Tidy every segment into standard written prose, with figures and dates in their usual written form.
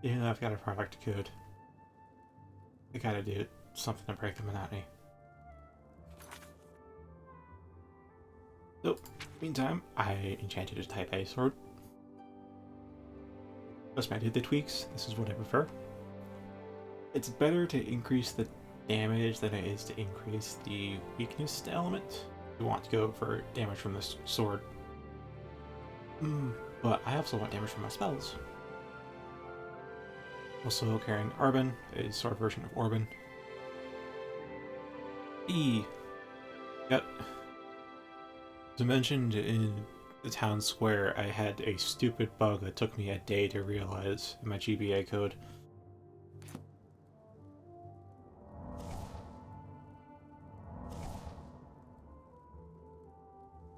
Even though I've got a product code, I gotta do something to break the monotony. So, meantime, I enchanted a Type A sword. Just I did the tweaks, this is what I prefer. It's better to increase the damage than it is to increase the weakness element. We want to go for damage from this sword. But I also want damage from my spells. Also carrying Arbin, a sword version of Orbin. Yep. As I mentioned in the town square, I had a stupid bug that took me a day to realize in my GBA code.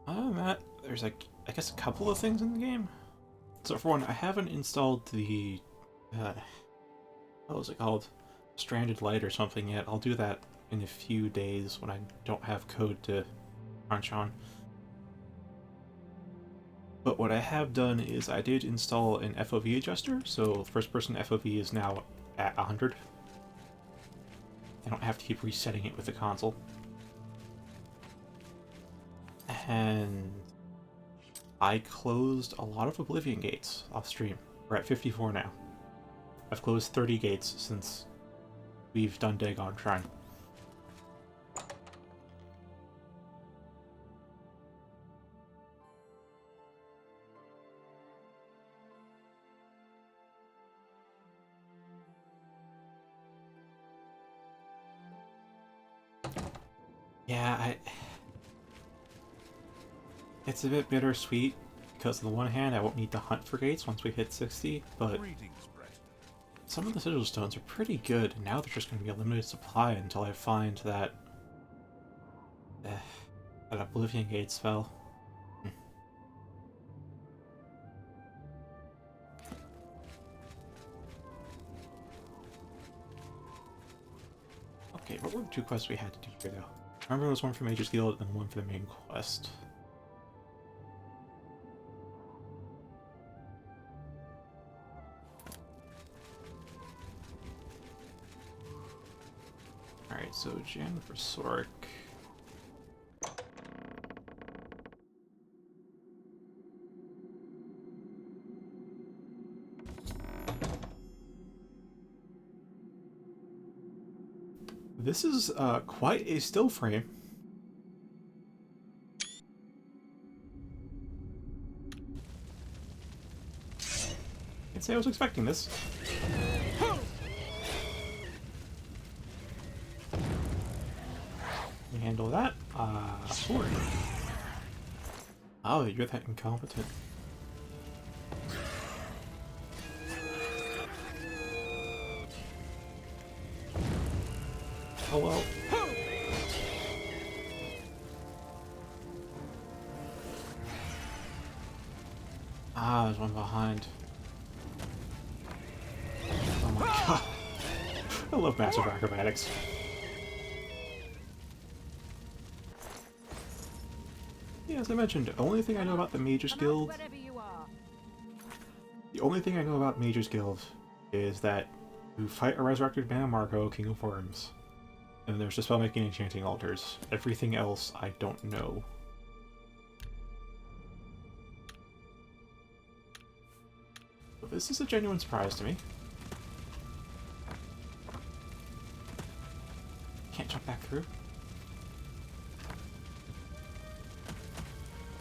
Other than that, there's like, I guess a couple of things in the game. So for one, I haven't installed the, what was it called? Stranded Light or something yet. I'll do that in a few days when I don't have code to crunch on. But what I have done is I did install an FOV adjuster, so first person FOV is now at 100. I don't have to keep resetting it with the console. And I closed a lot of Oblivion gates off stream. We're at 54 now. I've closed 30 gates since we've done Dagon Shrine. Yeah, it's a bit bittersweet, because on the one hand I won't need to hunt for gates once we hit 60, but some of the sigil stones are pretty good, and now they're just going to be a limited supply until I find that that Oblivion gate spell. Okay, what were the two quests we had to do here, though? I remember there was one for Mage's Guild and one for the main quest. Alright, so Jan for Sork. This is quite a still frame. I'd say I was expecting this. You handle that. Sword. Oh, you're that incompetent. Oh well. Ah, there's one behind. Oh my god. I love massive acrobatics. Yeah, as I mentioned, the only thing I know about the Mage's Guild... The only thing I know about Mage's Guild is that you fight a resurrected man Marco, King of Worms. And there's the spellmaking and enchanting altars. Everything else I don't know. But this is a genuine surprise to me. Can't jump back through.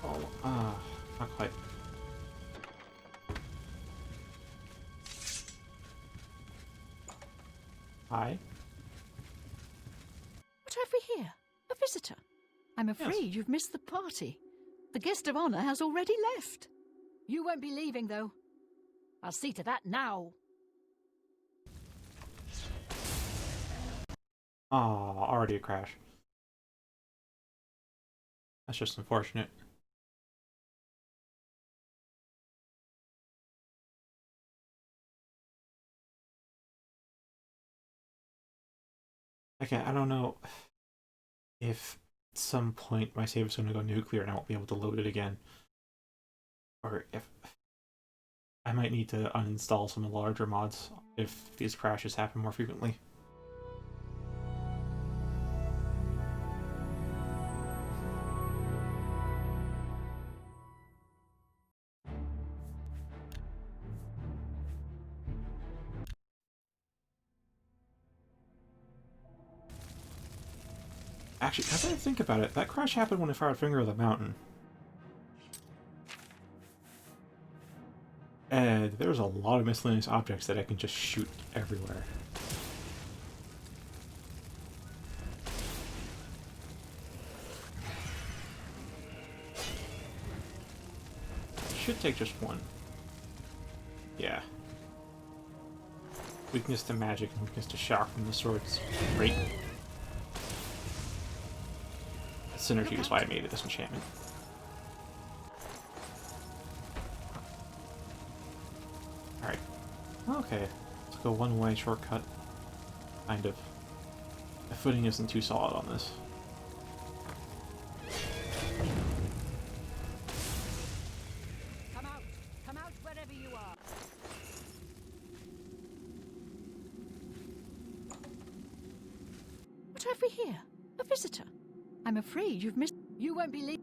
Oh, not quite. Hi. What have we here? A visitor? I'm afraid you've missed the party. The guest of honor has already left. You won't be leaving, though. I'll see to that now. Aw, already a crash. That's just unfortunate. Okay, I don't know if at some point my save is going to go nuclear and I won't be able to load it again. Or if... I might need to uninstall some of the larger mods if these crashes happen more frequently. Actually, as I think about it, that crash happened when I fired Finger of the Mountain. And there's a lot of miscellaneous objects that I can just shoot everywhere. Should take just one. Yeah. Weakness to magic and weakness to shock from the swords. Great. Synergy is why I made it this enchantment. Alright. Okay. Let's go one-way shortcut. Kind of. The footing isn't too solid on this. Come out wherever you are. What have we here? A visitor. I'm afraid you've missed. You won't believe.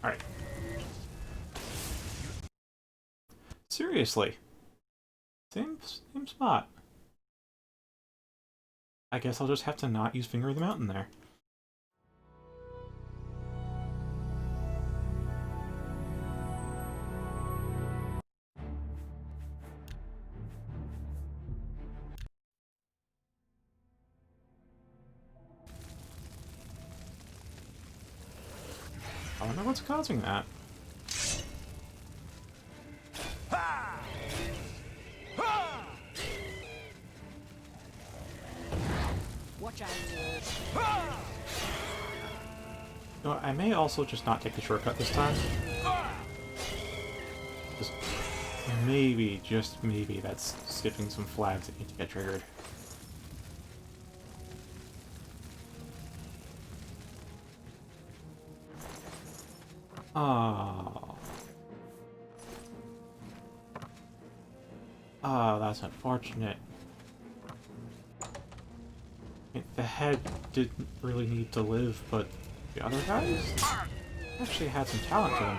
Alright. Seriously. Same spot. I guess I'll just have to not use Finger of the Mountain there. I wonder what's causing that. Watch out. You know what, I may also just not take the shortcut this time. Just maybe, just maybe, that's skipping some flags that need to get triggered. Oh. Oh, that's unfortunate. The head didn't really need to live, but the other guys actually had some talent to them.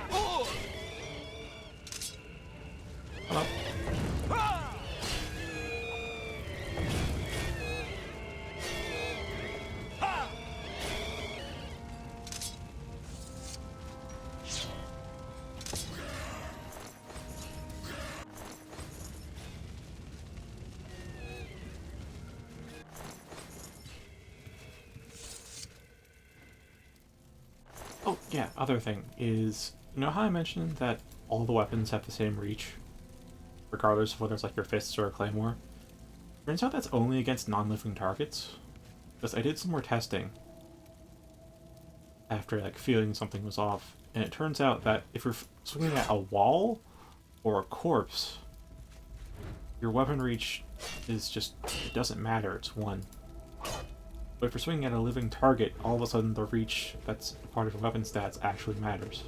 Hello. Oh, yeah, other thing is, you know how I mentioned that all the weapons have the same reach? Regardless of whether it's like your fists or a claymore? Turns out that's only against non-living targets. Because I did some more testing after like feeling something was off, and it turns out that if you're swinging at a wall or a corpse, your weapon reach is just, it doesn't matter, it's 1. But if you're swinging at a living target, all of a sudden the reach that's part of your weapon stats actually matters.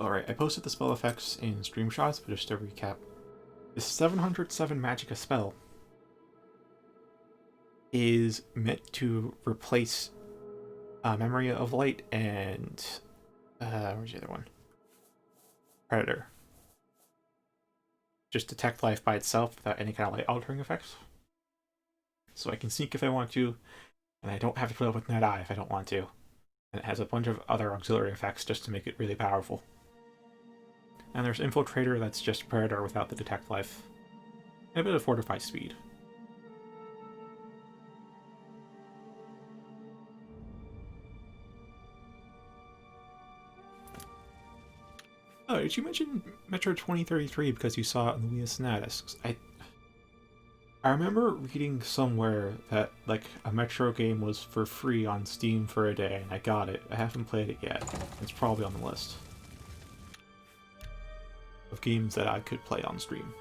Alright, I posted the spell effects in stream shots, but just to recap. This 707 Magicka spell is meant to replace Memory of Light and... where's the other one? Predator. Just detect life by itself without any kind of light altering effects. So I can sneak if I want to, and I don't have to put up with Net Eye if I don't want to. And it has a bunch of other auxiliary effects just to make it really powerful. And there's Infiltrator that's just Predator without the detect life. And a bit of Fortified Speed. Oh, did you mention Metro 2033 because you saw it on the Wii SNES? I remember reading somewhere that like a Metro game was for free on Steam for a day, and I got it. I haven't played it yet. It's probably on the list of games that I could play on stream.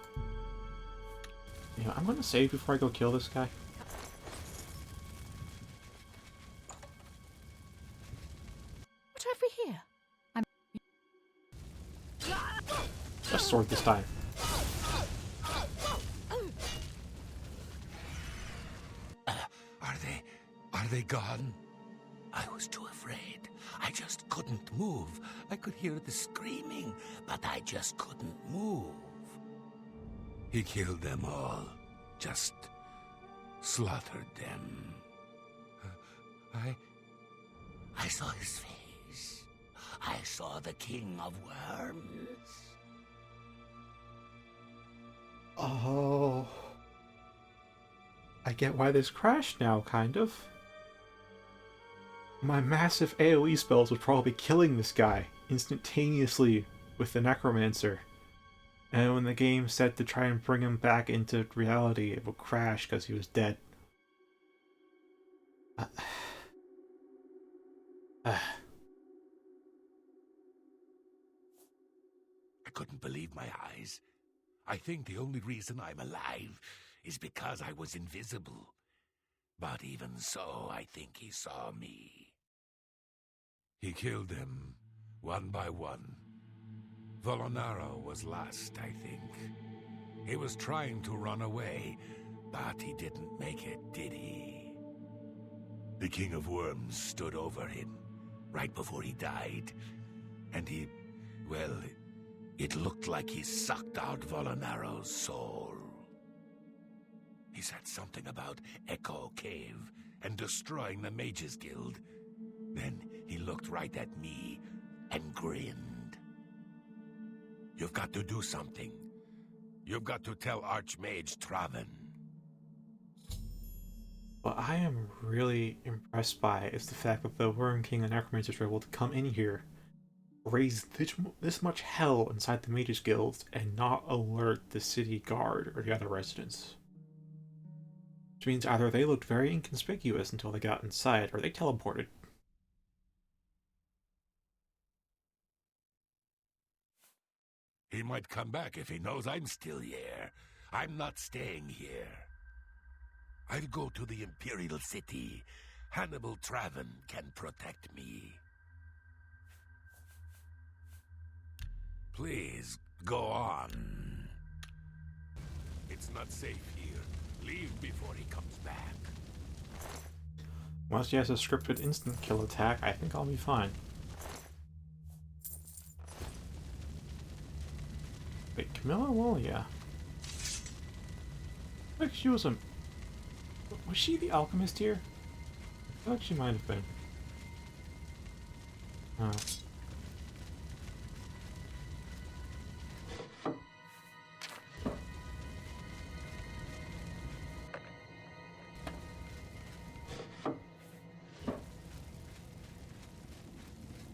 You know, I'm gonna save before I go kill this guy. over here. I'm... A sword this time. Are they gone? I was too afraid. I just couldn't move. I could hear the screaming, but I just couldn't move. He killed them all. Just slaughtered them. I saw his face. I saw the King of Worms. Oh. I get why this crashed now, kind of. My massive AoE spells would probably be killing this guy instantaneously with the Necromancer. And when the game said to try and bring him back into reality, it would crash because he was dead. I couldn't believe my eyes. I think the only reason I'm alive is because I was invisible. But even so, I think he saw me. He killed them, one by one. Volonaro was last, I think. He was trying to run away, but he didn't make it, did he? The King of Worms stood over him, right before he died. And he, well, it looked like he sucked out Volonaro's soul. He said something about Echo Cave and destroying the Mages Guild. Then he looked right at me and grinned. You've got to do something. You've got to tell Archmage Traven. What I am really impressed by is the fact that the Worm King and Necromancers were able to come in here, raise this much hell inside the Mages Guild, and not alert the city guard or the other residents. Which means either they looked very inconspicuous until they got inside, or they teleported. He might come back if he knows I'm still here. I'm not staying here. I'll go to the Imperial City. Hannibal Traven can protect me. Please, go on. It's not safe here. Leave before he comes back. Once he has a scripted instant kill attack, I think I'll be fine. Wait, Camilla Wolia? Like she was a... Was she the alchemist here? I feel like she might have been. Oh.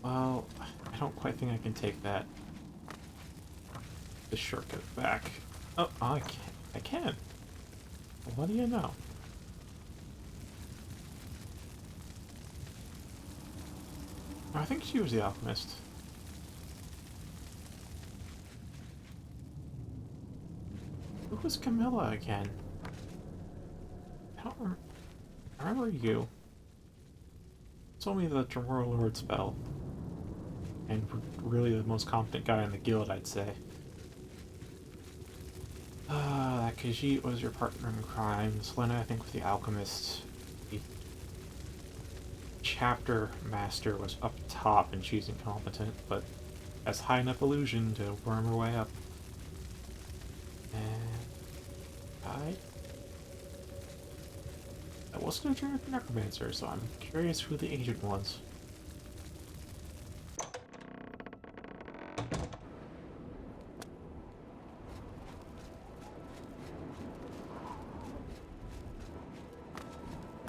Well, I don't quite think I can take that. The shortcut back. Oh, I can. I can. What do you know? I think she was the alchemist. Who was Camilla again? I don't remember. I remember you. It's only the Tremor Lord spell. And really the most competent guy in the guild, I'd say. That Khajiit was your partner in crime. Selena, I think, was the alchemist. The chapter master was up top, and she's incompetent, but has high enough illusion to worm her way up. And I wasn't a generic necromancer, so I'm curious who the agent was.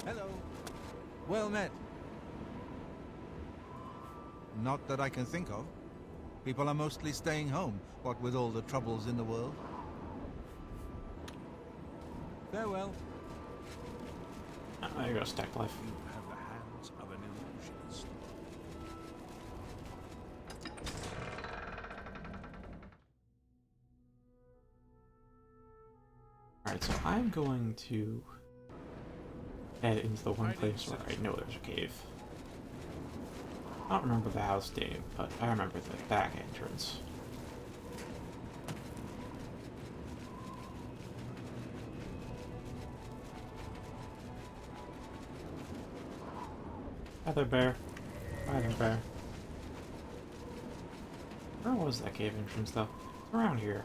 Hello. Well met. Not that I can think of. People are mostly staying home, what with all the troubles in the world. Farewell. There you go, stack life. You have the hands of an illusionist. Alright, so I'm going to head into the one place where I know there's a cave. I don't remember the house name, but I remember the back entrance. Hi there, bear. Hi there, bear. Where was that cave entrance, though? It's around here.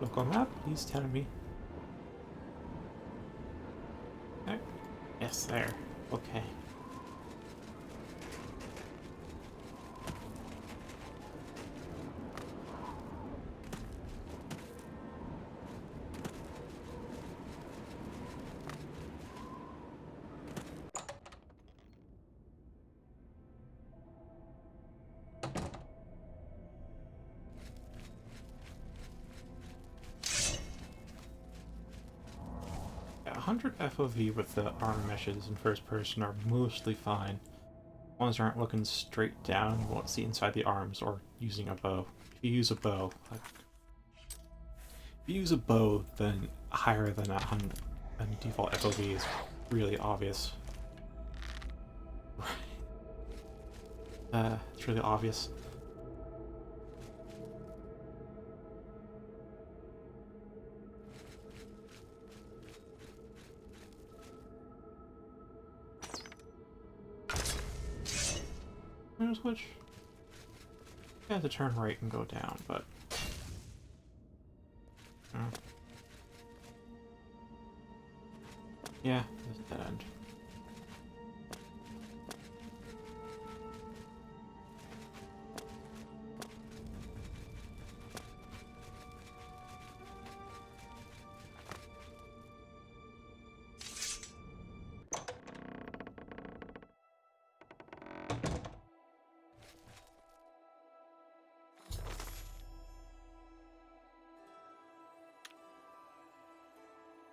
Local map, please tell me. There. Yes, there. Okay. Yeah, 100 FOV with the arm meshes in first person are mostly fine. Ones aren't looking straight down, you won't see inside the arms, or using a bow. If you use a bow, then higher than 100 and default FOV is really obvious. It's really obvious. Switch. You have to turn right and go down, but yeah, there's a dead end.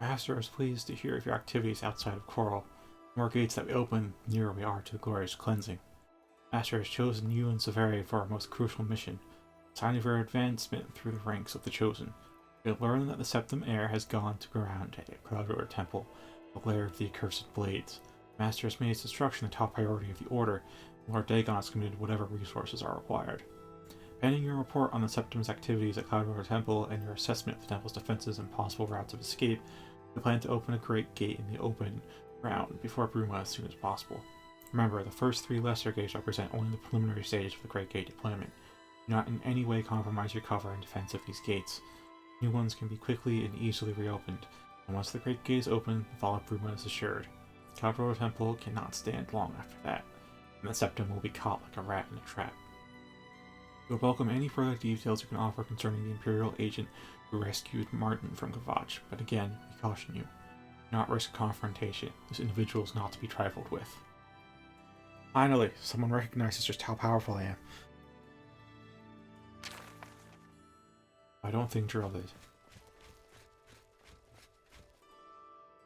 Master is pleased to hear of your activities outside of Coral. More gates that we open, nearer we are to the glorious cleansing. Master has chosen you and Severia for our most crucial mission. Sign of your advancement through the ranks of the Chosen. We have learned that the Septum Heir has gone to ground at Cloudroad Temple, the lair of the accursed blades. Master has made its destruction the top priority of the Order, and Lord Dagon has committed whatever resources are required. Pending your report on the Septum's activities at Cloudroad Temple and your assessment of the temple's defenses and possible routes of escape, we plan to open a great gate in the open ground before Bruma as soon as possible. Remember, the first 3 lesser gates represent only the preliminary stage of the Great Gate deployment. Do not in any way compromise your cover and defense of these gates. New ones can be quickly and easily reopened, and once the Great Gate is open, the fall of Bruma is assured. Cloudroad Temple cannot stand long after that, and the Septum will be caught like a rat in a trap. We will welcome any further details you can offer concerning the Imperial agent who rescued Martin from Kvatch, but again, we caution you. Do not risk confrontation. This individual is not to be trifled with. Finally, someone recognizes just how powerful I am. I don't think Drill did.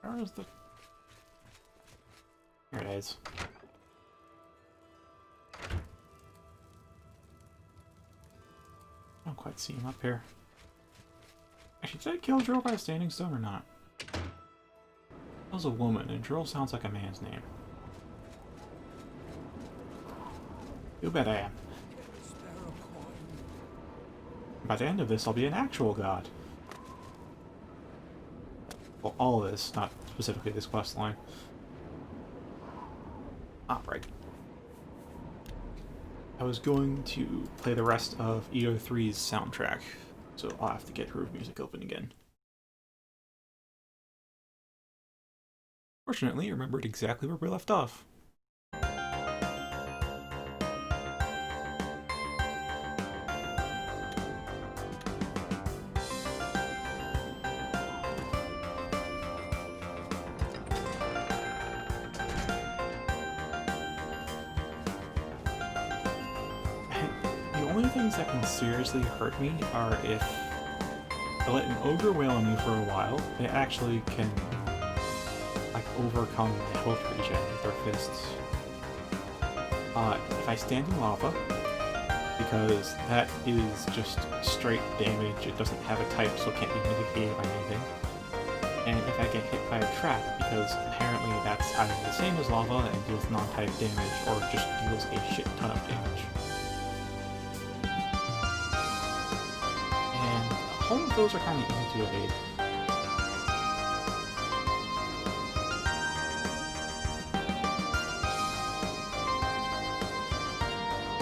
Where is the... Here it is. I don't quite see him up here. Actually, did I kill Drill by a standing stone or not? That was a woman, and Drill sounds like a man's name. You bet I am. By the end of this, I'll be an actual god. Well, all of this, not specifically this quest line. Ah, right. I was going to play the rest of EO3's soundtrack, so I'll have to get her music open again. Fortunately, I remembered exactly where we left off. The only things that can seriously hurt me are if I let an ogre wail on me for a while, they actually can like overcome the health regen with their fists. If I stand in lava, because that is just straight damage, it doesn't have a type, so it can't be mitigated by anything. and if I get hit by a trap, because apparently that's either the same as lava and deals non-type damage, or just deals a shit ton of damage. And all of those are kind of easy to evade.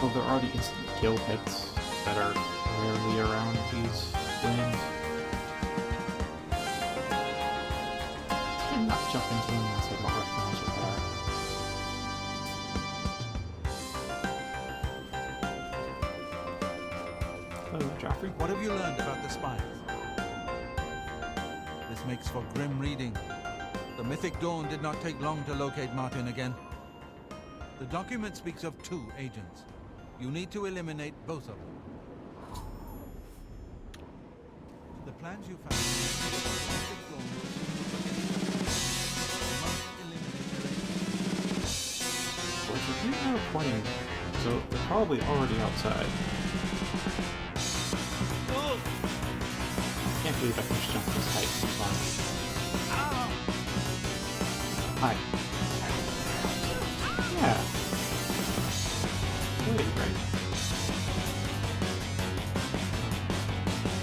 Well, there are the instant kill hits that are rarely around these lanes. Tend not to jump into them unless I don't recognize what they are. Hello, Joffrey. What have you learned about the spies? This makes for grim reading. The Mythic Dawn did not take long to locate Martin again. The document speaks of 2 agents. You need to eliminate both of them. The plans you found... Well, if you're now pointing, so they're probably already outside. I can't believe I can just jump this height so far. Hi. Yeah. Really great.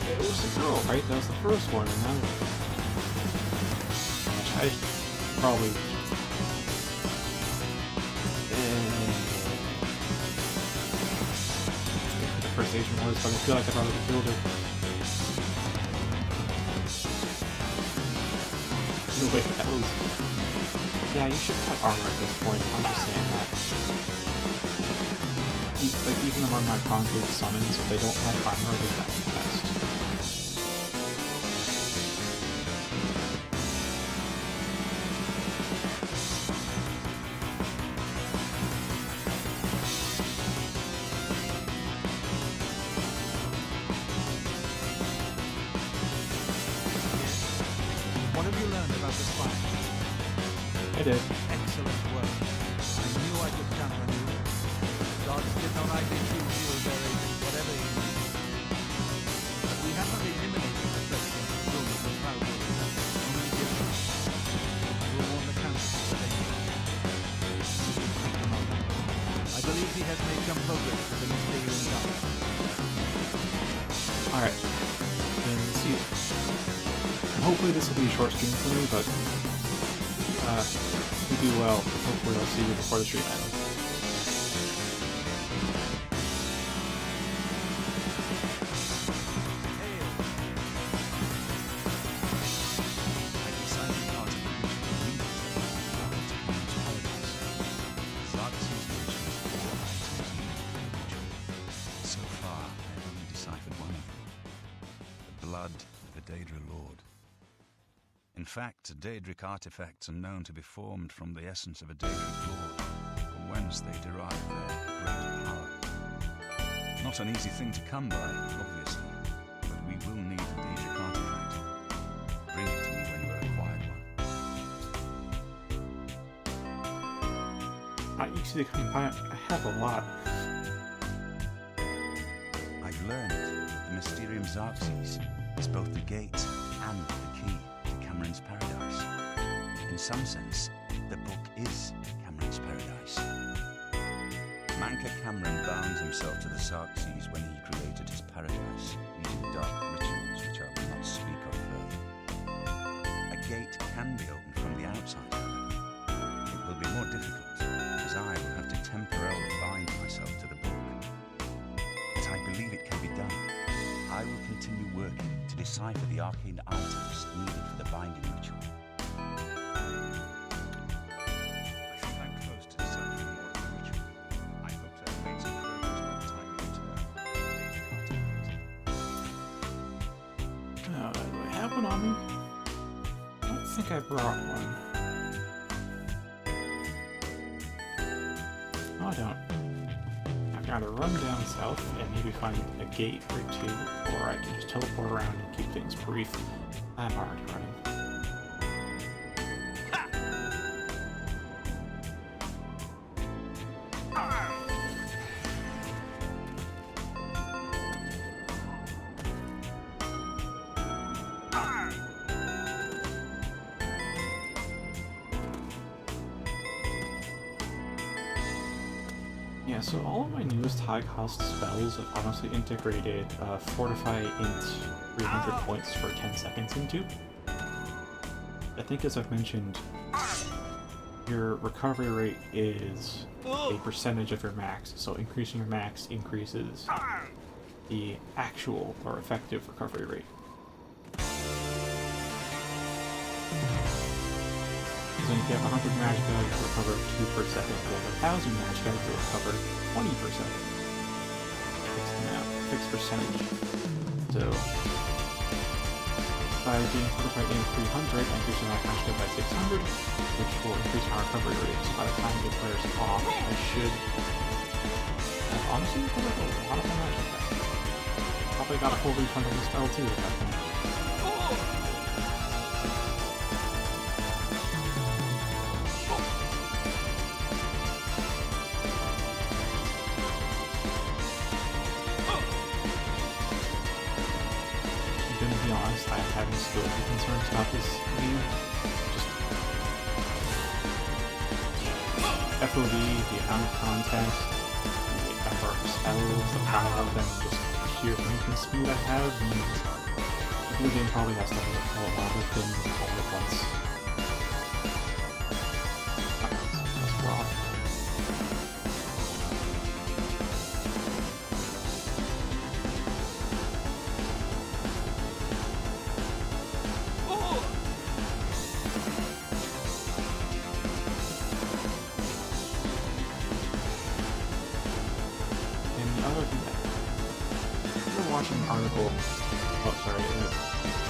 It was the girl, right? That was the first one, and now... I probably... the first Asian was, but I feel like I probably killed her. No, wait, that was... Yeah, you should cut armor at this point, I'm just saying that. Like, even among my concrete summons, if they don't have armor, they die fast. What have you learned about the spies? I did. Excellent work. I knew I could count on you. Gods did not rightly choose you as their agent, whatever you need. But we have not eliminated the threat against the throne of the proud world. Only different. You will warn the council of the danger. I believe he has made some progress with the Mysterious Dark. Alright. Then see. Hopefully this will be a short stream for me, but if you do well, hopefully I'll see you before the stream ends. So far, I've only deciphered one of them. The blood of the Daedra Lord. In fact, Daedric artifacts are known to be formed from the essence of a Daedric Lord, from whence they derive their great power. Not an easy thing to come by, obviously, but we will need a Daedric artifact. Bring it to me when you have acquired one. You see, I have a lot. I've learned that the Mysterium Xarxes is both the gate and the key to Cameron's paradise. In some sense, the book is Cameron's paradise. Manca Cameron bound himself to the Xarxes when he created his paradise, using dark rituals which I will not speak of further. A gate can be opened from the outside, however. It will be more difficult, as I will have to temporarily bind myself to the book. But I believe it can be done. I will continue working to decipher the arcane items needed for the binding ritual. I think I'm close to deciphering more of the ritual. I hope to have made some progress by the time we return. Do I have one on me? I don't think I brought one. No, I don't. I've got to run down south and maybe find a gate or two, or I can just teleport around and keep things brief. I'm already running. Yeah, so all of my newest high-cost spells have honestly integrated Fortify Int 300 points for 10 seconds into. I think, as I've mentioned, your recovery rate is a percentage of your max, so increasing your max increases the actual or effective recovery rate. So if you have 100 magicka, you recover 2 per second. If you have 1,000 magicka, you recover 20 per second. Fixed percentage. So by being fortified in 300, increasing my magicka by 600, which will increase my recovery rate. So by the time it wears off, I should have honestly recovered a lot of my magicka. Probably got a full refund of the spell too at that point. I'm having stability concerns about this game. Just FOV, the amount of context, the number of spells, the power of them, just sheer movement speed I have, means the game probably has to hold a lot of things all at once. That's rough. Article, a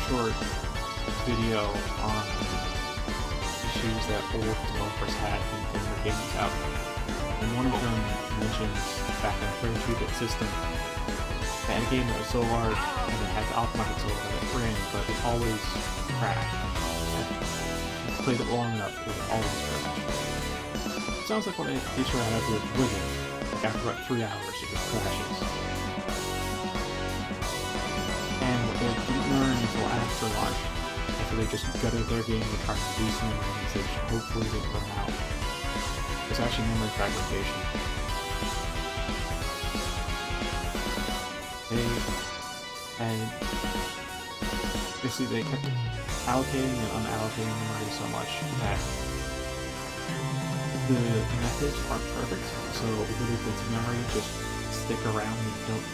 short video on issues that old developers had in getting their games out. And one of them mentions back in a 32-bit system that a game that was so large and it had to optimize it so that it ran, but it always crashed. If you played it long enough, it would always crash. It sounds like what the issue I have with Oblivion. Like after about 3 hours, it just crashes. Learn until after launch, after they just gutted their game and tried to do some usage, hopefully they burn out. It's actually memory fragmentation. They kept allocating and unallocating memory so much that the methods aren't perfect, so really good memory just stick around and don't.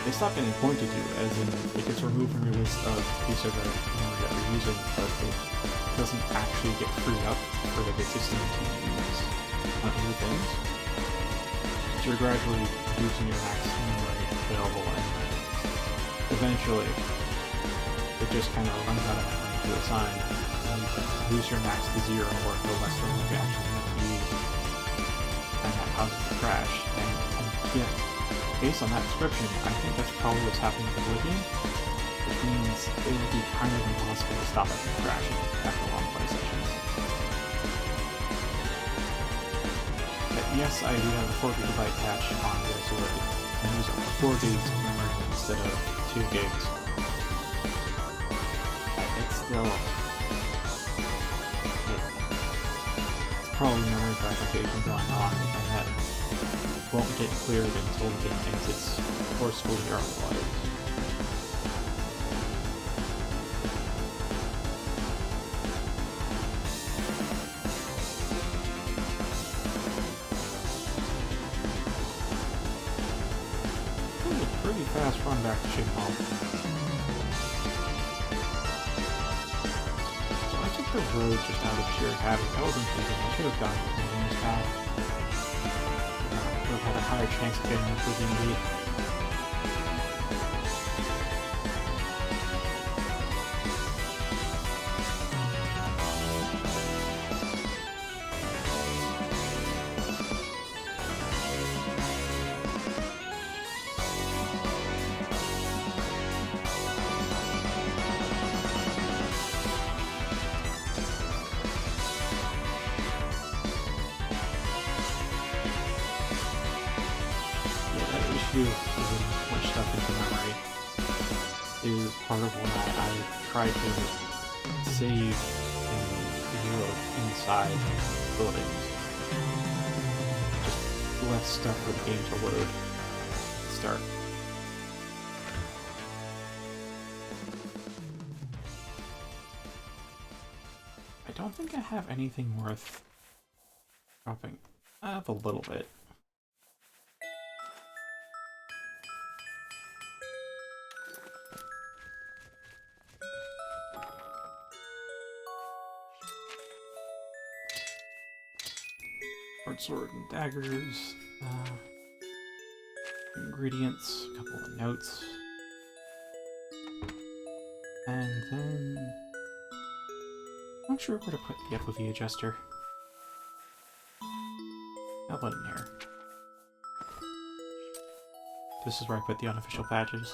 They stop getting pointed to, as in it gets removed from your list of pieces of memory that you're using, but it doesn't actually get freed up for the system to use on other things. So you're gradually reducing your max memory available, and eventually it just kind of runs out of memory to assign, and you lose your max to 0 or go less than what you actually need to use, and that causes the crash. And based on that description, I think that's probably what's happening with Oblivion, which means it would be kind of impossible to stop it from crashing after long play sessions. But yes, I do have a 4 GB patch on there, so it can use up to 4 gigs of memory instead of 2 gigs. But it's still... it's probably memory fragmentation going on, and that won't get cleared until the game exits forcefully or otherwise. It was a pretty fast run back to Shinhall. So I took the road just out of sheer habit. I wasn't thinking I should have gone in this path. Had a higher chance of getting improving lead. Much stuff into memory is part of why I try to save and reload inside buildings. Just less stuff for the game to load. Start. I don't think I have anything worth dropping. I have a little bit. Sword and daggers, ingredients, a couple of notes, and then I'm not sure where to put the FOV adjuster. How about in here? This is where I put the unofficial badges.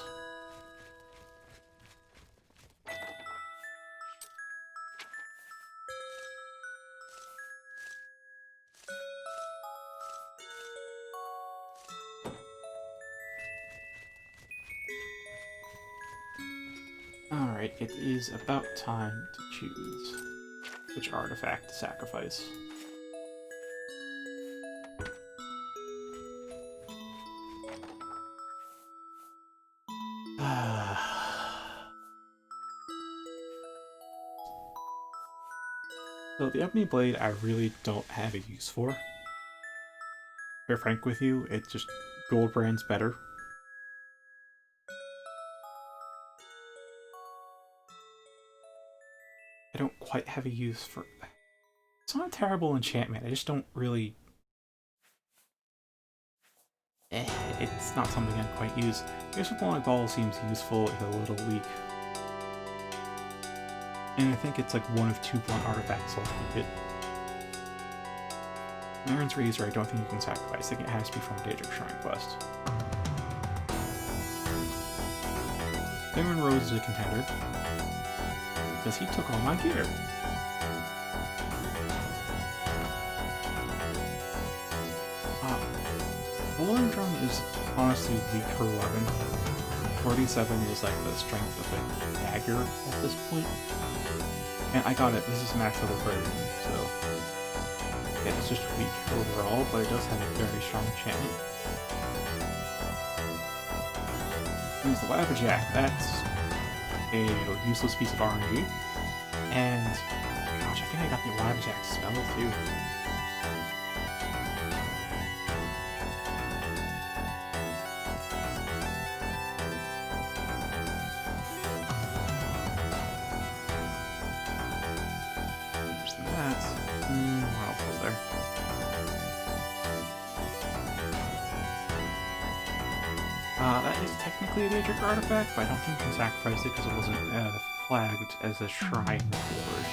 Alright, it is about time to choose which artifact to sacrifice. So the Ebony Blade I really don't have a use for. To be frank with you, it's just gold brand's better. I don't quite have a use for... It's not a terrible enchantment, I just don't really... It's not something I'd quite use. I guess with Long Ball seems useful, if a little weak. And I think it's like one of 2 blunt artifacts, so I'll keep it. Marin's Razor I don't think you can sacrifice, I think it has to be from a Daedric Shrine quest. Marin Rose is a contender. Because he took all my gear. Bowling Drum is honestly weak for 11. 47 is like the strength of a dagger at this point. And I got it, this is max level version, so... Yeah, it's just weak overall, but it does have a very strong enchantment. Use the Wabajack, that's a useless piece of RNG. And, gosh, I think I got the Wabajack spell too. There's that. What else was there? That is technically a Daedric artifact, but I don't think you can sacrifice it because it wasn't flagged as a shrine forward.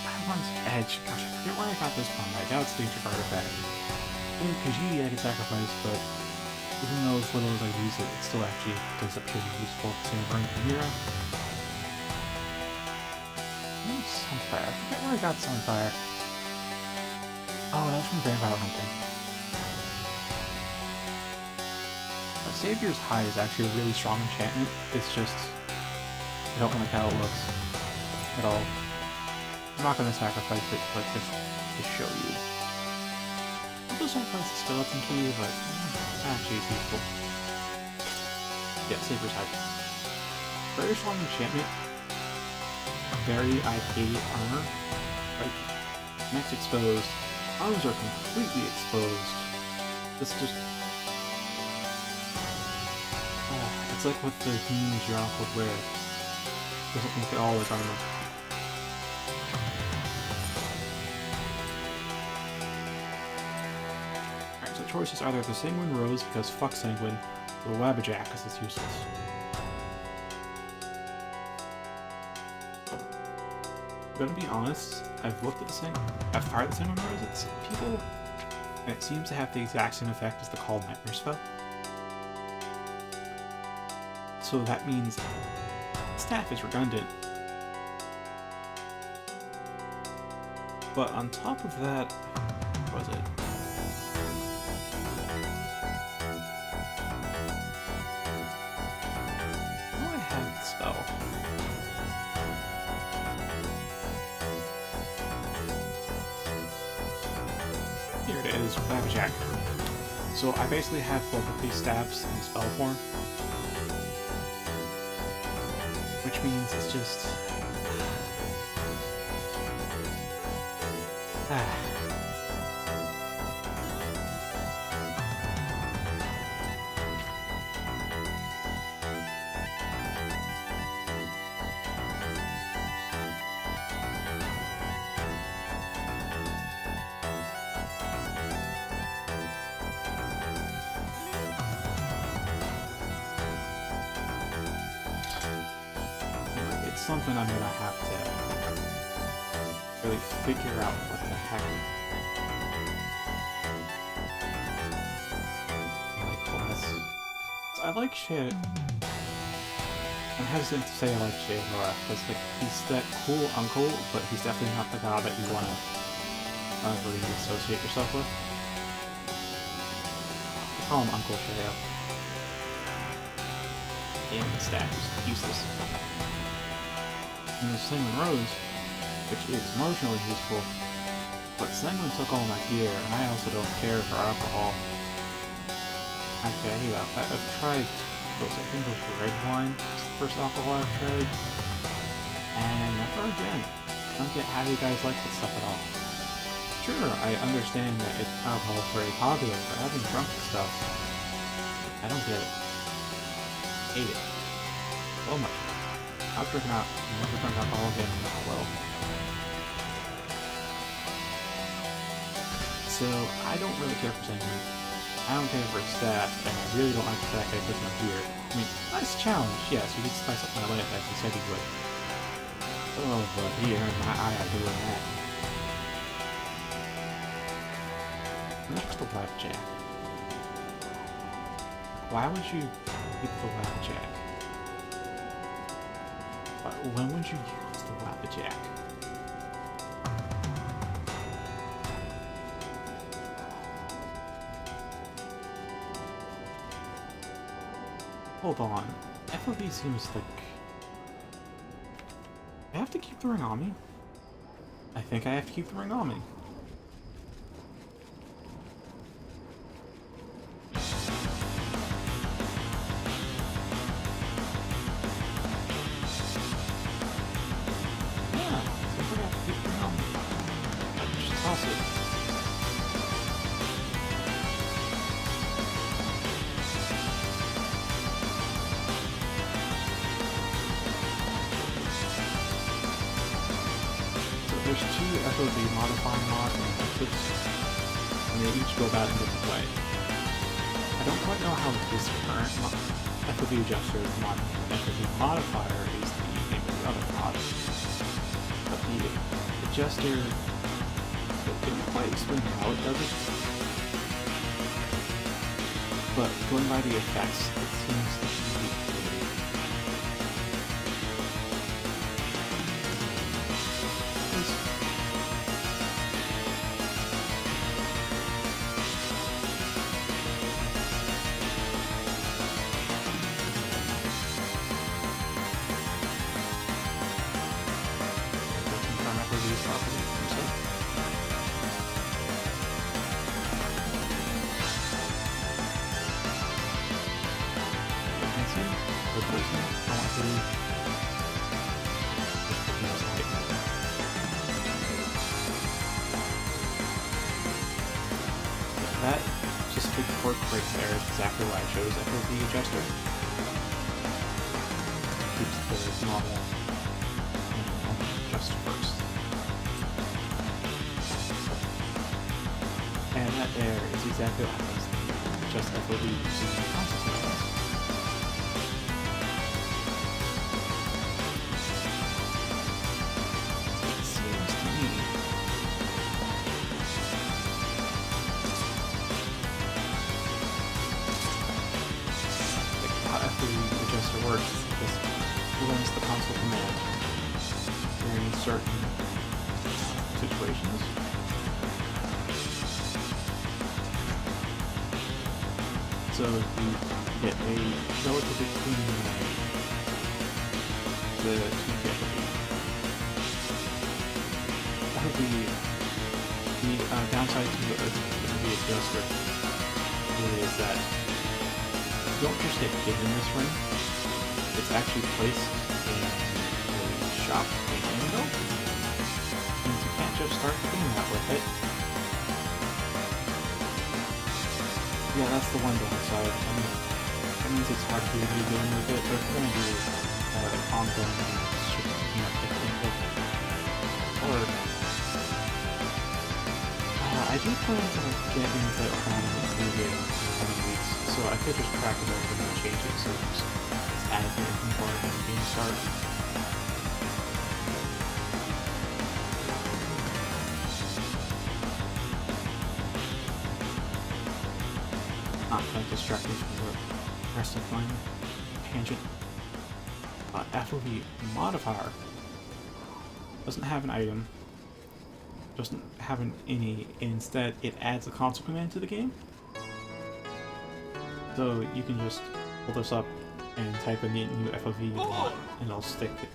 Iron's Edge. Gosh, I forget where I got this from. I doubt it's Daedric artifact. KG I can sacrifice, but even though as little as I use it, it still actually does appear to be useful at the same rank from hero. Sunfire. I forget where I got Sunfire. Oh, that was from Vampire Hunting. Savior's High is actually a really strong enchantment. It's just... I don't like how it looks at all. I'm not going to sacrifice it, but just to show you. I'll just sacrifice the Skeleton Key, but actually it's useful. Yeah, Savior's High. Very strong enchantment. Very IP armor. Like, next exposed. Arms are completely exposed. This just... it's like what the Humes Jiraaf would wear. Doesn't look at all like armor. Alright, so the choice is either the Sanguine Rose, because fuck Sanguine, or the Wabajack, because it's useless. I'm gonna be honest, I've looked at the I've fired the Sanguine Rose at some people, and it seems to have the exact same effect as the Call Nightmare spell. So that means staff is redundant. But on top of that, what was it? Oh, I had the spell. is Flapjack. So I basically have both of these stabs in spell form, which means it's just it's something I'm gonna have to really figure out what the heck my class. I like shit. I'm hesitant to say I like Shadora, because like he's that cool uncle, but he's definitely not the god that you wanna really associate yourself with. I call him Uncle Sheo. And the stack is useless. And there's Sanguine Rose, which is emotionally useful, but Sanguine took all my gear, and I also don't care for alcohol. Actually, I've tried those, I think those red wine, it's the first alcohol I've tried, and never again. I don't get how you guys like this stuff at all. Sure, I understand that alcohol is very popular, but having drunk this stuff, I don't get it. Hate it. So much. I've never drunk alcohol again, not well. So, I don't really care for Sanguine. I don't care for his staff, and I really don't like the fact that I took my gear. I mean, nice challenge, yes, he did spice up my life as he said he would. Oh, but he earned my eye out doing that. Next to Flapjack. Why would you keep the Flapjack? When would you use the Flapjack? Hold on. FOV seems like... I have to keep the ring on me? I think I have to keep the ring on me. There's two FOV modifying mods and methods, and they each go about it in a different way. I don't quite know how this current FOV adjuster FOV modifier is the name of the other mod, but the adjuster, it didn't quite explain how it does it, but going by the effects, it seems to be that just big quirk right there is exactly why I chose FOV adjuster. Keeps the normal just first. And that there is exactly what happens. Just FOV using the consequences. It seems to me FOV adjuster works is it runs the console command during certain situations. So you get a relatively clean the tweak FOV. The downside to FOV adjuster is that you don't just get given this ring, it's actually placed in the shop window, and you can't just start doing that with it. Yeah, that's the one downside. I mean, that means it's hard to be dealing with it, but if you're going to do ongoing, or I do plan to get into Oblivion in the coming weeks, so I could just crack it open and change it so it's added to inventory when the game starts. Not quite distracted from the rest of my tangent. FOV modifier doesn't have an item, doesn't have an any, instead it adds a console command to the game. So you can just pull this up and type in the new FOV and it'll stick it.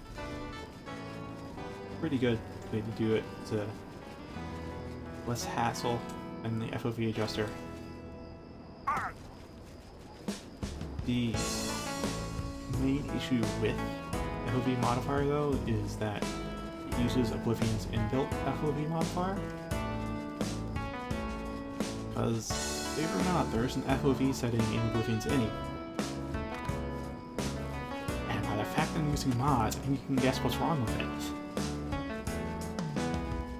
Pretty good way to do it. It's less hassle than the FOV adjuster. The main issue with FOV modifier though is that it uses Oblivion's inbuilt FOV modifier. Because, believe it or not, there is an FOV setting in Oblivion's Innie. And by the fact that I'm using mod, you can guess what's wrong with it.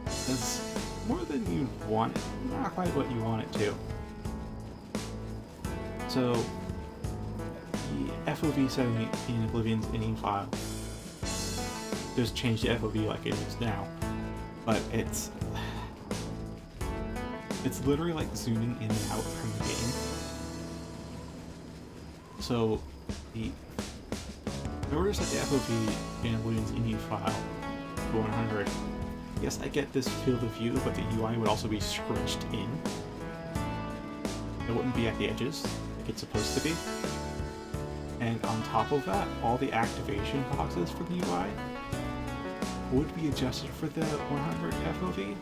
It's more than you want it, not quite what you want it to. So, the FOV setting in Oblivion's Innie file just change the FOV like it is now, but it's literally like zooming in and out from the game. So in order to set the FOV in Oblivion's Innie file to 100, yes, I get this field of view, but the UI would also be scrunched in. It wouldn't be at the edges like it's supposed to be. And on top of that, all the activation boxes for the UI would be adjusted for the 100 FOV,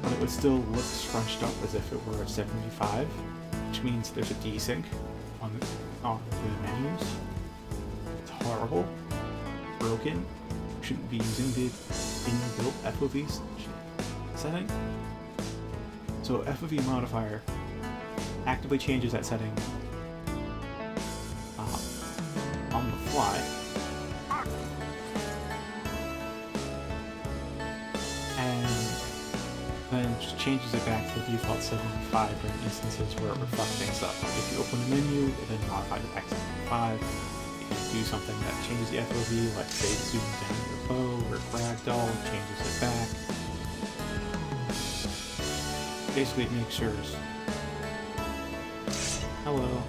but it would still look scrunched up as if it were a 75, which means there's a desync on the menus. It's horrible, broken. You shouldn't be using the inbuilt FOV setting. So FOV modifier actively changes that setting on the fly. And then just changes it back to the default 75 in instances where it would fuck things up. If you open a menu, it then modifies it back to 75. You can do something that changes the FOV, like say it zooms down your bow or ragdoll, changes it back. Basically it makes sure. Hello.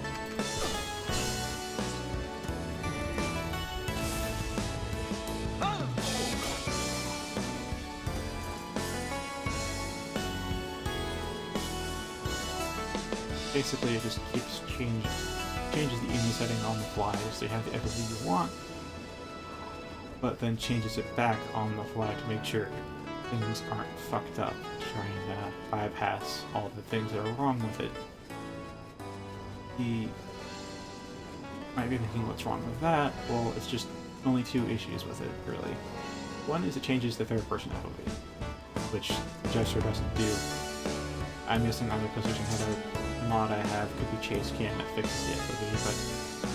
Basically, it just keeps changes the Innie setting on the fly, so you have the FOV you want, but then changes it back on the fly to make sure things aren't fucked up, trying to bypass all the things that are wrong with it. You might be thinking, what's wrong with that? Well, it's just only two issues with it, really. One is it changes the third-person FOV, which the gesture doesn't do. I'm guessing on the position header mod I have could be chase cam that fixes the FOV, but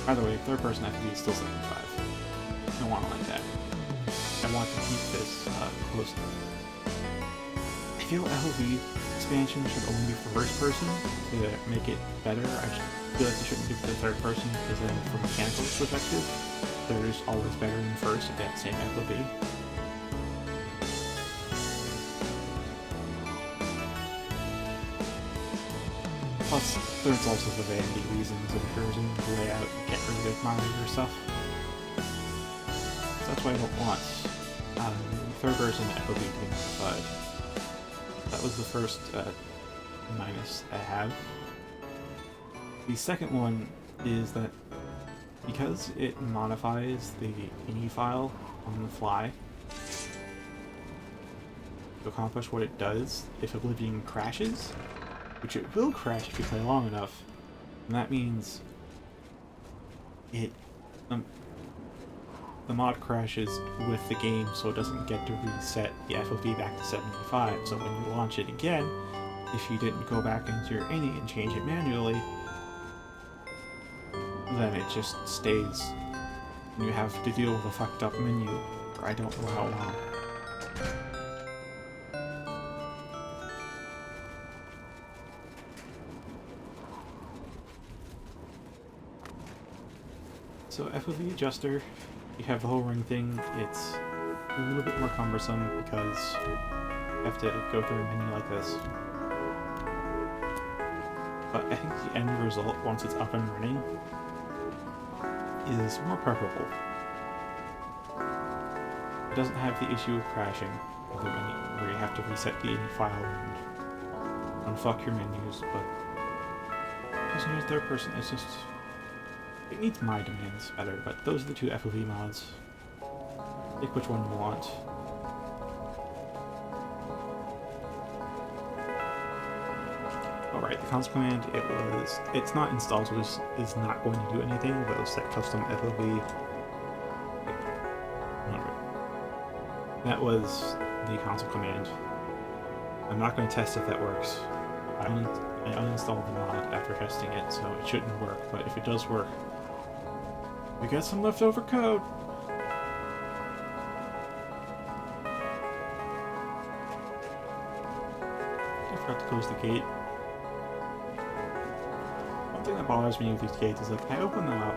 either way, third person FOV is still 75. I don't want it like that. I want to keep this close. I feel FOV expansion should only be for first person to make it better. I feel like you shouldn't give it to third person, because then from a mechanical perspective, third is always better than first at that same FOV. Plus, third's also for vanity reasons. If you're using the layout, you can't really admire your stuff. So that's why I don't want third person FOV to be modified. That was the first minus I have. The second one is that because it modifies the Innie file on the fly to accomplish what it does, if Oblivion crashes, which it will crash if you play long enough. And that means the mod crashes with the game, so it doesn't get to reset the FOV back to 75. So when you launch it again, if you didn't go back into your ini and change it manually, then it just stays. And you have to deal with a fucked up menu for I don't know how long. So FOV adjuster, you have the whole ring thing. It's a little bit more cumbersome because you have to go through a menu like this. But I think the end result, once it's up and running, is more preferable. It doesn't have the issue of crashing, where you have to reset the ini file and unfuck your menus, but it doesn't use third person, it's just... It meets my demands better, but those are the two FOV mods. Pick which one you want. Alright, the console command, it's not installed, so this is not going to do anything, but it'll set custom FOV. 100. That was the console command. I'm not going to test if that works. I uninstalled the mod after testing it, so it shouldn't work, but if it does work, we got some leftover code! I forgot to close the gate. One thing that bothers me with these gates is like, I open them up,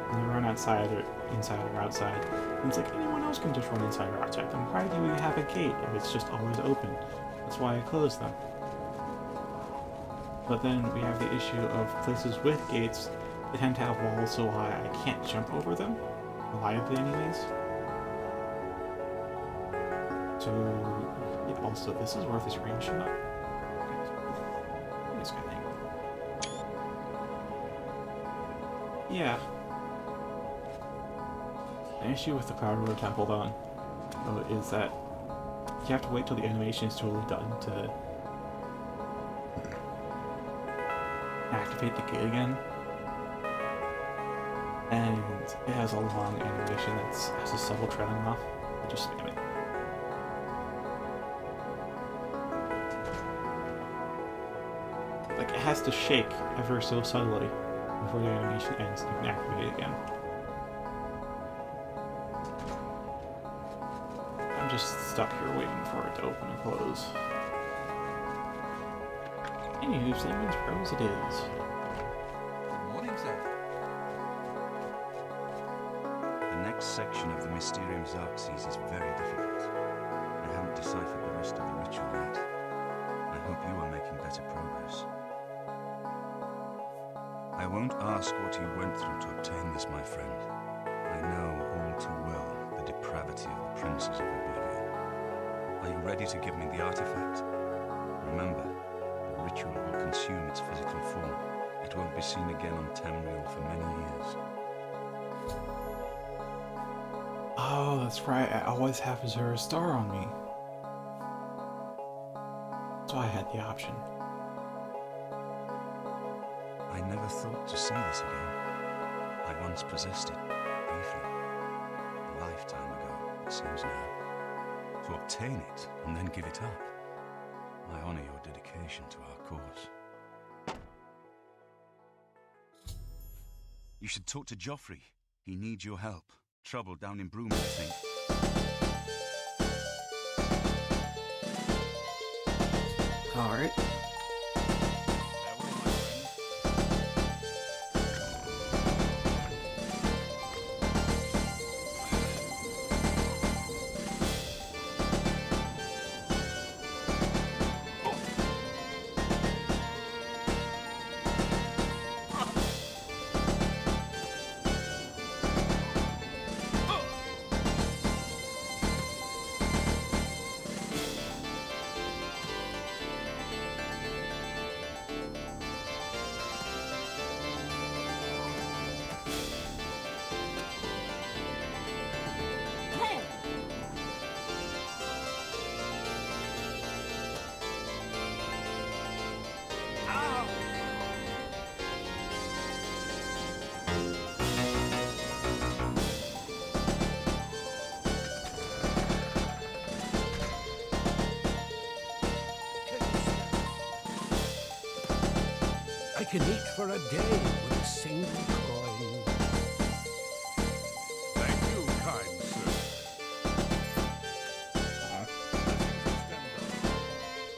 and they run outside or inside or outside, and it's like, anyone else can just run inside or outside, then why do we have a gate if it's just always open? That's why I close them. But then we have the issue of places with gates. They tend to have walls so high I can't jump over them, reliably anyways. So, yeah, also, this is worth this range shot. This kind of thing. Yeah. An issue with the Cloud Road Temple, though, is that you have to wait till the animation is totally done to activate the gate again. And it has a long animation that has a subtle trailing off. I just spam it. Like, it has to shake ever so subtly before the animation ends and you can activate it again. I'm just stuck here waiting for it to open and close. Anywho, Samon's Rose it is. Good morning, sir. The next section of the Mysterium Xerxes is very difficult. I haven't deciphered the rest of the ritual yet. I hope you are making better progress. I won't ask what you went through to obtain this, my friend. I know all too well the depravity of the princes of Oblivion. Are you ready to give me the artifact? Remember, the ritual will consume its physical form. It won't be seen again on Tamriel for many years. Oh, that's right. I always have Azura's star on me. So I had the option. I never thought to see this again. I once possessed it, briefly. A lifetime ago, it seems now. To obtain it and then give it up. I honor your dedication to our cause. You should talk to Joffrey. He needs your help. Trouble down in Broom, I think. Alright. can eat for a day with a single coin. Thank you, kind sir.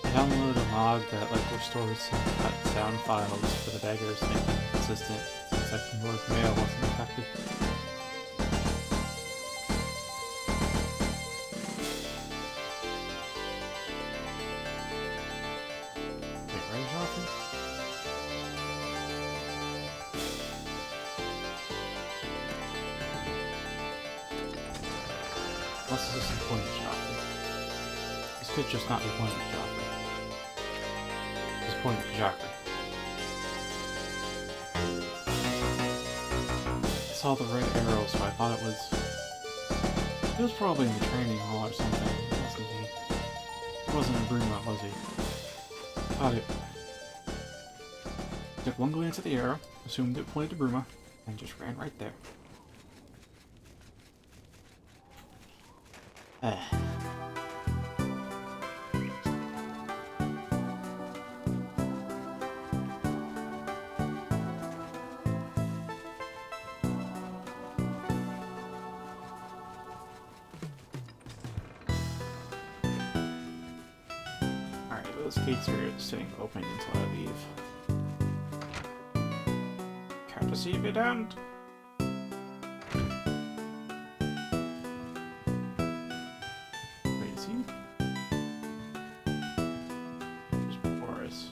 I downloaded a mod that like restores some cut sound files for the beggars to make them consistent since like North Mail wasn't affected. Wait, right, Jonathan? Unless this is employment Joffrey. This could just not be employment Joffrey. This is employment Joffrey. I saw the red arrow, so I thought it was... It was probably in the training hall or something. It wasn't he. It wasn't in Bruma, was he? Thought it... Took one glance at the arrow, assumed it pointed to Bruma, and just ran right there. Alright, those gates are staying open until I leave. Can't deceive it, and... Wait, is he? Just before us.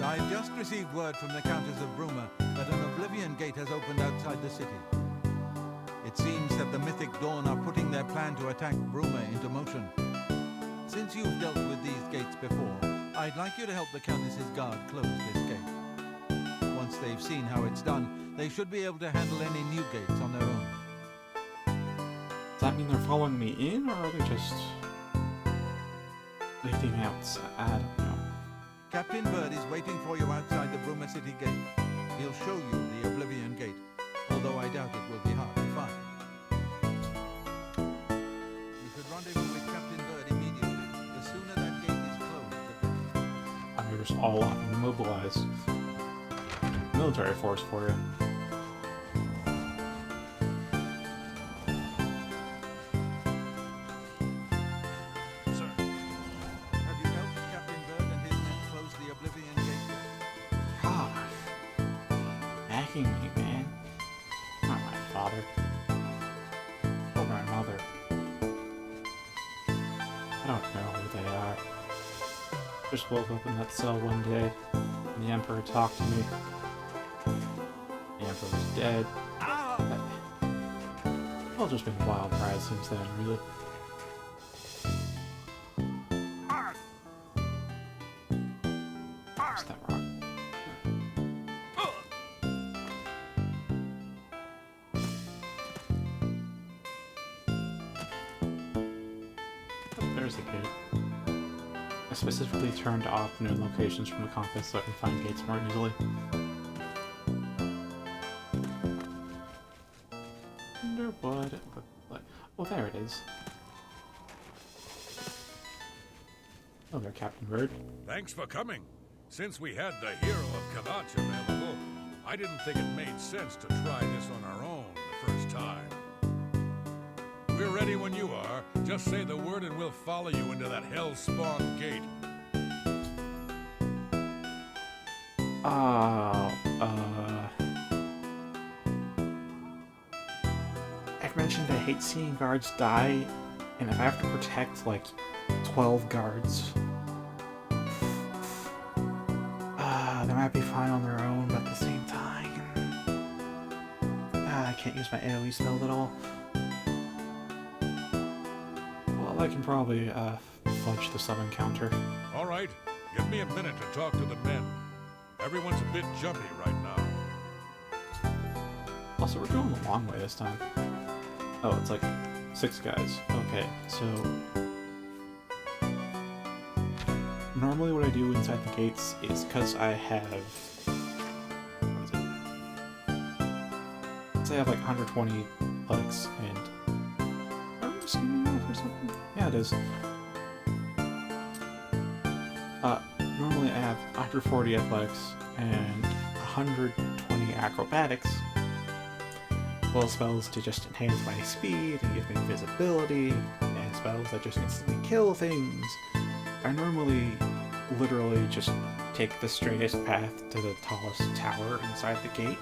I've just received word from the Countess of Bruma that an Oblivion gate has opened outside the city. It seems that the Mythic Dawn are putting their plan to attack Bruma into motion. Since you've dealt with these gates before, I'd like you to help the Countess's guard close this gate. Once they've seen how it's done, they should be able to handle any new gates on their own. Does that mean they're following me in, or are they just... waiting outside? I don't know. Captain Bird is waiting for you outside the Bruma City gate. He'll show you the Oblivion gate, although I doubt it will be hard to find. You should rendezvous with Captain Bird immediately. The sooner that gate is closed, the better. I'm just all up and mobilized. Military force for you. Sir, have you helped Captain Bird and his men close the Oblivion gate yet? Gosh. Nagging me, man. Not my father. Or my mother. I don't know who they are. Just woke up in that cell one day, and the Emperor talked to me. The Emperor's dead. It's all just been a wild ride since then, really. What's that rock? Oh, there's the gate. I specifically turned off known locations from the compass so I can find gates more easily. Wonder what... Oh, there it is. Oh, there, Captain Bird. Thanks for coming. Since we had the hero of Kavacha available, I didn't think it made sense to try this on our own the first time. We're ready when you are. Just say the word and we'll follow you into that hell-spawn gate. I've mentioned I hate seeing guards die, and if I have to protect, like, 12 guards, they might be fine on their own, but at the same time, I can't use my AoE spell at all. Well, I can probably, fudge the sub encounter. All right, give me a minute to talk to the men. Everyone's a bit jumpy right now. Also, we're going the long way this time. Oh, it's like 6 guys. Okay, so... Normally what I do inside the gates is because I have... What is it? Say I have like 120 clicks and... Am I skimming off or something? Yeah, it is. Normally I have 140 athletics and 120 acrobatics. Well, spells to just enhance my speed and give me invisibility, and spells that just instantly kill things. I normally literally just take the straightest path to the tallest tower inside the gate.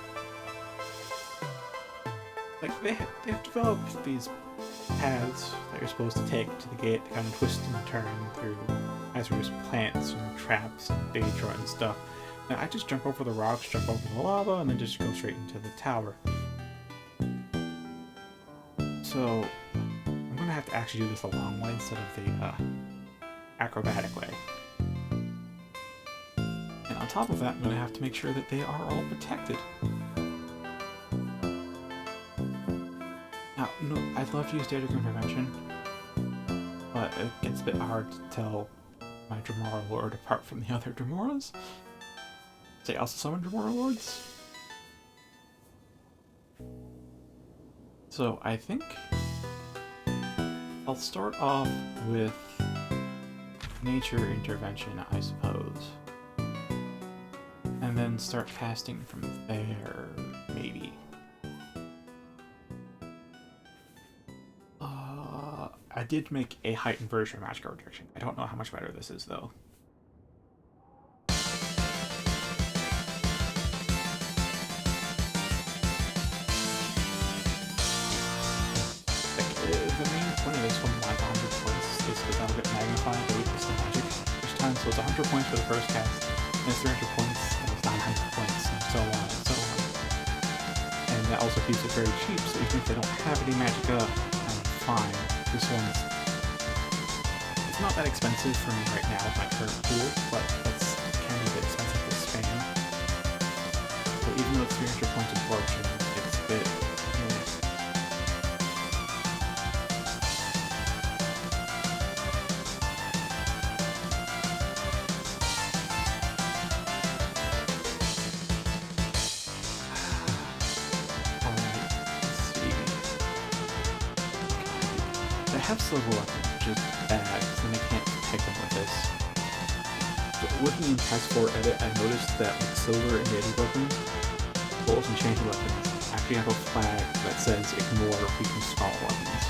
Like, they've developed these paths that you're supposed to take to the gate to kind of twist and turn through hazardous plants and traps and Daedra and stuff. Now, I just jump over the rocks, jump over the lava, and then just go straight into the tower. So, I'm gonna have to actually do this the long way instead of the acrobatic way. And on top of that, I'm gonna have to make sure that they are all protected. Now, no, I'd love to use Data Intervention, but it gets a bit hard to tell my Dremora Lord apart from the other Dremoras. They also summon Dremora Lords. So I think I'll start off with Nature Intervention, I suppose. And then start casting from there, maybe. I did make a heightened version of Magical Rejection. I don't know how much better this is, though. The main point of this one, like 100 points, is because that'll get magnified the weakness to magic each time. So it's 100 points for the first cast, and it's 300 points, and it's 900 points, and so on and so on. And that also keeps it very cheap, so even if they don't have any magicka, I'm fine. This one's... It's not that expensive for me right now with my current pool, but it's kind of expensive to spam. So even though it's 300 points absorption, it's a bit... I have silver weapons, which is bad, because then I can't pick them with this. But looking in Task 4 Edit, I noticed that like silver and native weapons, both enchanted weapons, actually have a flag that says ignore weak and small weapons.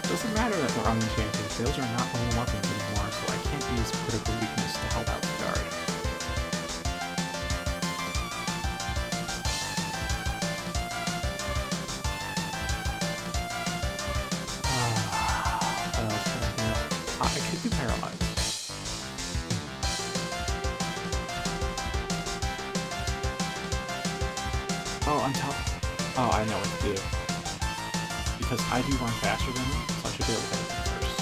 It doesn't matter that they're unenchanted, those are not normal weapons anymore, so I can't use critical weakness to help out the guard. I could be paralyzed. Oh, on top. Oh, I know what to do. Because I do run faster than them, so I should be able to hit them first.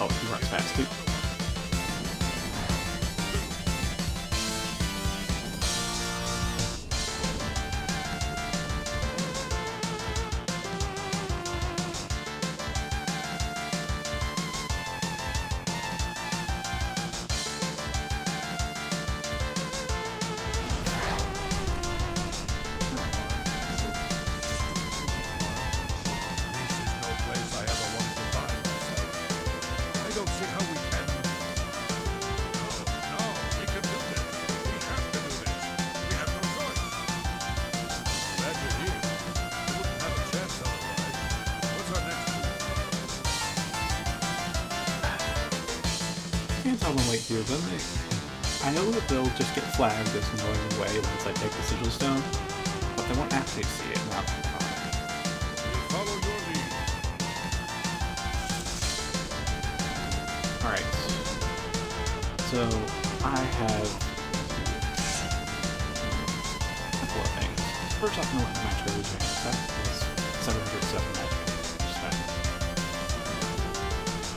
Oh, he runs fast too. I'll wait here, then I know that they'll just get flagged as going away once I take the sigil stone, but they won't actually see it now. Follow your lead. Alright. So I have First off, no match goes in effect is 707 match spent.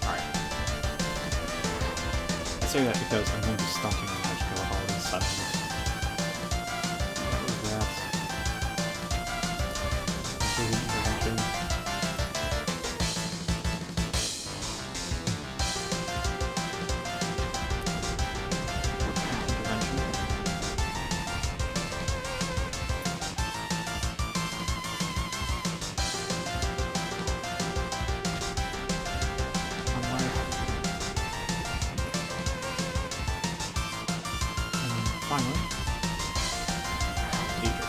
Alright. I say that because I'm going to be stunting on match go with all these summons. What was that? Intervention. Finally, teacher.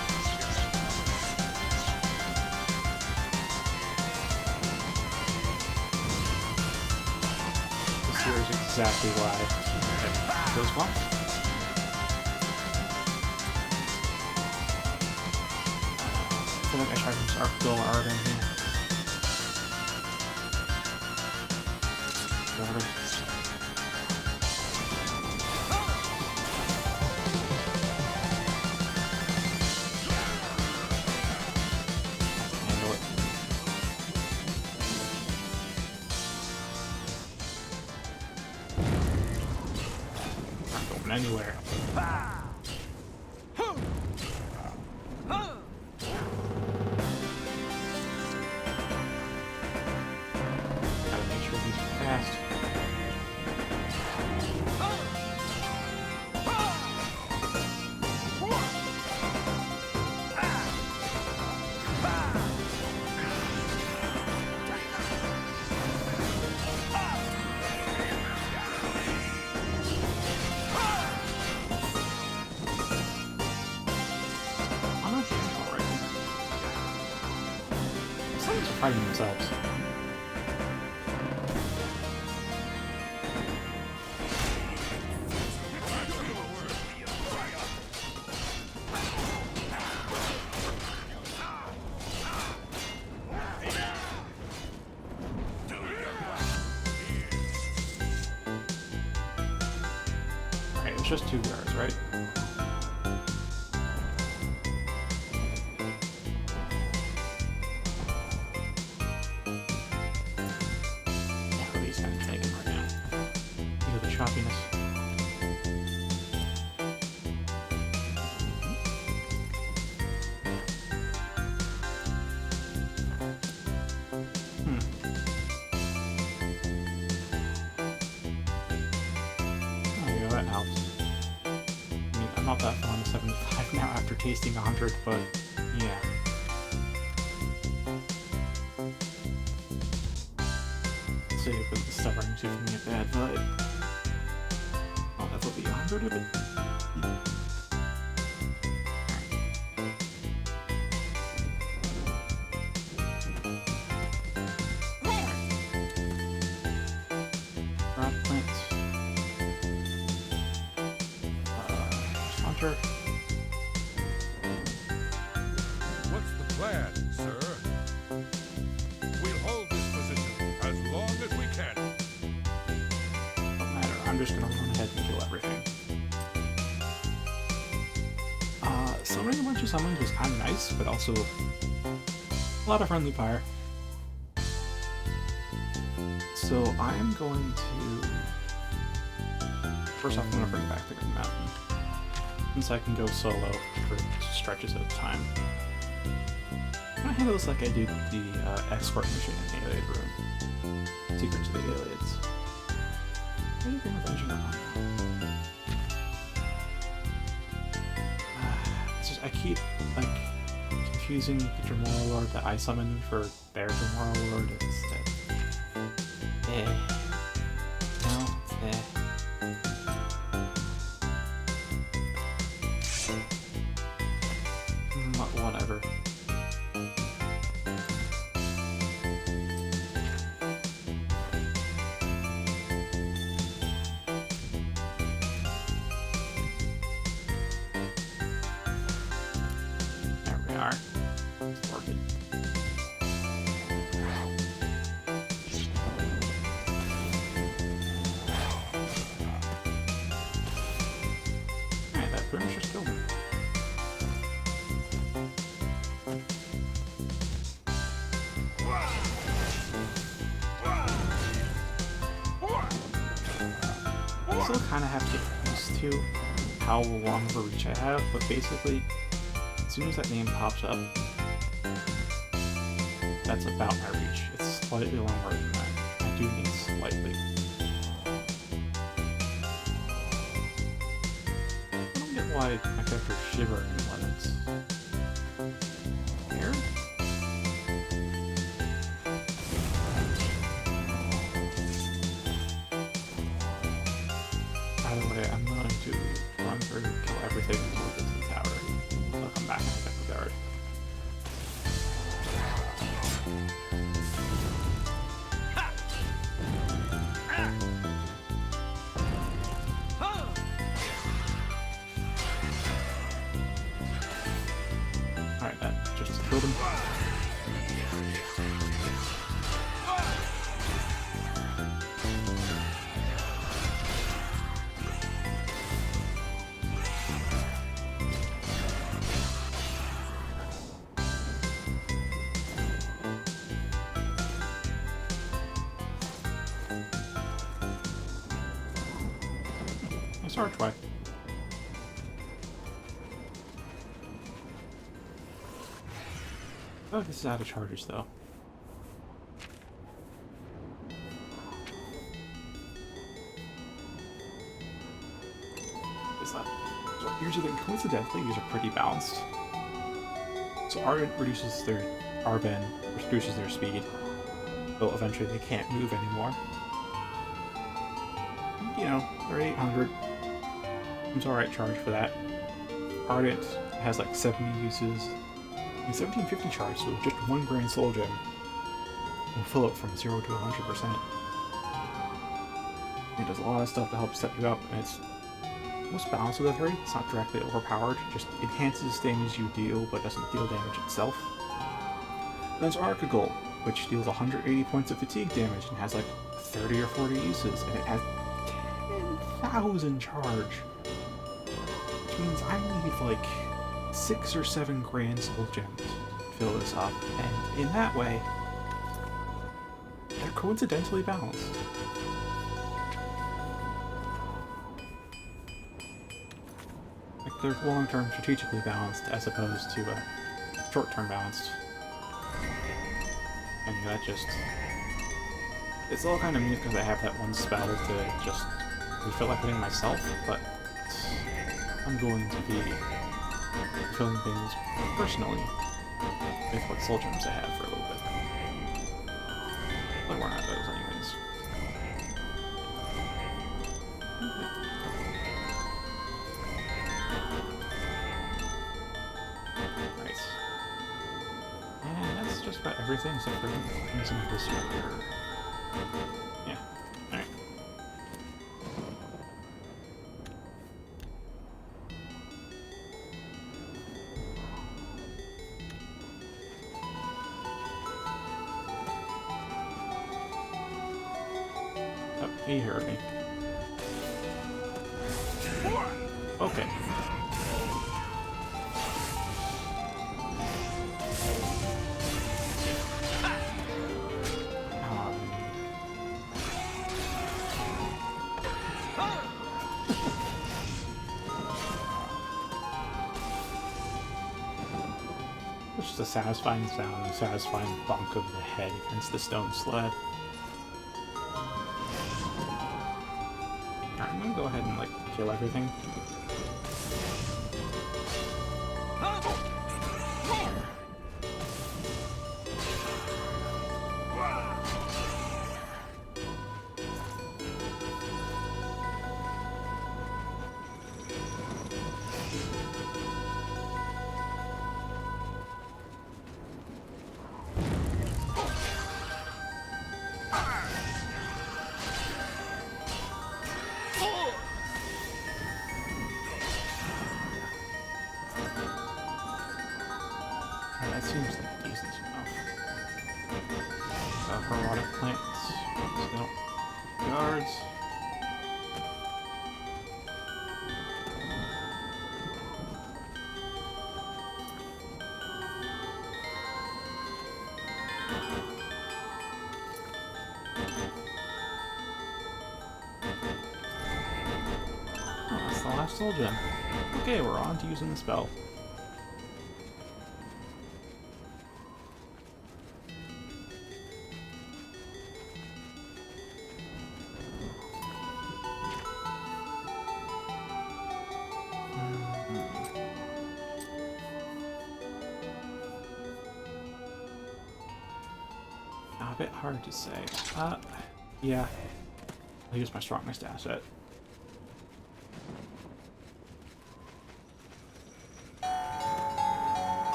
This here is exactly why it goes well. I feel like I tried to use Arcadil art in here. Whatever. Anywhere. Gotta make sure these are fast. Fighting themselves. Alright, it's just 2 guards, right? Choppiness. There you go, that helps. I mean, I'm not that fond of 75 now after tasting 100, but yeah. Let's see if the stubborn is giving me a bad vibe. Oh, that will be 100 of it. Rock plants. Hunter. What's the plan, sir? We'll hold this position as long as we can. Don't matter, I'm just gonna run ahead and kill everything. Summoning a bunch of summons was kind of nice, but also a lot of friendly fire. So I am going to... First off, I'm going to bring back the Green Mountain, since I can go solo for stretches of time. I'm going to handle this like I did the escort mission in the Alien Room. Secrets of the Aliens. What are you going to venture on? I keep, like, confusing the Dremora Lord that I summoned for their Dremora Lord instead. No, whatever. There we are. It's working. Alright, that pretty much just killed me. still kind of have to get used to how long of a reach I have, but basically, as soon as that name pops up, that's about my reach. It's slightly longer than that. I do need slightly. I don't get why my character Shiver in limits. Here? By the way, I'm going to run through and kill everything until we get to the tower. I'll come back and get the guard. Alright, that just killed him. Nice archway. Oh, this is out of charges, though. Is that? So here's the thing. Coincidentally, these are pretty balanced. So Ardent reduces their Arben reduces their speed, so eventually they can't move anymore. You know, they're 800. Seems alright charge for that. Ardent has like 70 uses. And 1750 charge, so just one Grand Soul Gem will fill it from 0 to 100%. It does a lot of stuff to help set you up, and it's most balanced with the 3. It's not directly overpowered, just enhances damage you deal, but doesn't deal damage itself. And there's Archegol, which deals 180 points of fatigue damage and has like 30 or 40 uses, and it has 10,000 charge. Which means I need like 6 or 7 Grand Soul Gems to fill this up, and in that way, they're coincidentally balanced. Like, they're long-term strategically balanced as opposed to short-term balanced. And that just... It's all kind of mute because I have that one spell to just refill everything myself, but I'm going to be filling things personally with what soul gems I have for a little bit. But we're not those anyways. Nice. And that's just about everything except for using this right here. Yeah. Alright. Oh, he heard me. Okay. It's just a satisfying sound, a satisfying bonk of the head against the stone slab. Alright, I'm gonna go ahead and, like, kill everything. That seems like decent enough. Erotic plants. Still. Guards. the last soul gem. Okay, we're on to using the spell. A bit hard to say. Yeah. I'll use my strongest asset.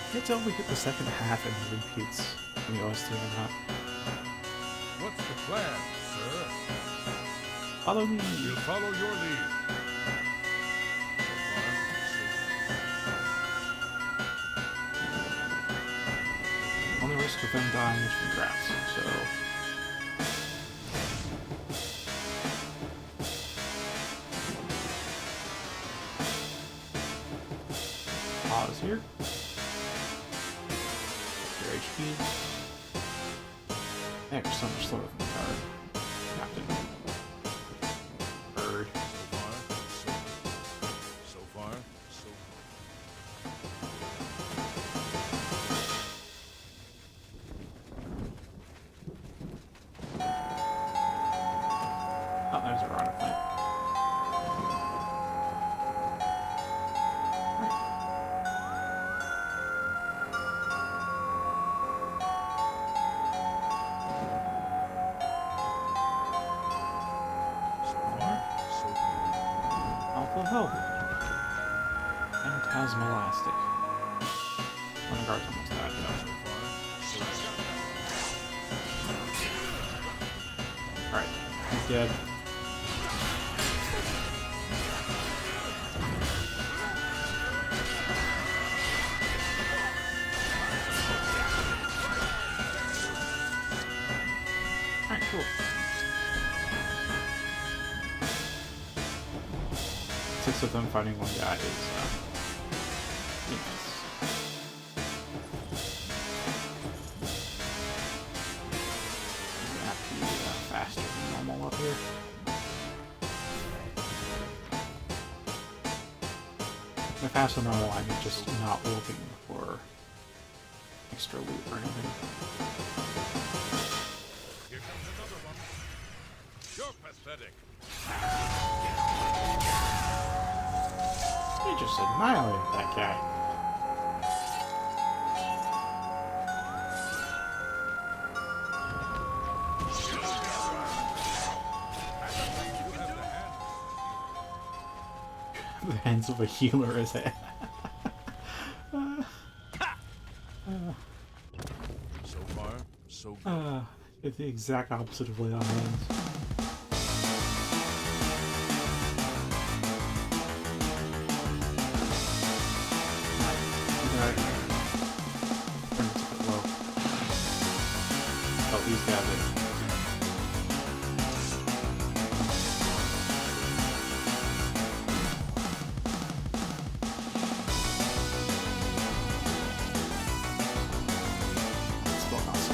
I can't tell if we get the second half and it repeats in the OST or not. What's the plan, sir? Follow me! We'll follow your lead. Only risk of them dying is from traps, so... Pause here. Your HP. Heck, so much slower from the card. Captain. Bird. So far, so Oh, there's a rod of flame. Alpha Health. Phantasmalastic. One guard's almost died, though. Alright, he's dead. Alright, cool. 6 of them fighting one guy is, pretty nice. I'm gonna have to be faster than normal up here. By faster than normal, I mean just not looking for extra loot or anything. here comes another one. You're pathetic. He just annihilated that guy. The hands of a healer is it? So far, so good. It's the exact opposite of Leon Williams. Oh, these guys are... Still not so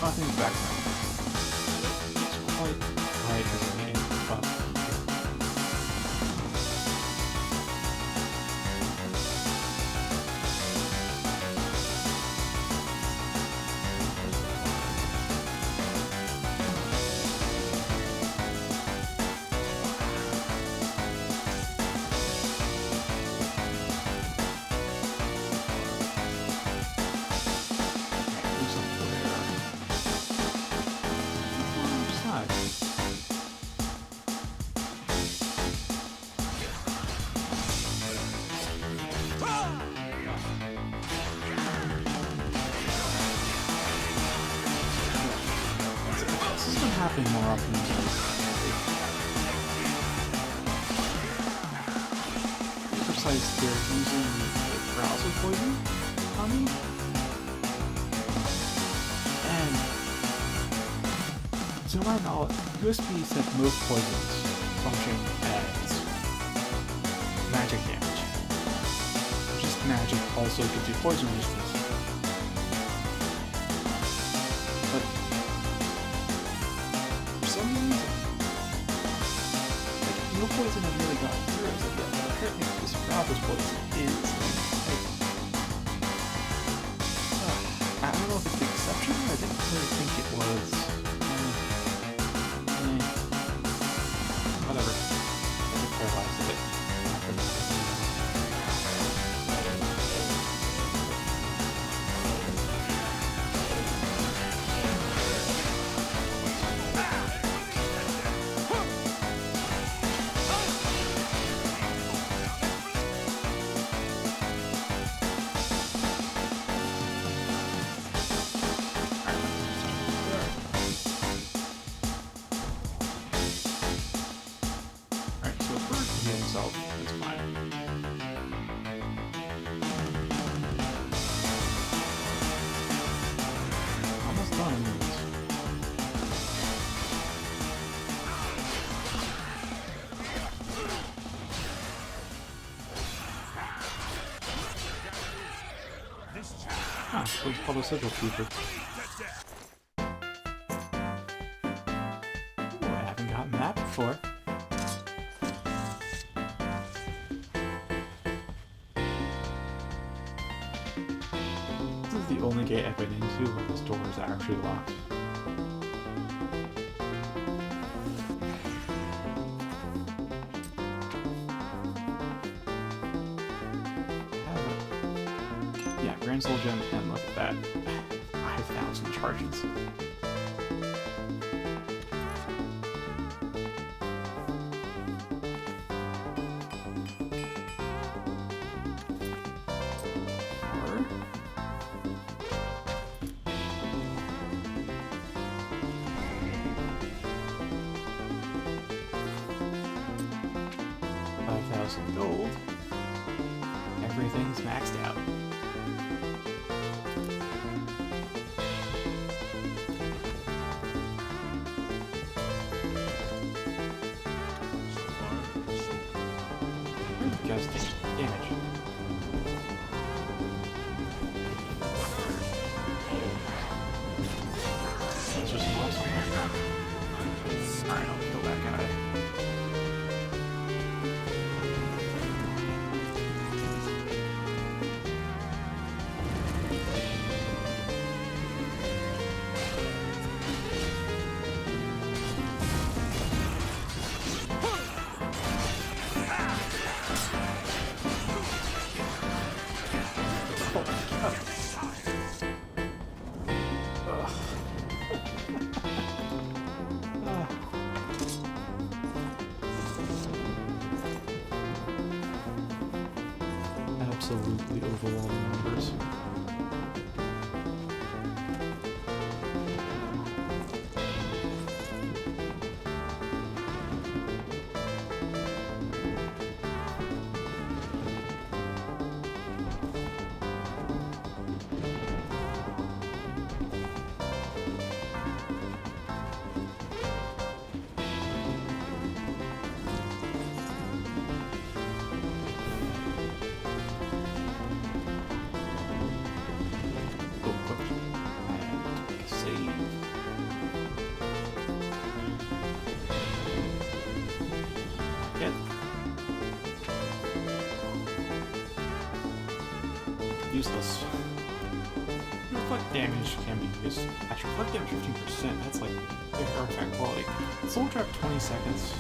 I think back then. It's quite right as a name, but happening more often than precise, they're using paralysis poison on me. And to my knowledge, USB said most poisons function as magic damage. Just magic also gives you poison resistance. But for some reason, like, no poison has really gotten through as of yet, but apparently this paralysis poison is like, I don't know if it's the exception, I didn't really think it was. Whatever. I'm paralyzed a bit. So it's fine. Almost done in these. Ah, so it's called a sigil feature. Ooh, I haven't gotten that before. The only gate I've been into where this door is actually locked. Yeah, Grand Soul Gem, and look at that. 5,000 charges. Gold. Everything's maxed out. Just damage. That's just awesome. Alright, I'll kill that guy. Absolutely overwhelming numbers. Useless. Reflect damage can be used. Actually, reflect damage 15%. That's like big artifact quality. Soul trap 20 seconds.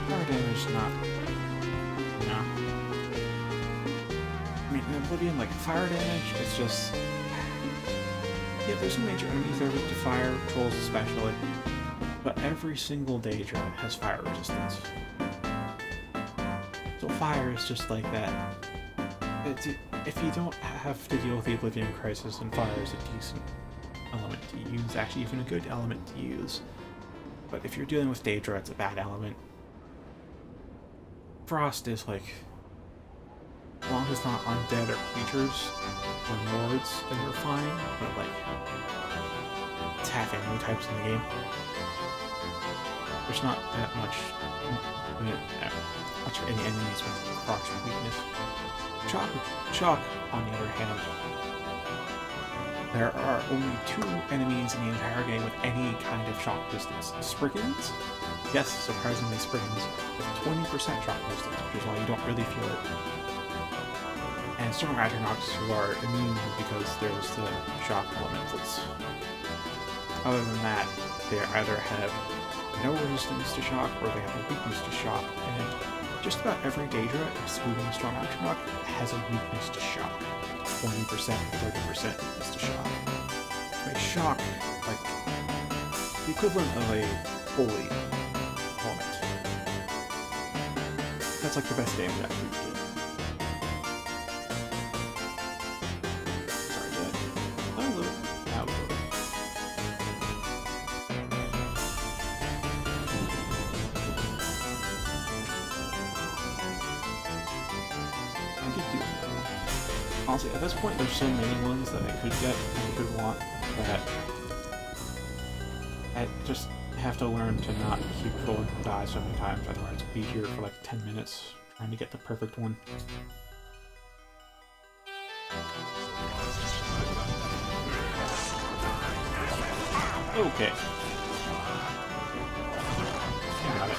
Fire damage not. No. I mean, in Oblivion, like fire damage, it's just. Yeah, there's some major enemies that are weak to fire, trolls especially. But every single Daedra has fire resistance. So fire is just like that. if you don't have to deal with the Oblivion crisis, then fire is a decent element to use, actually even a good element to use. But if you're dealing with Daedra, it's a bad element. Frost is like, as long as it's not undead or creatures or lords, then you're fine, but like, it's half enemy types in the game. There's not that much of any enemies with Frost's weakness. Shock, on the other hand, there are only 2 enemies in the entire game with any kind of shock distance. Spriggans, yes, surprisingly Spriggans, with 20% shock distance, which is why you don't really feel it. And Storm Atronachs, who are immune because there's the shock elementals. Other than that, they either have no resistance to shock or they have a weakness to shock, and just about every Daedra, excluding Storm Atronach, has a weakness to shock. 20% or 30% weakness to shock. So a shock, like, the equivalent of a holy element. That's like the best damage actually you can get. Sorry, did I load? That was loaded. I could do it. Honestly, at this point, there's so many ones that I could get and could want that I just have to learn to not keep rolling the die so many times, otherwise I'll be here for like 10 minutes trying to get the perfect one. Okay. Got it.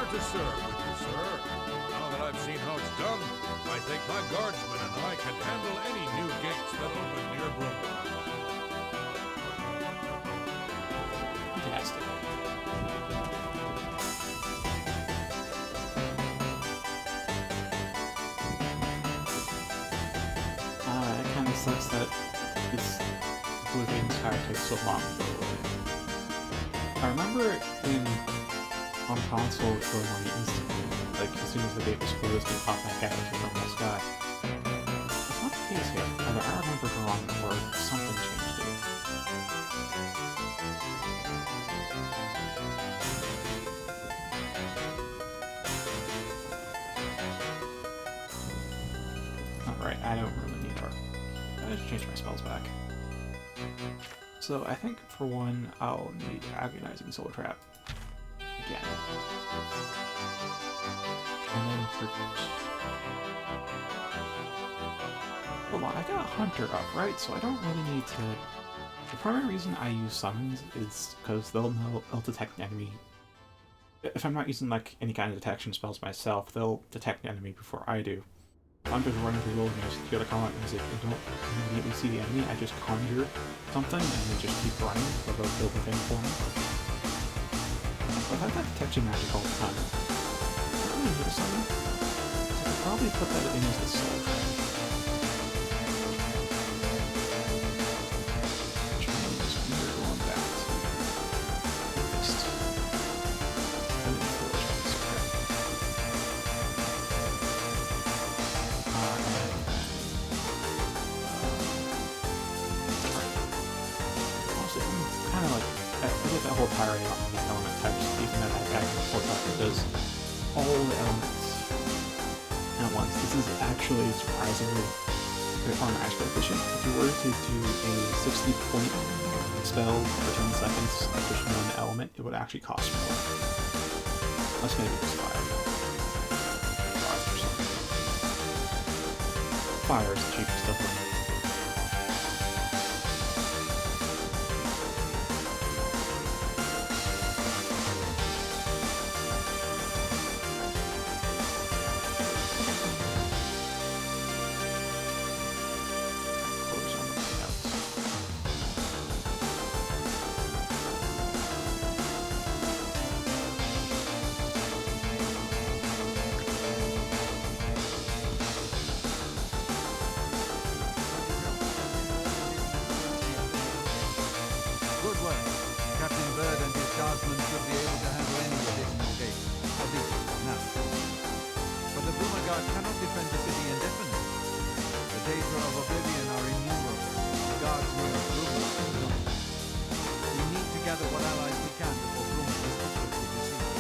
To serve with you, sir. Now that I've seen how it's done, I think my guardsmen and I can handle any new gates that open near Brooklyn. Fantastic. It kind of sucks that this Oblivion Sky takes so long to go away. I remember on console it's going on instantly, like as soon as the gate was closed and pop back out as from the sky. It's not the case here, although I remember wrong or something changed it. Alright, I don't really need art. I just changed my spells back. So I think for one I'll need Agonizing Soul Trap. Again. And then for... Hold on, I got a Hunter up, right? So I don't really need to... The primary reason I use summons is because they'll detect an enemy. If I'm not using like any kind of detection spells myself, they'll detect an enemy before I do. If I'm just running through the wilderness, you gotta call out music and don't immediately see the enemy, I just conjure something and then just keep running so they'll kill the thing for me. I've had that detection magic all the time. I don't really need a summon. So I could probably put that in as the soul trap. Which means we're going back to fixed. And then forge on this crap. Honestly, I'm kind of like, I get that whole tiring out on the element types, even though that guy can force out that does all the elements at once. This is actually surprisingly good armor aspect efficient. If you were to do a 60-point spell for 10 seconds of just one element, it would actually cost more. Unless maybe it's fire. Fire is the cheapest stuff. guard cannot defend the city indefinitely. The data of Oblivion are innumerable. The guards will not rumors of none. We need to gather what allies we can before Brumma is hopelessly deceived.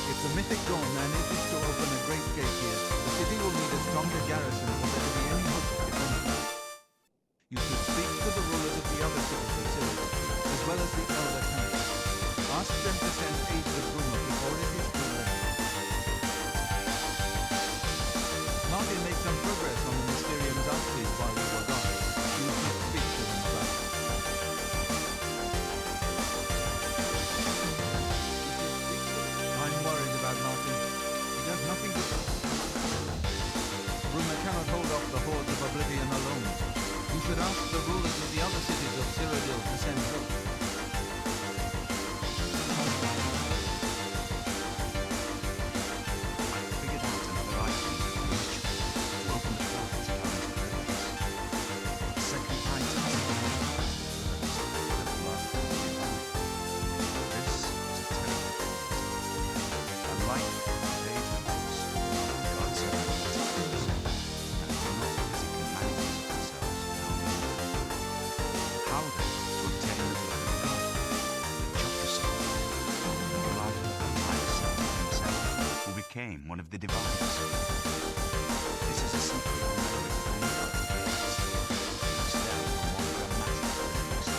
If the mythic dawn manages to open a great gate here, the city will need a stronger garrison for there to be any hope of defending it. You should speak to the rulers of the other cities of Cyrodiil, as well as the Elder Council. Ask them to send aid to Brumma before it is too late. Martin made some progress on the Mysterium Zaltzes while we were gone. You should speak to them about it. I'm worried about Martin. He does nothing to... Brumma cannot hold off the hordes of Oblivion alone. You should ask the rulers of the other cities of Cyrodiil to send help. I figured out another item to open the portal to Cameron's paradise. Second item. The blood of the divine. This was a terrible portal. Unlike the page rooms, gods have multitudes and cannot physically manifest themselves in our world. How then to obtain the blood of God? Chocrasol, the blood of myself himself, who became one of the divines. This is a secret only with only God reveals. Instead, a more dramatic release.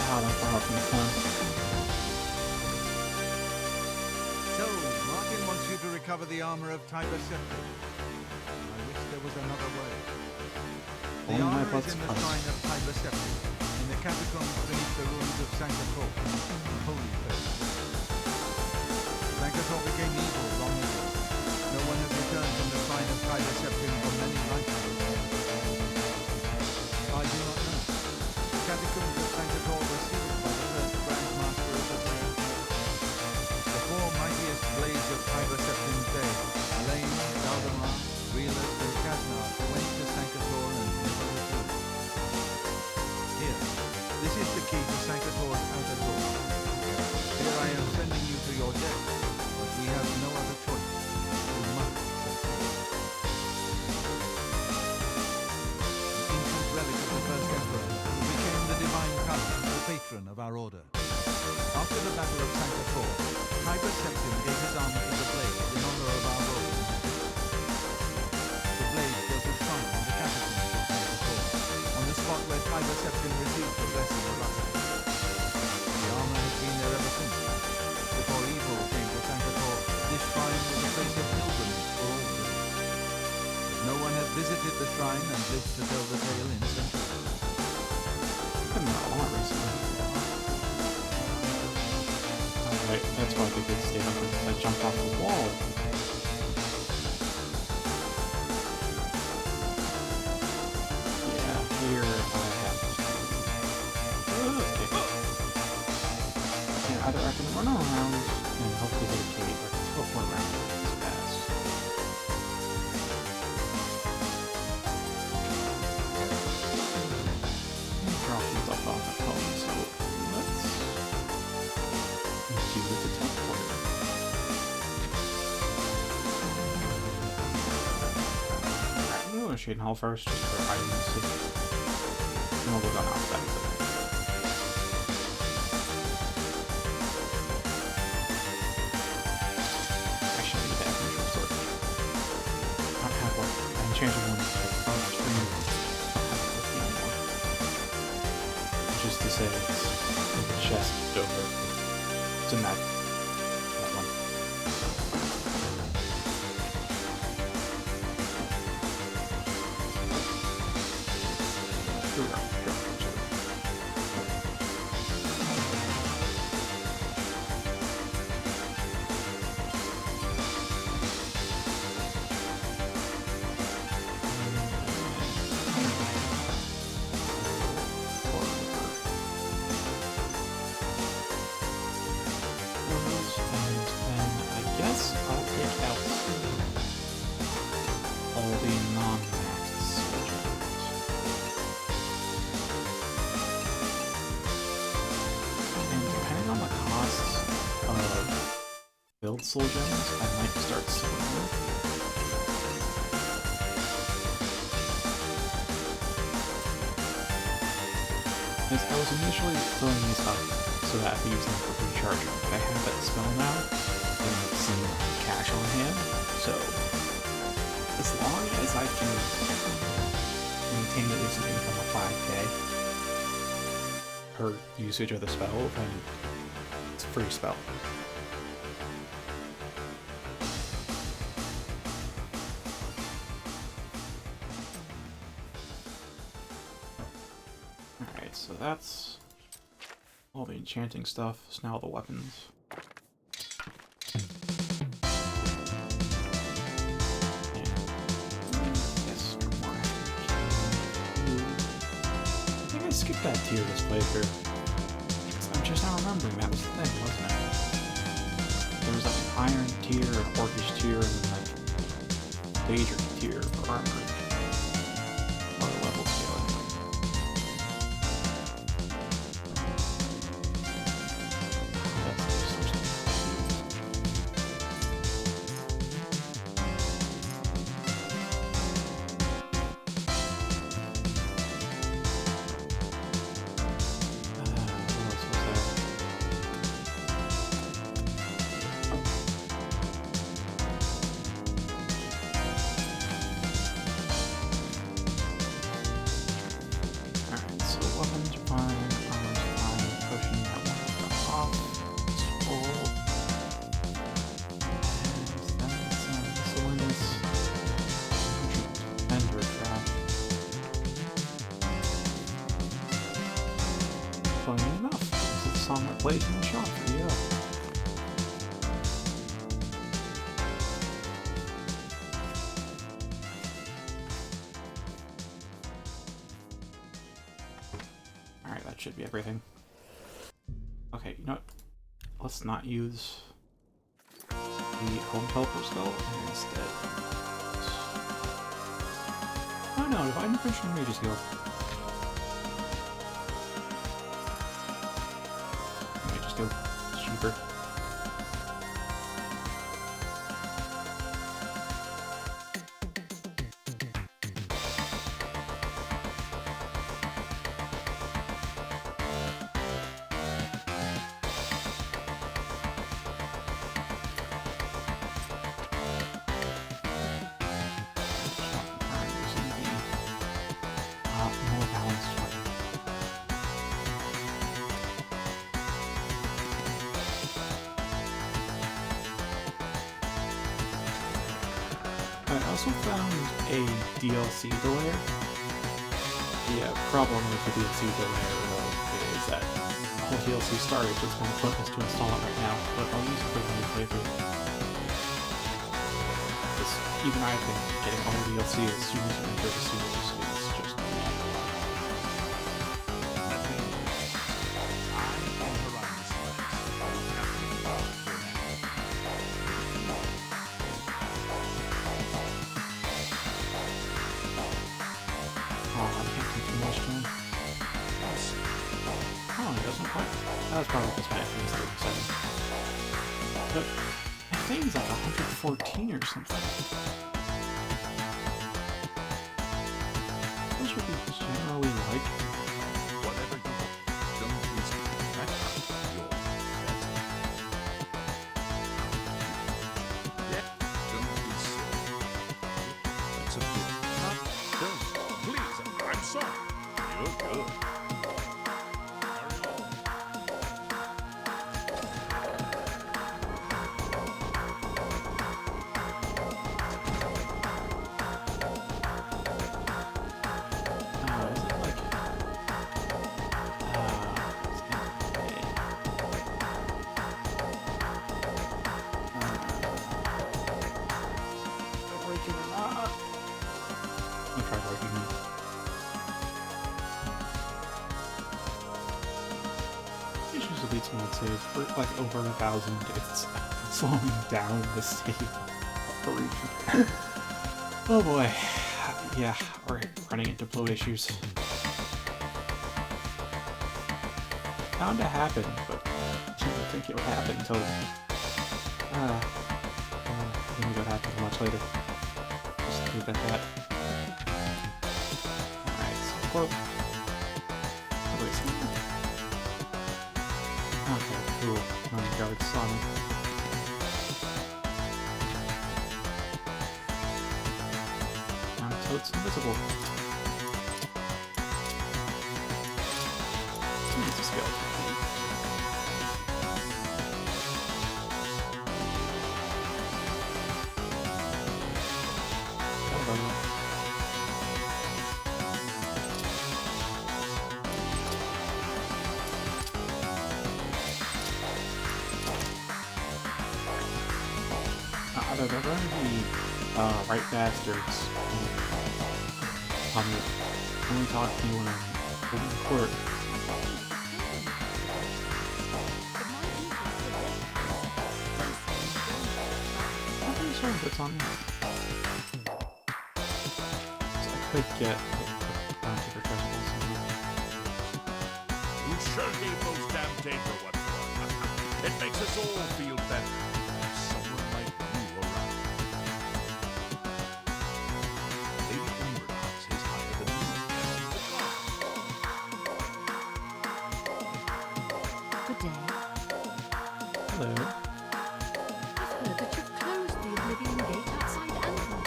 Wow, that's far from the fun. So, Martin wants you to recover the armor of Tiber Septim. I wish there was another way. The Only my armor butt's is in the fun. shrine of Tiber Septim, in the catacombs beneath the ruins of Sanctator, the holy place. Sanctator became evil long ago. No one has returned from the shrine of Tiber Septim for many lifetimes. I do not know. The catacombs of Sanctator were sealed by the first Grand Master of the Grand. The four mightiest blades of Tiber Septim's day, Elaine, Valdemar, Relus, and Kasnar, went to Sanctator and never returned. Here, this is the key to Sanctator's outer door. Here I am sending you to your death, but we have no other choice. You must succeed. An ancient relic of the first emperor, who became the divine count, the patron of our order. After the Battle of Sanctator, Tiber Septim gave his armor to the blade in honor of our role. The blade built a shrine in the catacombs of Sanctator, on the spot where Tiber Septim received the blessing of Atlas. The armor has been there ever since. Before evil came to Sanctator, this shrine was a place of pilgrimage for all days. No one has visited the shrine and lived to tell the tale in centuries. I've been there a lot recently. Alright, that's why the good stayed up because I jumped off the wall. Yeah, here I have to... Okay. Yeah, either I can run around and hopefully get a cave, or I can teleport around this fast. Draw some stuff off at home, so let's do with the teleporter. Alright, I'm gonna go to Shade Hall first, just for items' sake. And we'll go down alphabetically. Actually, I need the air control sword. I don't have one. I enchanted one on the screen. I don't have it with me anymore. Just to say, it's in the chest over. It's in that one. Here we go. build soul gems, I might start selling them. Because I was initially filling these up so that I could use them for recharging, but I have that spell now, and some cash on hand, so as long as I can maintain at least an income of 5k per usage of the spell, then it's a free spell. Alright, so that's all the enchanting stuff. So now the weapons. Skip that tier this playthrough. I'm just now remembering that was the thing, wasn't it? There was like an iron tier, an orcish tier, and then like laser tier for armor. Or level scale anyway. That's the source. Enough. This is the song that plays in the shop for you. Alright, that should be everything. Okay, you know what? Let's not use the home teleport spell and instead. Oh no, Divine Intervention Mage's Guild. Cheaper. More balanced one. I also found a DLC delay. The problem with the DLC delay is that the whole DLC started, so it's going to focus to install it right now, but I'll use it for the new playthrough. Because even I've been getting all the DLC as soon as you enter the series, it's just that's probably just my FP's 37. But I think it's like 114 or something. Those would be generally like. Whatever you want, don't lose your set. Yeah, don't be silly. That's a bit. Don't. Please, I'm sorry. You're good. I'll try working it. Issues with each mod saves for like over 1,000. It's slowing down the save operation. Oh boy. Yeah, we're running into bloat issues. Bound to happen, but I didn't think it would happen until Maybe what happens much later. Just leave it at that. Alright, so quote. Oh, wait, okay, cool. None of the guards saw me. So it's invisible. It's a skeleton. They're going to be right bastards. Only talk to you when I'm in court. I'm pretty sure it's on me. So I could get like, a bunch of trespass. You sure gave those damn paper what for. It makes us all feel better. There's someone like you around. Lady Umbernox is higher than you. Good day. Hello. I've heard that you've closed the Oblivion gate outside Antwerp.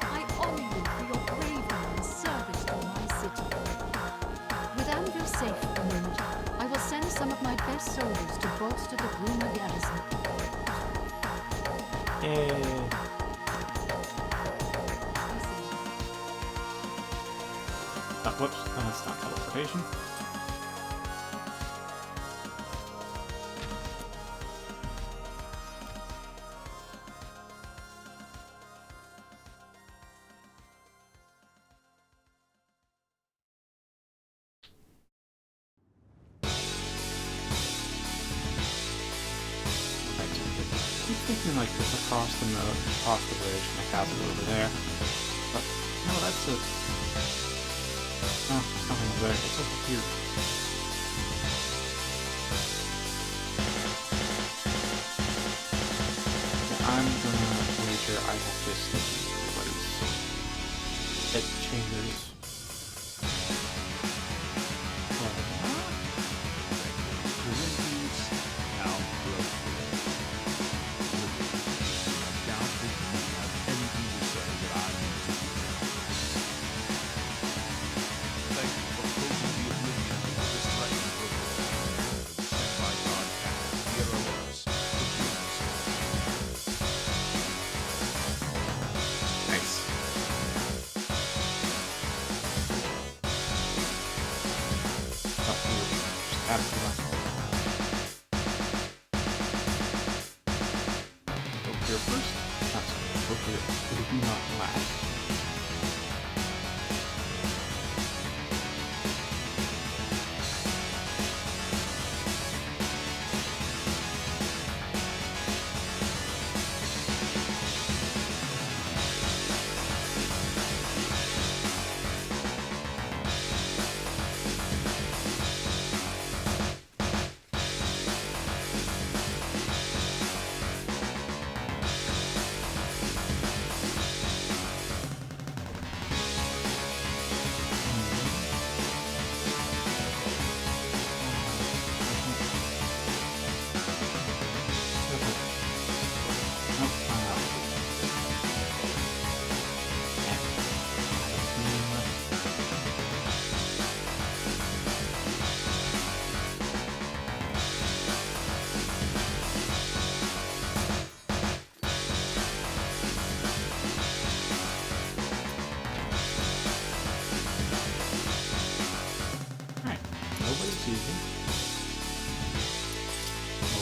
I honor you for your bravery and service to my city. With Anvil safe for the moment, I will send some of my best soldiers to bolster the Bruma garrison. Yay. Whoops, that's not teleportation. I keep thinking like it's across the moat, across the bridge, and the castle over there. But no, that's it. No, it's nothing over there. It's over here. Yeah, I'm gonna wager I have to sneak into everybody's head chambers.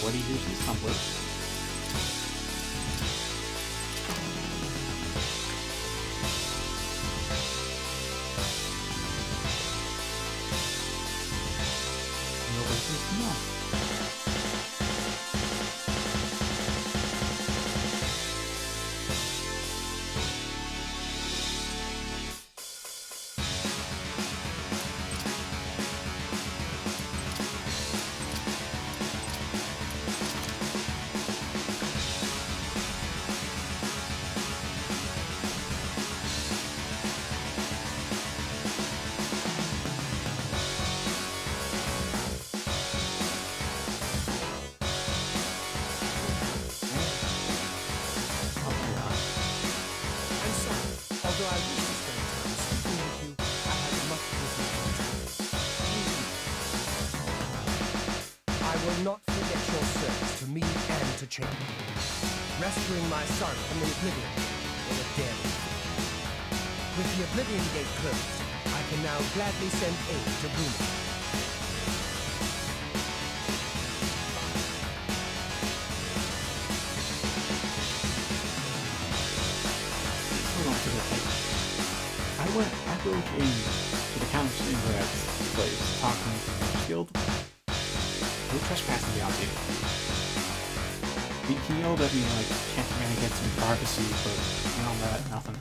Nobody hears these tumblers. Nobody hears them all. change. Rescuing my son from the Oblivion was a daring feat. With the Oblivion Gate closed, I can now gladly send aid to Bruno. I broke into the counterspin Brad's place, talking to the guild. No trespassing beyond you. He yelled at me like, can't man get some privacy, but beyond that, nothing.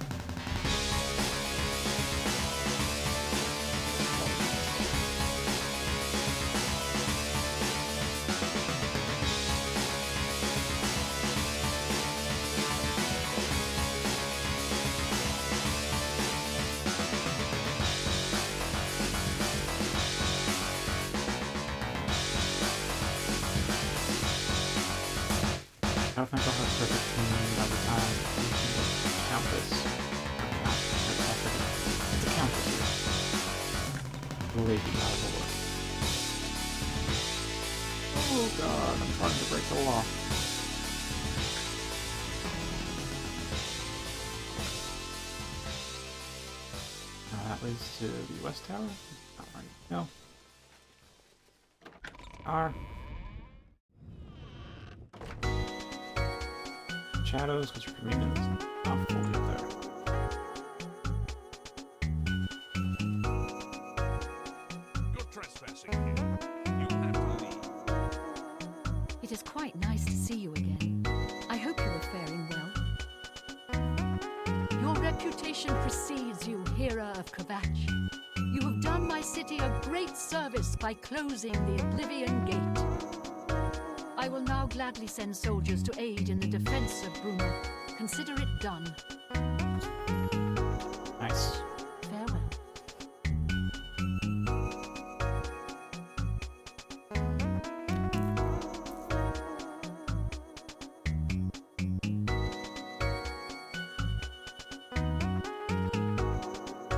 I don't think I'll have perfect communion by the time we can count this. It's a countess here. The lady out of the look. Oh god, I'm trying to break the law. That leads to the west tower? Not right. No. R. Shadows, because your convenience is not fully up there. You're trespassing here. You have to leave. It is quite nice to see you again. I hope you are faring well. Your reputation precedes you, Hera of Kvatch. You have done my city a great service by closing the Oblivion Gate. I will now gladly send soldiers to aid in the defense of Bruno. Consider it done. Nice. Farewell.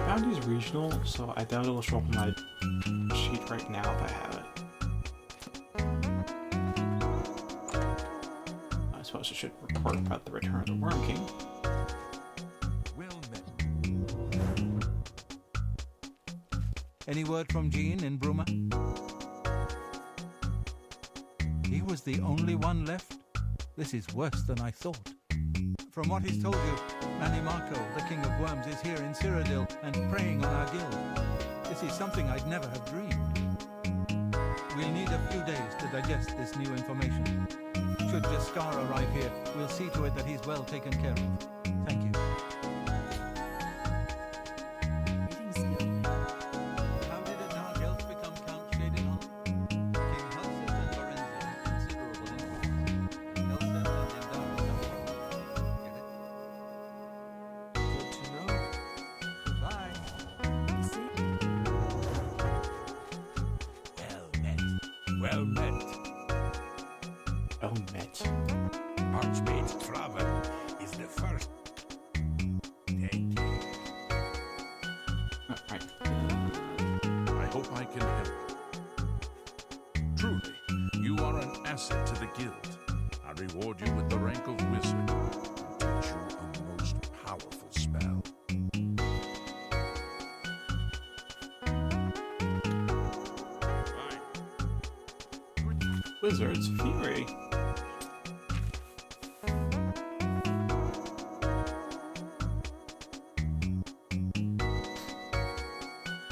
Bounty's regional, so I doubt it'll show up on my sheet right now if I have it. I suppose I should report about the return of the Worm King. Well met. Any word from Jean in Bruma? He was the only one left? This is worse than I thought. From what he's told you, Manimarco, the King of Worms, is here in Cyrodiil and preying on our guild. This is something I'd never have dreamed. We'll need a few days to digest this new information. Should Jaskar arrive here, we'll see to it that he's well taken care of. Thank you. How did Nargels become Count Shadingham? King Halseth and Lorenzo had considerable influence. Halseth and Indara Get it? Good to know. Goodbye. Well met. Oh, met. Archmage Traven is the first. Take care. Right. I hope I can help. Truly, you are an asset to the guild. I reward you with the rank of wizard and teach you a most powerful spell. Wizard's Fury.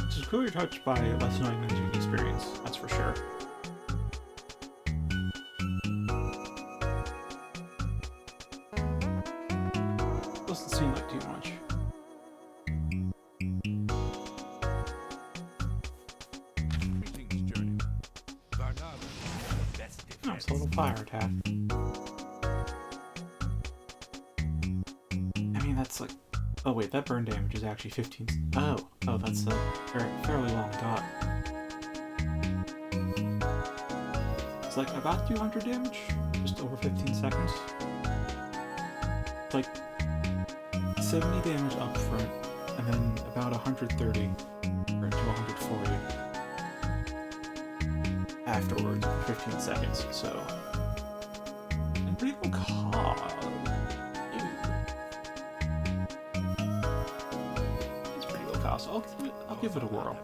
This is clearly touched by less knowing than you experience, that's for sure. Doesn't seem like too much. Greetings, journeyman. Varnava, the best Oh, defense. it's a little fire attack. I mean, that's like... Oh wait, that burn damage is actually 15... Oh, that's a fairly long dot. It's like about 200 damage, just over 15 seconds. It's like 70 damage up front, and then about 130 or to 140 afterwards for 15 seconds, so... And pretty pretty low cost. It's pretty low cost. I'll give it a whirl.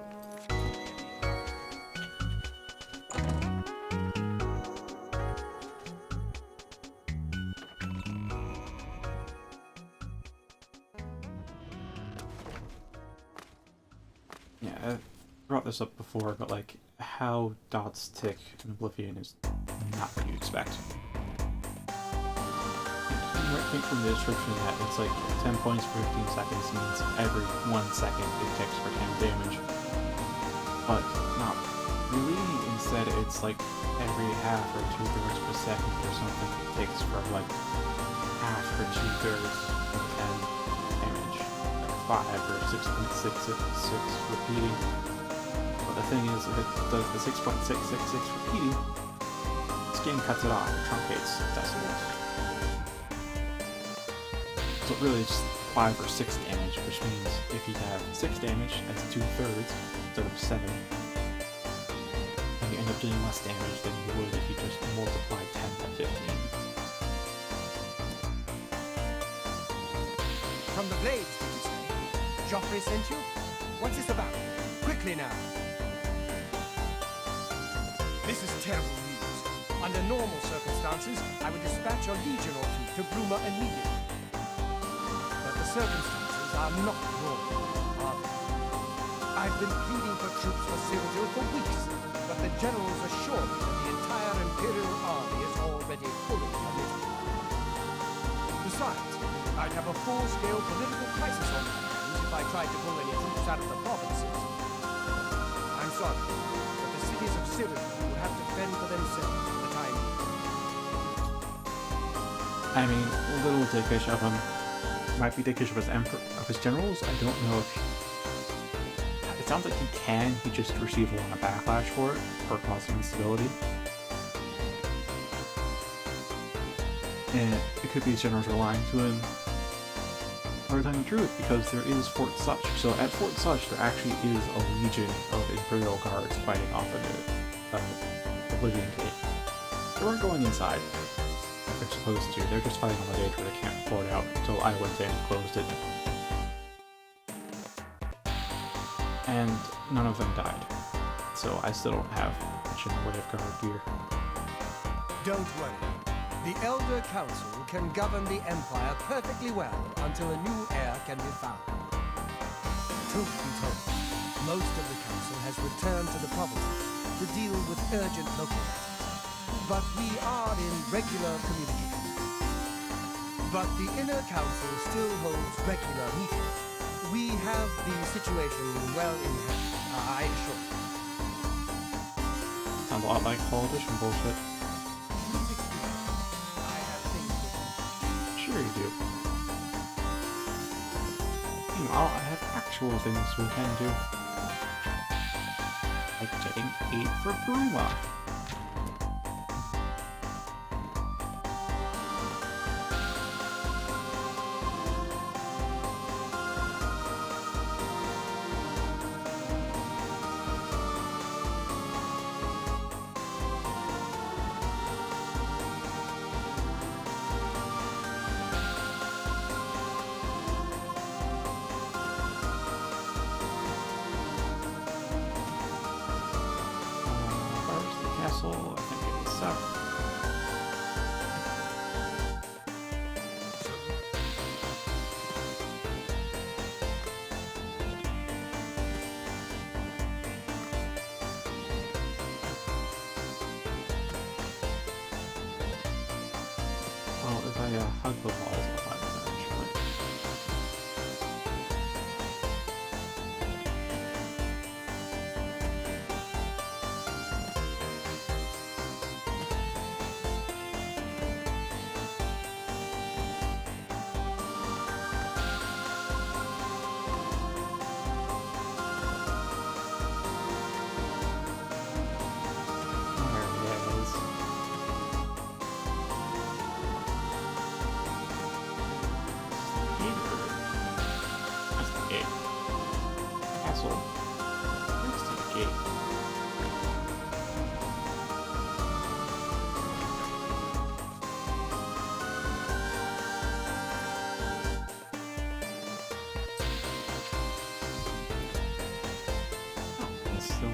Yeah, I've brought this up before, but like how dots tick in Oblivion is not what you expect. You might think from the description that it's like 10 points for 15 seconds means every 1 second it ticks for 10 damage. But not really. Instead, it's like every half or 2/3 per second or something it ticks for like half or 2/3 of 10 damage. Like 5 or 6.666 repeating. But the thing is, if it does the 6.666 repeating, this game cuts it off, it truncates decimals. So really it's 5 or 6 damage, which means if you have 6 damage, that's 2/3 instead of 7. And you end up doing less damage than you would if you just multiplied 10 by 15. From the Blades, did you say? Joffrey sent you? What's this about? Quickly now. This is terrible news. Under normal circumstances, I would dispatch a legion or two to Bruma immediately. But the circumstances are not normal, are they? I've been pleading for troops for Cyrodiil for weeks, but the generals assure me that the entire Imperial army is already fully committed. Besides, I'd have a full-scale political crisis on my hands if I tried to pull any troops out of the provinces. I'm sorry, but the cities of Cyrodiil will have to fend for themselves for the time being. I mean, a little dickish of him. Might be dickish of his generals. I don't know if it sounds like he can. He just received a lot of backlash for it, for causing instability. And it could be his generals are lying to him, or telling the truth, because there is Fort Such. So at Fort Such, there actually is a legion of Imperial guards fighting off of the Oblivion Gate. They weren't going inside. They're supposed to. They're just fighting on the gate where they can't pour it out until I went in and closed it. And none of them died. So I still don't have much in the way of guard gear. Don't worry. The Elder Council can govern the Empire perfectly well until a new heir can be found. Truth be told, most of the Council has returned to the provinces to deal with urgent local matters. But we are in regular communication. But the Inner Council still holds regular meetings. We have the situation well in hand, I assure you. Sounds a lot like politician bullshit. I have things to do. Sure you do. Meanwhile, I have actual things we can do. Like getting aid for Bruma. I think it was south. Well, if I hug the walls, I'll find it eventually.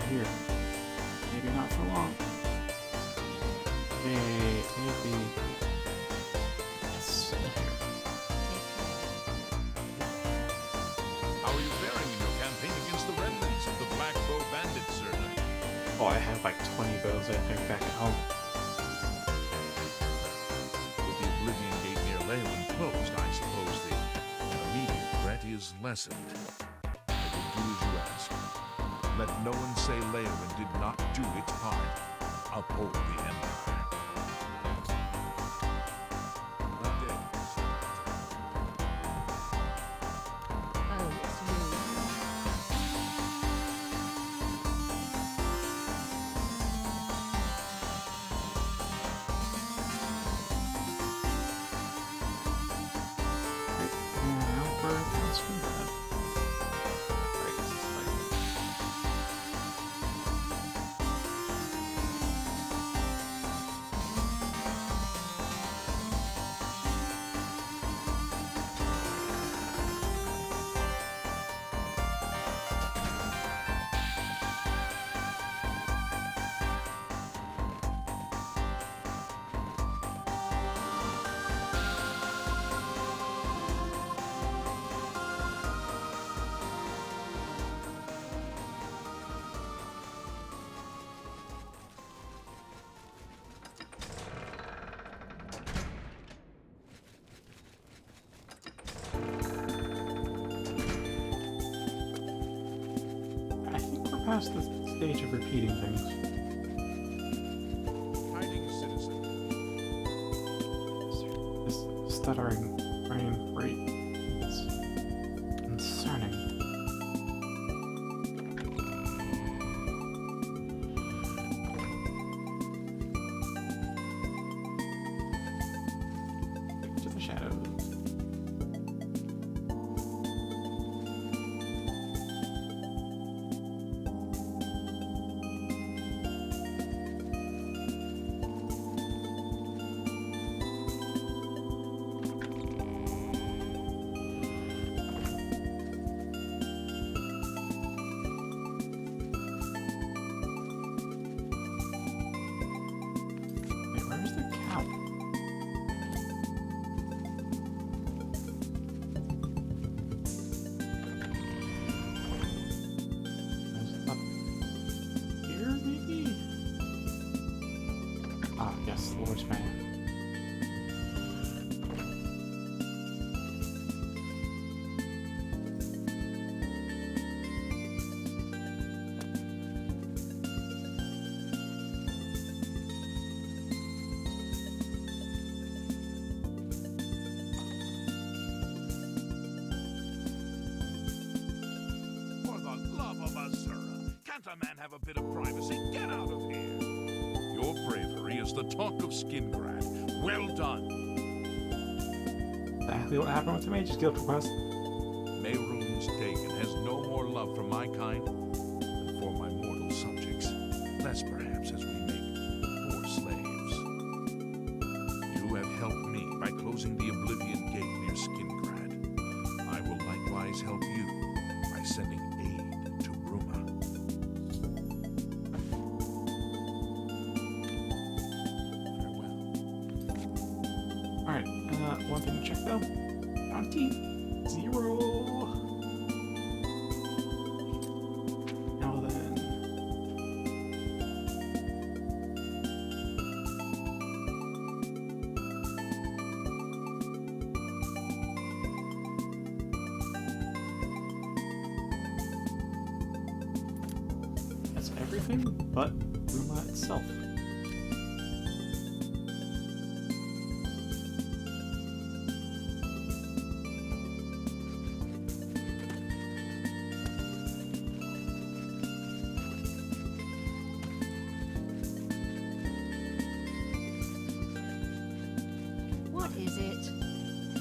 here. Maybe not for long. Maybe. Yes, here. How are you faring in your campaign against the remnants of the Black Bow Bandits, sir? Oh, I have like 20 bows, I think, back at home. With the Oblivion Gate near Leyland closed, I suppose the immediate threat is lessened. I will do as you ask. Let no one say Leyland did not do its part. Uphold the Empire. Oh, it's you. Now for the screen grab. Right, this is like... I think we're past the stage of repeating things. Hiding citizen. This stuttering frame rate is concerning. To the shadows. Wait, where's the cow? Is it up here, maybe? Ah, yes, Lord's Man. For the love of Azura, can't a man have a bit of privacy? Get out of here! Your bravery is the talk of Skingrad. Well done! Exactly what happened with the Mage's Guild request. Mehrunes Dagon has no more love for my kind than for my mortal subjects. Less perhaps as we make poor slaves. You have helped me by closing the Oblivion Gate near Skingrad. I will likewise help you by sending aid to Bruma. Farewell. Alright, one thing to check though. Bounty 0. Now then. That's everything but Ruma itself. What is it?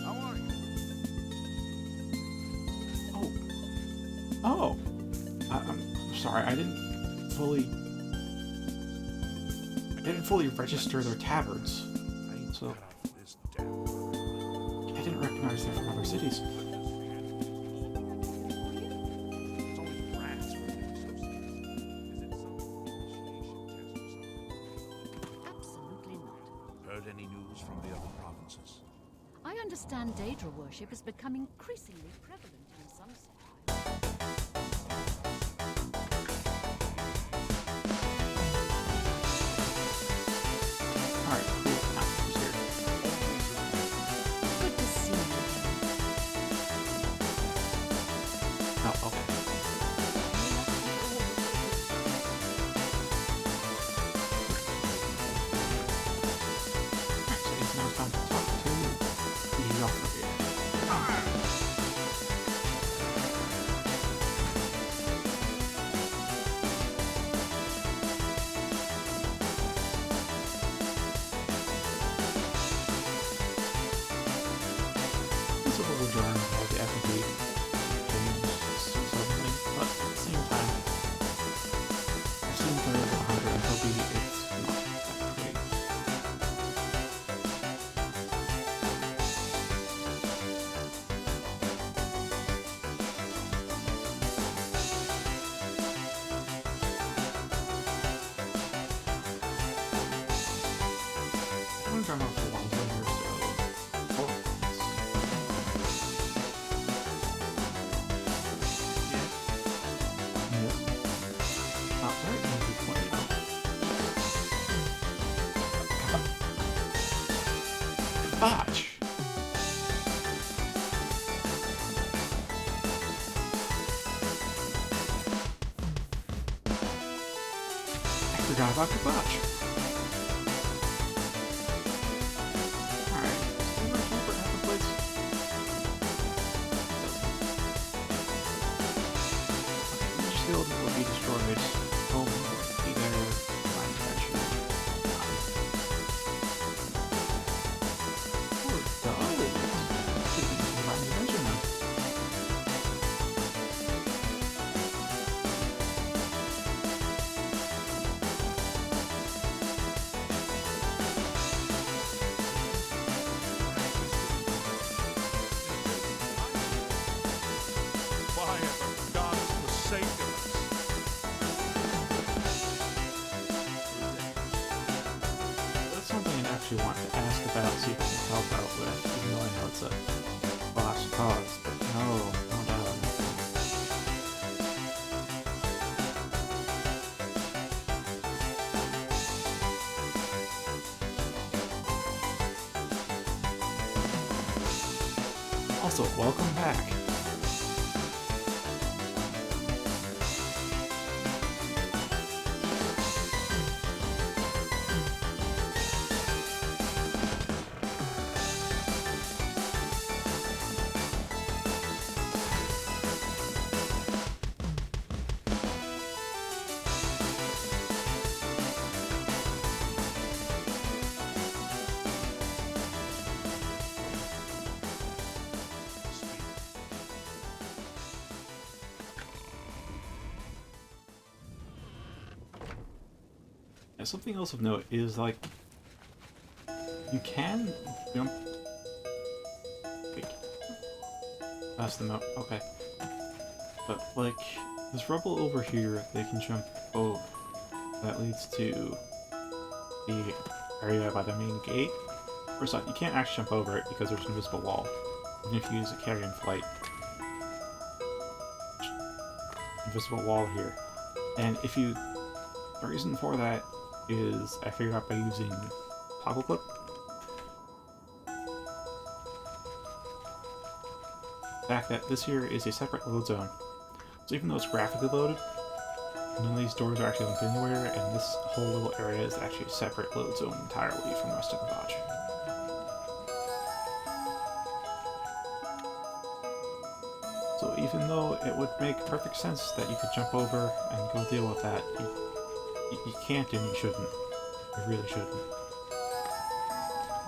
How are you? Oh. I'm sorry, I didn't fully register their taverns. I ain't So- cut out for this damn work. I didn't recognize them from other cities. It's always rats with the associates. Is it any news from the other provinces? I understand Daedra worship has become increasingly prevalent in some sectors. Alright, cool. Ah, who's here? Good to see you again. Oh, okay. Alright, so it's now time to talk to the operator. It's a little jarring how the FFP changed so suddenly, but at the same time, I've seen better than 100 and Toby, it's not that great. I'm gonna turn off the ones on here, so... Oh, yes. Right, maybe 20 now. Botch! I forgot about the botch. Alright, is there a for half a place? Okay, each shield will be destroyed. Home will be there. Mine protection. Poor dog. Should be using mine prevention now. Why have the gods forsaken us? That's something I actually want to ask about, see if I can help out with, even though I know it's a lost cause, but no doubt. Also, welcome back. Yeah, something else of note is like you can jump. Wait, that's the note. Okay, but like this rubble over here, they can jump over. That leads to the area by the main gate. First off, you can't actually jump over it because there's an invisible wall. Even if you use a carrion flight, invisible wall here. And if you, the reason for that is I figured out by using toggle clip. The fact that this here is a separate load zone. So even though it's graphically loaded, none of these doors are actually linked anywhere, and this whole little area is actually a separate load zone entirely from the rest of the botch. So even though it would make perfect sense that you could jump over and go deal with that, you can't and you shouldn't. You really shouldn't.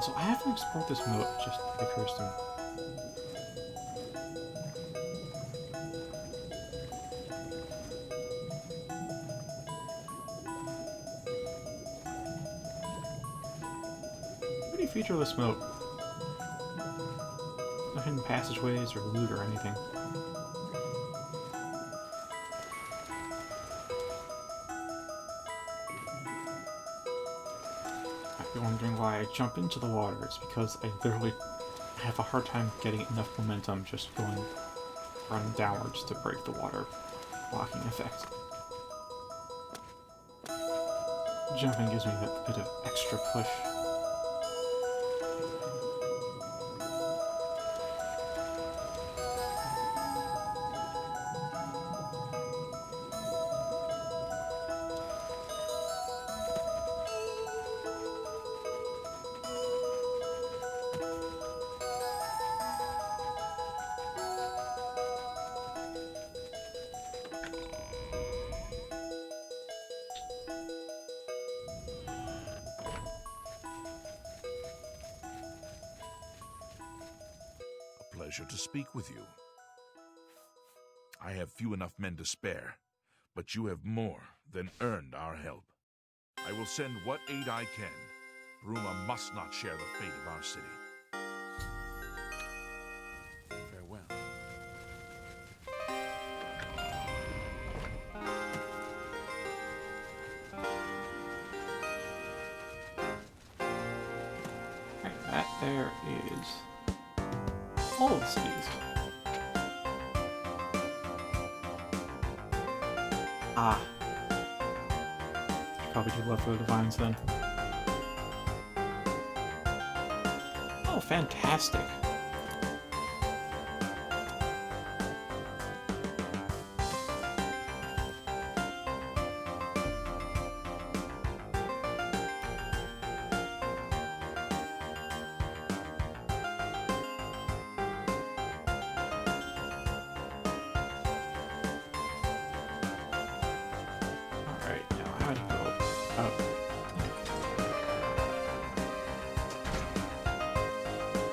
So I haven't explored this note, just occurs to me. Pretty featureless moat. No hidden passageways or loot or anything. you're wondering why I jump into the water, it's because I literally have a hard time getting enough momentum just running downwards to break the water blocking effect. Jumping gives me that bit of extra push. Pleasure to speak with you. I have few enough men to spare, but you have more than earned our help. I will send what aid I can. Bruma must not share the fate of our city. Farewell. Right, that there is all of the cities. Ah. Should probably do love for the divines then. Oh, fantastic.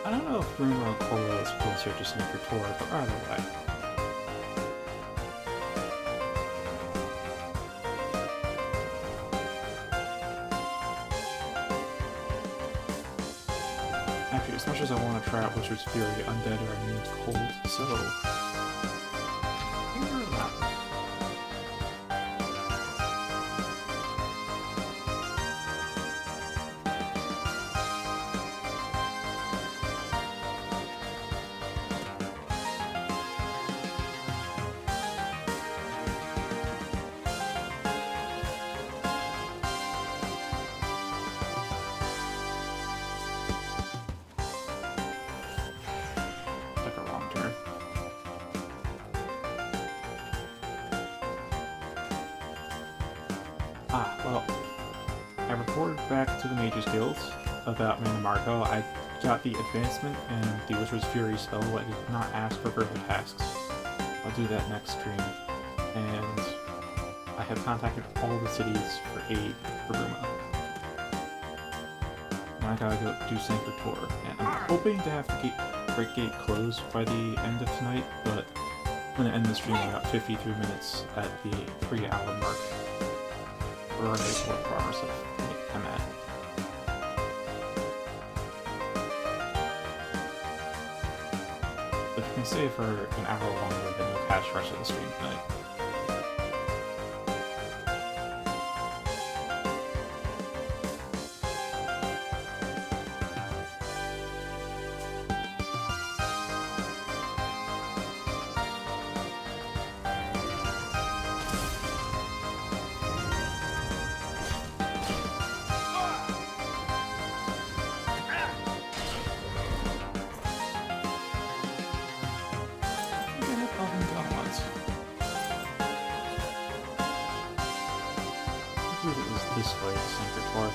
I don't know if Bruma Cola is closer to Sneaker Tour, but either way. Actually, as much as I want to try out Wizard's Fury, Undead are immune to cold, so... figure it out. Took a wrong turn. Ah, well, I reported back to the Mages Guild about Mana Marco. I got the advancement and the Wizard's Fury spell, but I did not ask for further tasks. I'll do that next stream. And I have contacted all the cities for aid for Bruma. Now I gotta go do Sacred Tour, and I'm hoping to have the Great Gate closed by the end of tonight, but I'm gonna end the stream in about 53 minutes at the 3-hour mark. Regardless of what progress I'm at. But if you can stay for an hour longer, then you'll catch the rest of the stream tonight. I believe it was this way to Sacred Tour.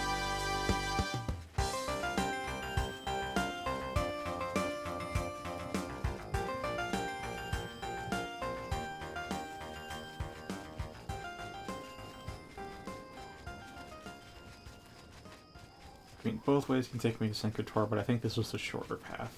I mean, both ways can take me to Sacred Tour, but I think this was the shorter path.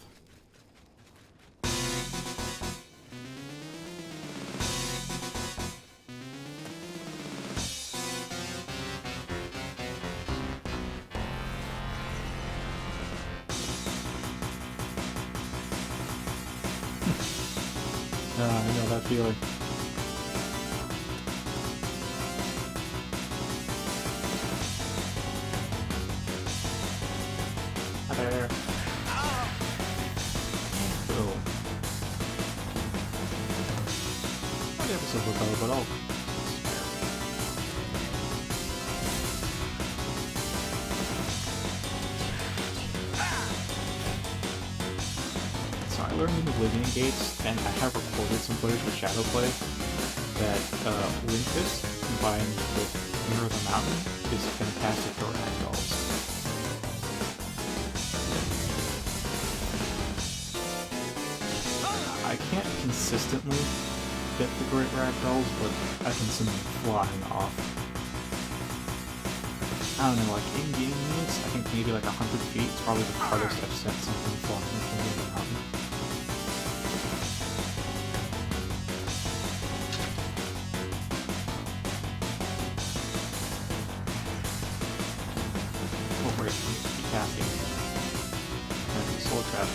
I know that feeling. but I'll... So I learned in Oblivion gates, and I have recorded some footage with Shadowplay, that Olympus combined with Mirror of the Mountain is fantastic for ragdolls. I can't consistently get the great ragdolls, but I can send them flying off. I don't know, like in game units, I think maybe like 100 feet is probably the farthest I've sent something flying from the mountain. Oh great, casting. And soul trap.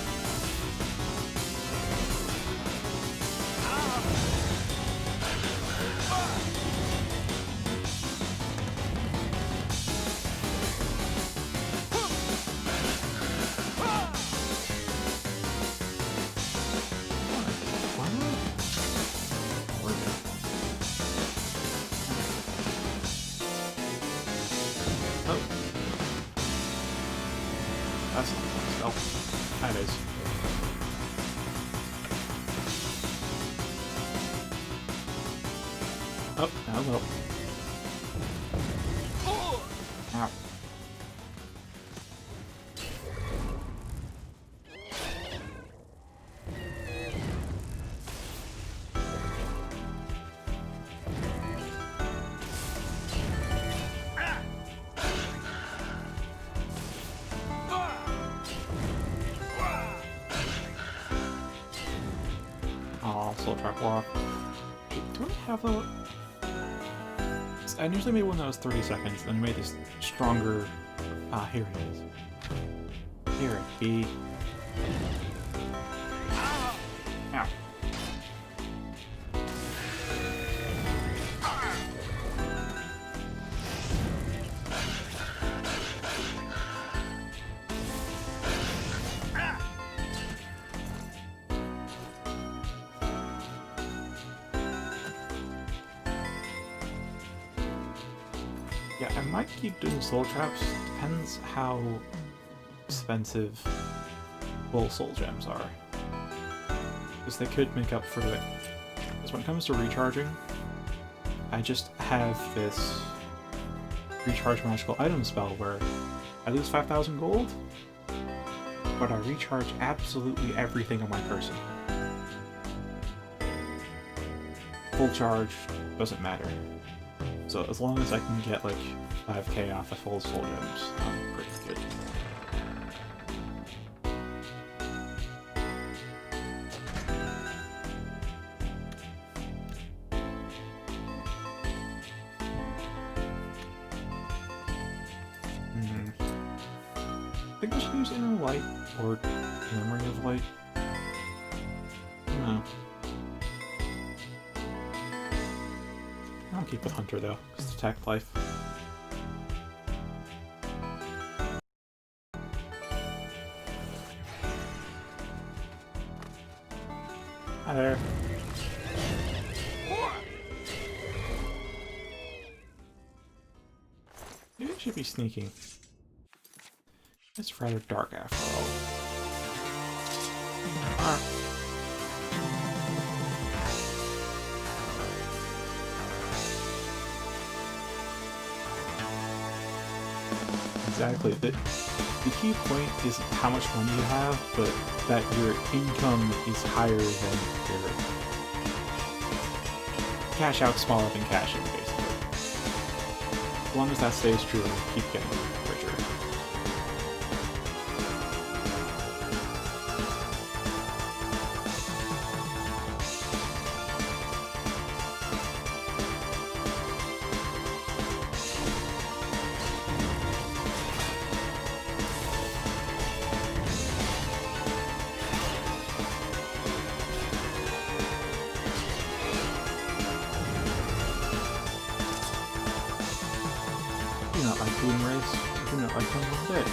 That's not a spell. That is. Oh, now no. Ow. Oh, soul trap walk. Do I have a... I usually made one that was 30 seconds, then I made this stronger... Ah, here it is. Here it be. Ow. Yeah, I might keep doing soul traps. Depends how expensive full soul gems are. Because they could make up for it. Because when it comes to recharging, I just have this recharge magical item spell where I lose 5,000 gold, but I recharge absolutely everything on my person. Full charge doesn't matter. So as long as I can get like 5k off of full soul gems, I'm pretty good. I think I should use Inner Light or Memory of Light. No. I'll keep with Hunter though, because attack life. Hi there. Maybe I should be sneaking. It's rather dark after all. Exactly. The key point isn't how much money you have, but that your income is higher than your cash out smaller than cash in, basically. As long as that stays true, you keep getting richer. I do not like doing race. I do not like doing one bit.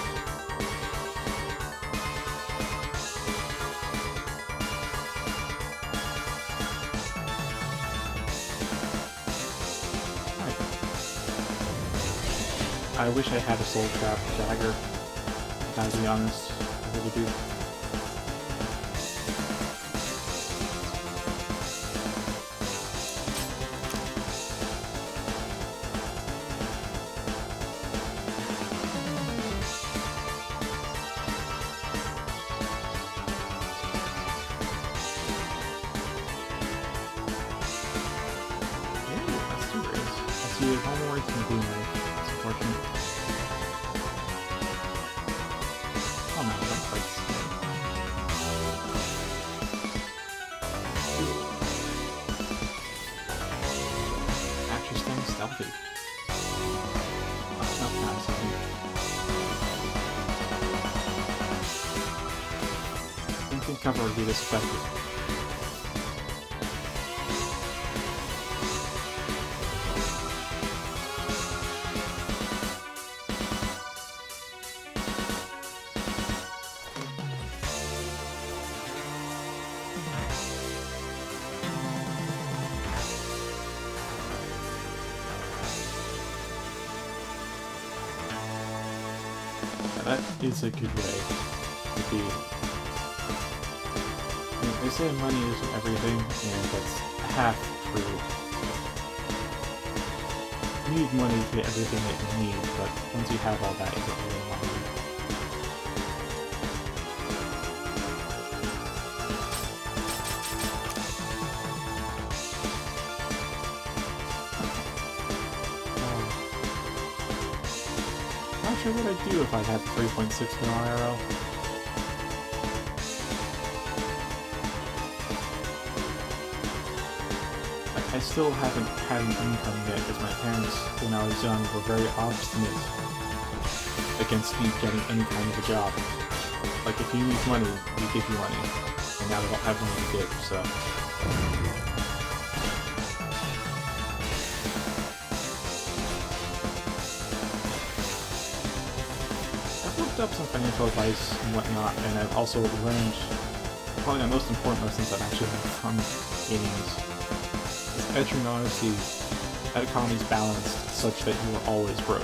I wish I had a soul trap dagger. Gotta be honest, I really do. Cover would be this effective. Yeah, that is a good way to be. They say money isn't everything, and that's half true. You need money to get everything that you need, but once you have all that, you don't really want money. Not sure what I'd do if I had 3.6 mil IRL. I still haven't had an income yet because my parents, when I was young, were very obstinate against me getting any kind of a job. Like, if you need money, we give you money. And now they don't have money to give, so... I've looked up some financial advice and whatnot, and I've also learned probably the most important lessons I've actually learned from games. Edge and honesty, that economy is balanced such that you are always broke.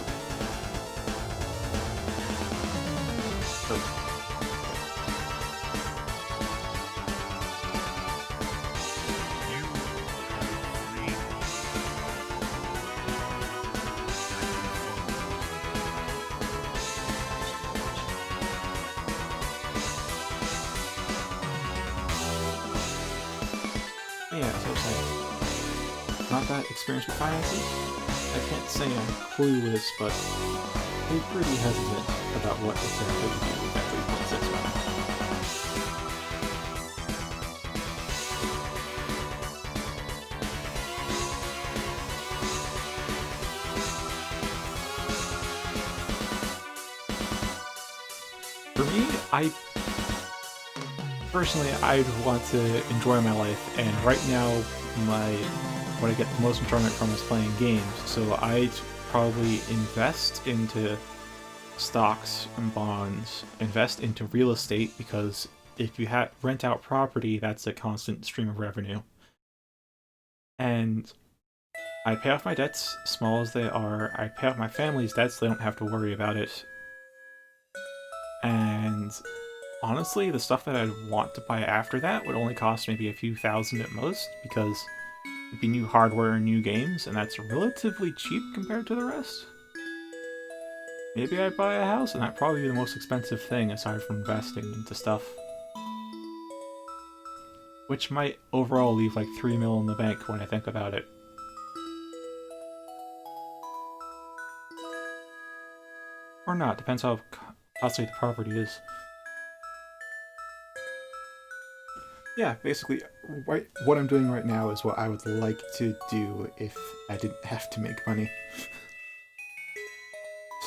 Yeah, so it's like, not that experienced with finances. I can't say I'm clueless, but I'm pretty hesitant about what exactly to do with that 3.6 round. For me, personally, I'd want to enjoy my life, and right now, what I get the most enjoyment from is playing games, so I'd probably invest into stocks and bonds, invest into real estate, because if you rent out property, that's a constant stream of revenue. And I pay off my debts, small as they are. I pay off my family's debts, so they don't have to worry about it. And honestly, the stuff that I'd want to buy after that would only cost maybe a few thousand at most, because it'd be new hardware and new games, and that's relatively cheap compared to the rest. Maybe I'd buy a house, and that'd probably be the most expensive thing aside from investing into stuff. Which might overall leave like 3 mil in the bank when I think about it. Or not, depends how costly the property is. Yeah, basically, what I'm doing right now is what I would like to do if I didn't have to make money.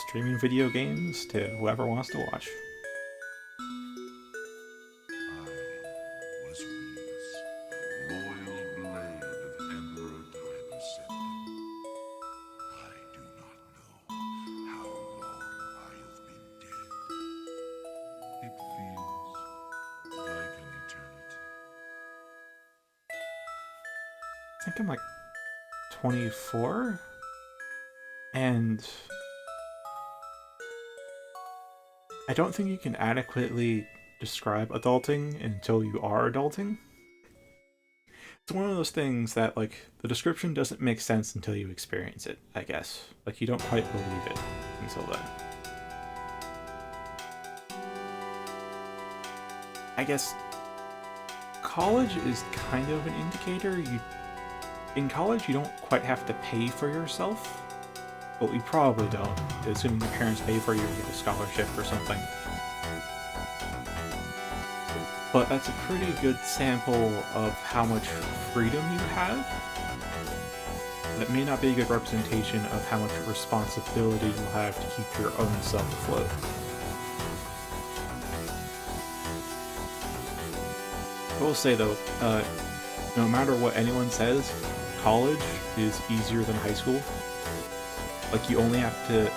Streaming video games to whoever wants to watch. I think I'm like 24, and I don't think you can adequately describe adulting until you are adulting. It's one of those things that, like, the description doesn't make sense until you experience it, I guess. Like, you don't quite believe it until then. I guess college is kind of an indicator. In college, you don't quite have to pay for yourself. But you probably don't, assuming your parents pay for you or get a scholarship or something. But that's a pretty good sample of how much freedom you have. And it may not be a good representation of how much responsibility you'll have to keep your own self afloat. I will say though, no matter what anyone says, college is easier than high school. Like, you only have to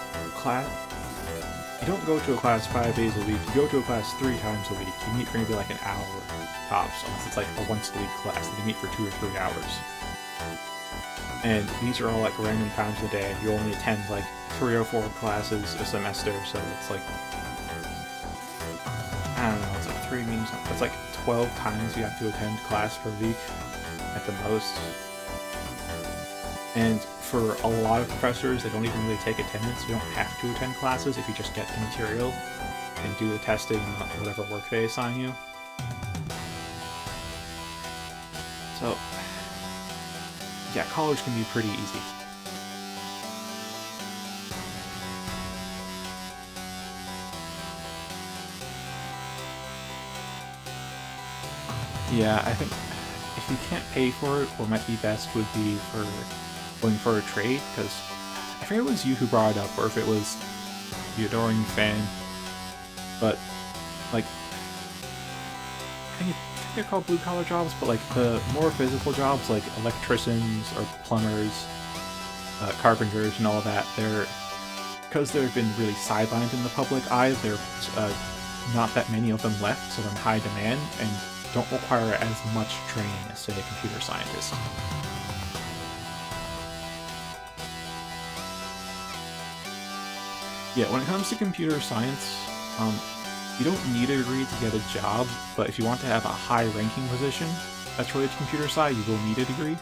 you don't go to a class 5 days a week, you go to a class 3 times a week. You meet for maybe like an hour tops, unless it's like a once a week class, and you meet for 2 or 3 hours. And these are all like random times of the day, and you only attend like 3 or 4 classes a semester, so it's like, I don't know, it's like 3 means, it's like 12 times you have to attend class per week, at the most. And for a lot of professors, they don't even really take attendance. You don't have to attend classes if you just get the material and do the testing on whatever work they assign you. So, yeah, college can be pretty easy. Yeah, I think if you can't pay for it, what might be best would be for going for a trade, because I forget if it was you who brought it up, or if it was the adoring fan, but, like, I think they're called blue-collar jobs, but, like, the more physical jobs, like electricians, or plumbers, carpenters, and all that, because they've been really sidelined in the public eye, there's not that many of them left, so they're in high demand, and don't require as much training as, say, a computer scientist. Yeah, when it comes to computer science, you don't need a degree to get a job, but if you want to have a high-ranking position that's related to computer sci, you will need a degree.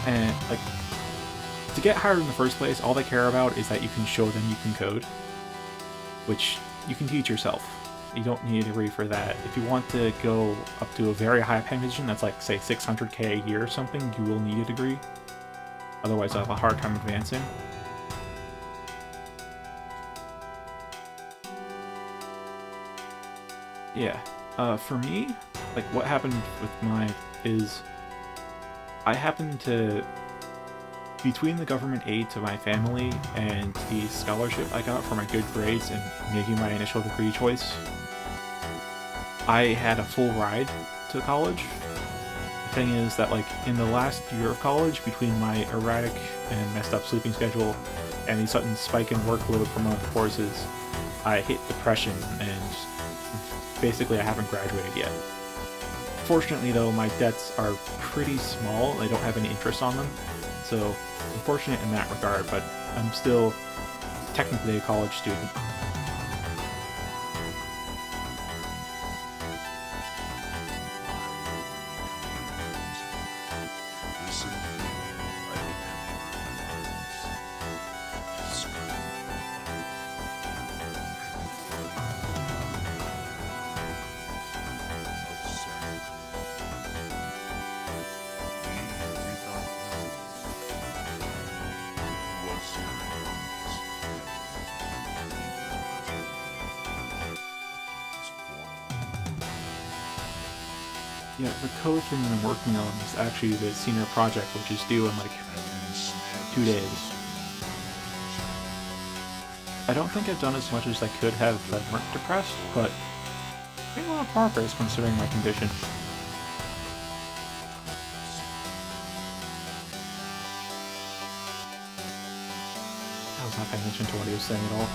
And, like, to get hired in the first place, all they care about is that you can show them you can code, which you can teach yourself. You don't need a degree for that. If you want to go up to a very high-paying position that's like, say, 600k a year or something, you will need a degree. Otherwise, you'll have a hard time advancing. Yeah, for me, like, what happened with mine is I happened to, between the government aid to my family and the scholarship I got for my good grades and making my initial degree choice, I had a full ride to college. The thing is that, like, in the last year of college, between my erratic and messed up sleeping schedule and the sudden spike in workload from one of the courses, I hit depression, and basically I haven't graduated yet. Fortunately though, my debts are pretty small, and I don't have any interest on them, so I'm fortunate in that regard, but I'm still technically a college student. Yeah, the code thing that I'm working on is actually the senior project, which is due in like 2 days. I don't think I've done as much as I could have if I weren't depressed, but I made a lot of progress considering my condition. I was not paying attention to what he was saying at all.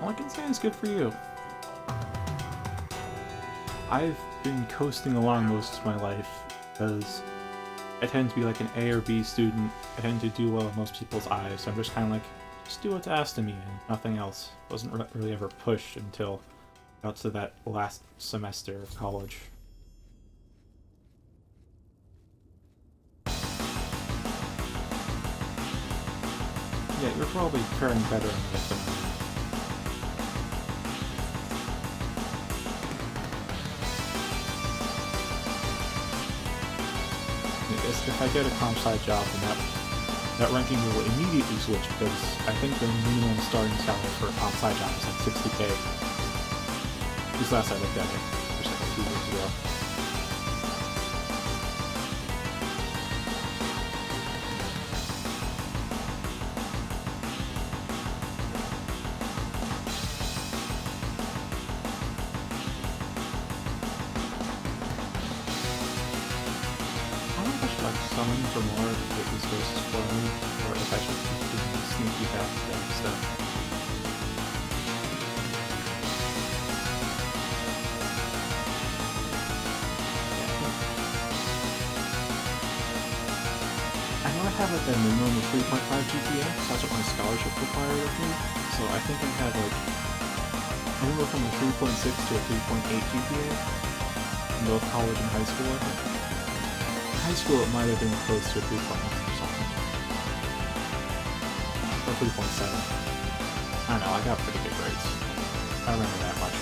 all I can say is good for you. I've been coasting along most of my life because I tend to be like an A or B student. I tend to do well in most people's eyes, so I'm just kind of like, just do what's asked of me and nothing else. Wasn't really ever pushed until I got to that last semester of college. Yeah, you're probably faring better in life than I am. If I get a comp sci job, then that ranking will immediately switch, because I think the minimum starting salary for a comp sci job is like 60k. This last I looked at it, just like a few years ago. Summon for more of the resources for me, or if I should keep doing sneaky back stuff. I know I have like a minimum of 3.5 GPA, that's what my scholarship required of me, so I think I had like anywhere from a 3.6 to a 3.8 GPA in both college and high school, I think. High school, it might have been close to a 3.9 or something. Or 3.7. I don't know, I got pretty good grades. I remember that much.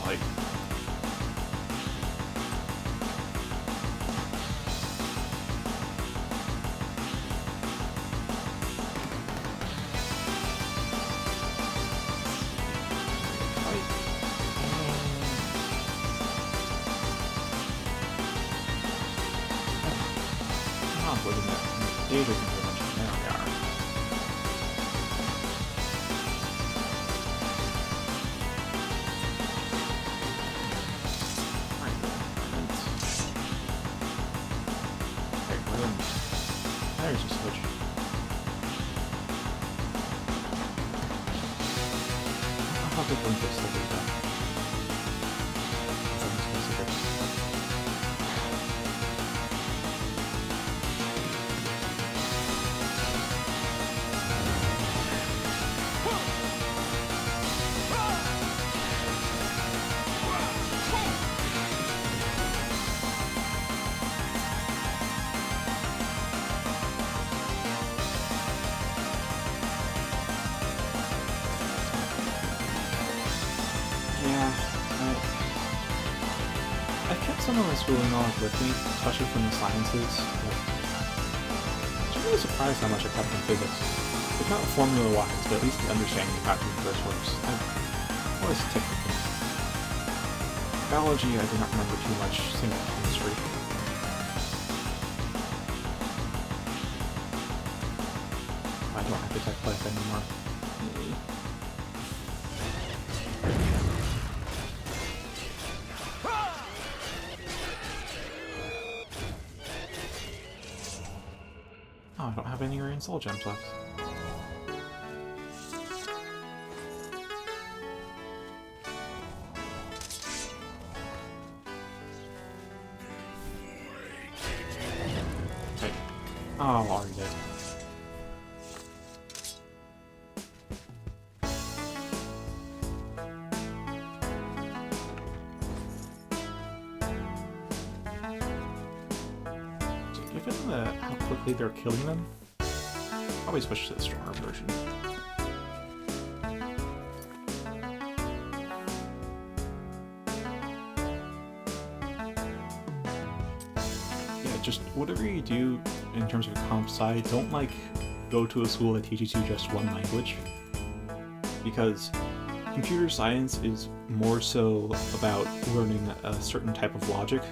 Like... Data convention. There we are. Right then. Okay, well then. There's a switch. I'll have to link this to do that. Something specific. I kept some of my schooling knowledge with me, especially from the sciences. I'm really surprised how much I kept in physics. It's not formula-wise, but at least the understanding of how the universe works. I always ticked with me. Biology, I did not remember too much. Same with chemistry. I don't have to tech life anymore. Oh, I don't have any Aryan Soul Gems left. Okay. Oh, already did. Given how quickly they're killing them, I'll probably switch to the stronger version. Yeah, just whatever you do in terms of comp sci, don't go to a school that teaches you just one language, because computer science is more so about learning a certain type of logic.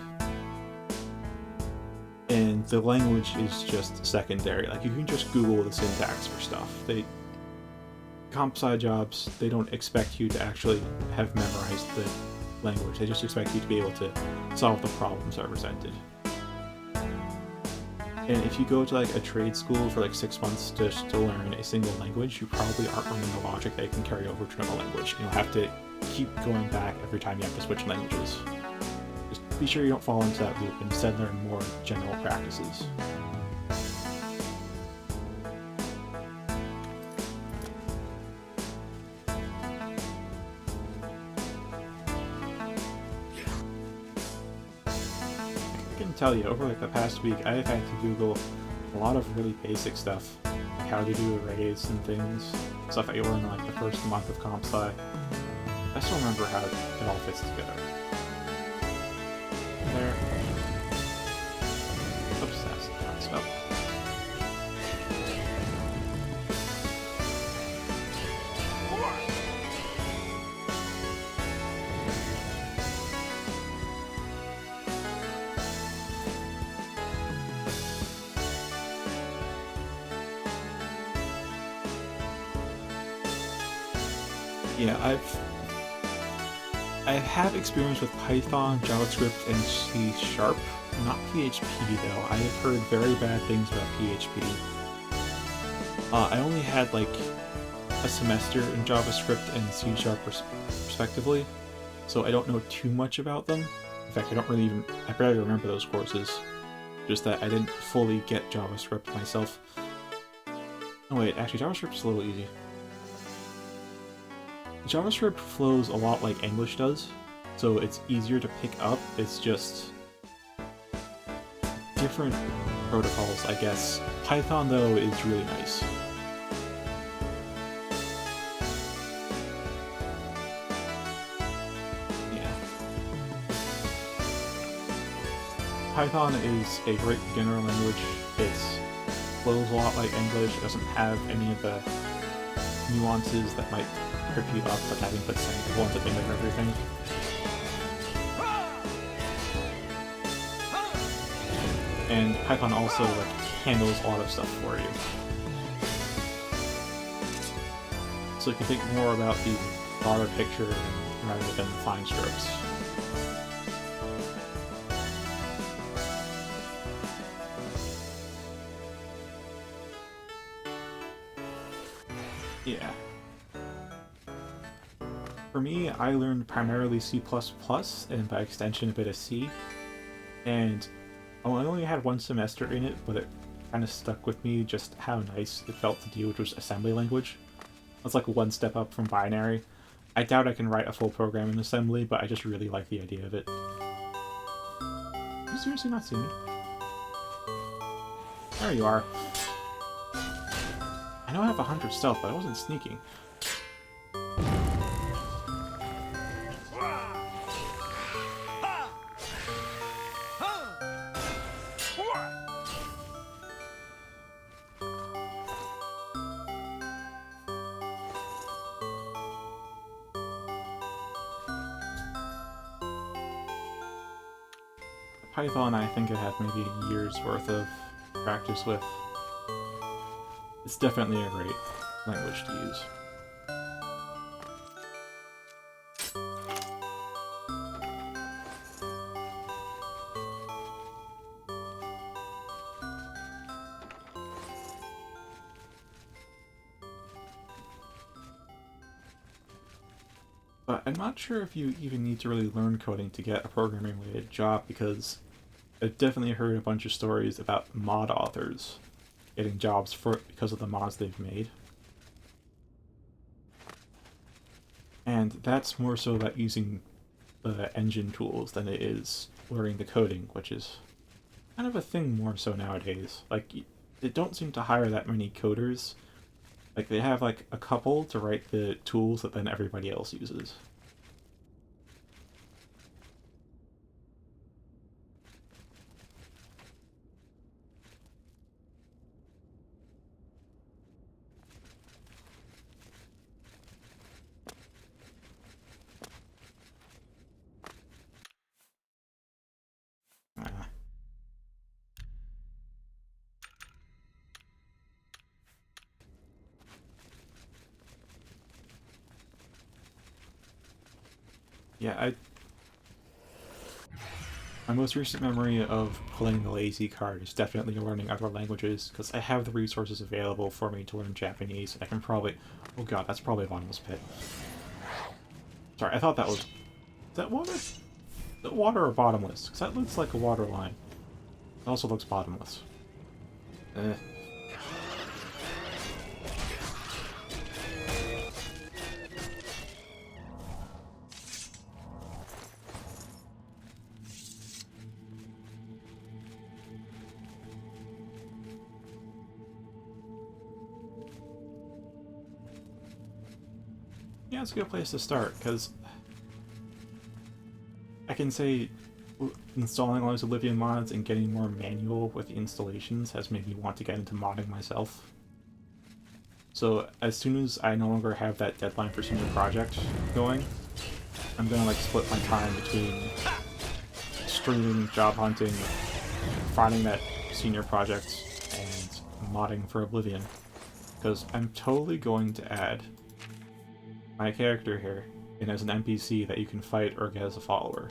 And the language is just secondary. Like, you can just Google the syntax for stuff. Comp sci jobs, they don't expect you to actually have memorized language. They just expect you to be able to solve the problems that are presented. And if you go to like a trade school for like 6 months just to learn a single language, you probably aren't learning the logic that you can carry over to another language. You'll have to keep going back every time you have to switch languages. Just be sure you don't fall into that loop and instead learn more general practices. I can tell you, over like the past week, I've had to Google a lot of really basic stuff, like how to do arrays and things, stuff that you learn in like the first month of comp sci. I still remember how it all fits together. There. Oops, that's not stuff. Yeah, I have experience with Python, JavaScript, and C#. Not PHP though. I have heard very bad things about PHP. I only had like a semester in JavaScript and C# respectively, so I don't know too much about them. In fact, I barely remember those courses. Just that I didn't fully get JavaScript myself. Oh wait, actually JavaScript's a little easy. JavaScript flows a lot like English does, so it's easier to pick up. It's just different protocols, I guess. Python, though, is really nice. Yeah. Python is a great beginner language. It flows a lot like English. It doesn't have any of the nuances that might trip you up, like having put semicolons at the end of everything. And Python also like handles a lot of stuff for you. So you can think more about the broader picture rather than fine strokes. Yeah. For me, I learned primarily C++ and by extension a bit of C, and I only had one semester in it, but it kind of stuck with me just how nice it felt to do, which was assembly language. It's like one step up from binary. I doubt I can write a full program in assembly, but I just really like the idea of it. You seriously not see me? There you are. I know I have 100 stealth, but I wasn't sneaking. Python, I think I had maybe a year's worth of practice with. It's definitely a great language to use. But I'm not sure if you even need to really learn coding to get a programming-related job, because I've definitely heard a bunch of stories about mod authors getting jobs because of the mods they've made. And that's more so about using the engine tools than it is learning the coding, which is kind of a thing more so nowadays. Like, they don't seem to hire that many coders. Like, they have like a couple to write the tools that then everybody else uses. Yeah, My most recent memory of playing the lazy card is definitely learning other languages, because I have the resources available for me to learn Japanese. I can probably... Oh god, that's probably a bottomless pit. Sorry, I thought that was... Is that water? Is that water or bottomless? Because that looks like a water line. It also looks bottomless. Eh. Yeah, it's a good place to start, because I can say installing all those Oblivion mods and getting more manual with the installations has made me want to get into modding myself. So as soon as I no longer have that deadline for senior project going, I'm gonna like split my time between streaming, job hunting, finding that senior project, and modding for Oblivion. Because I'm totally going to add my character here in as an NPC that you can fight or get as a follower.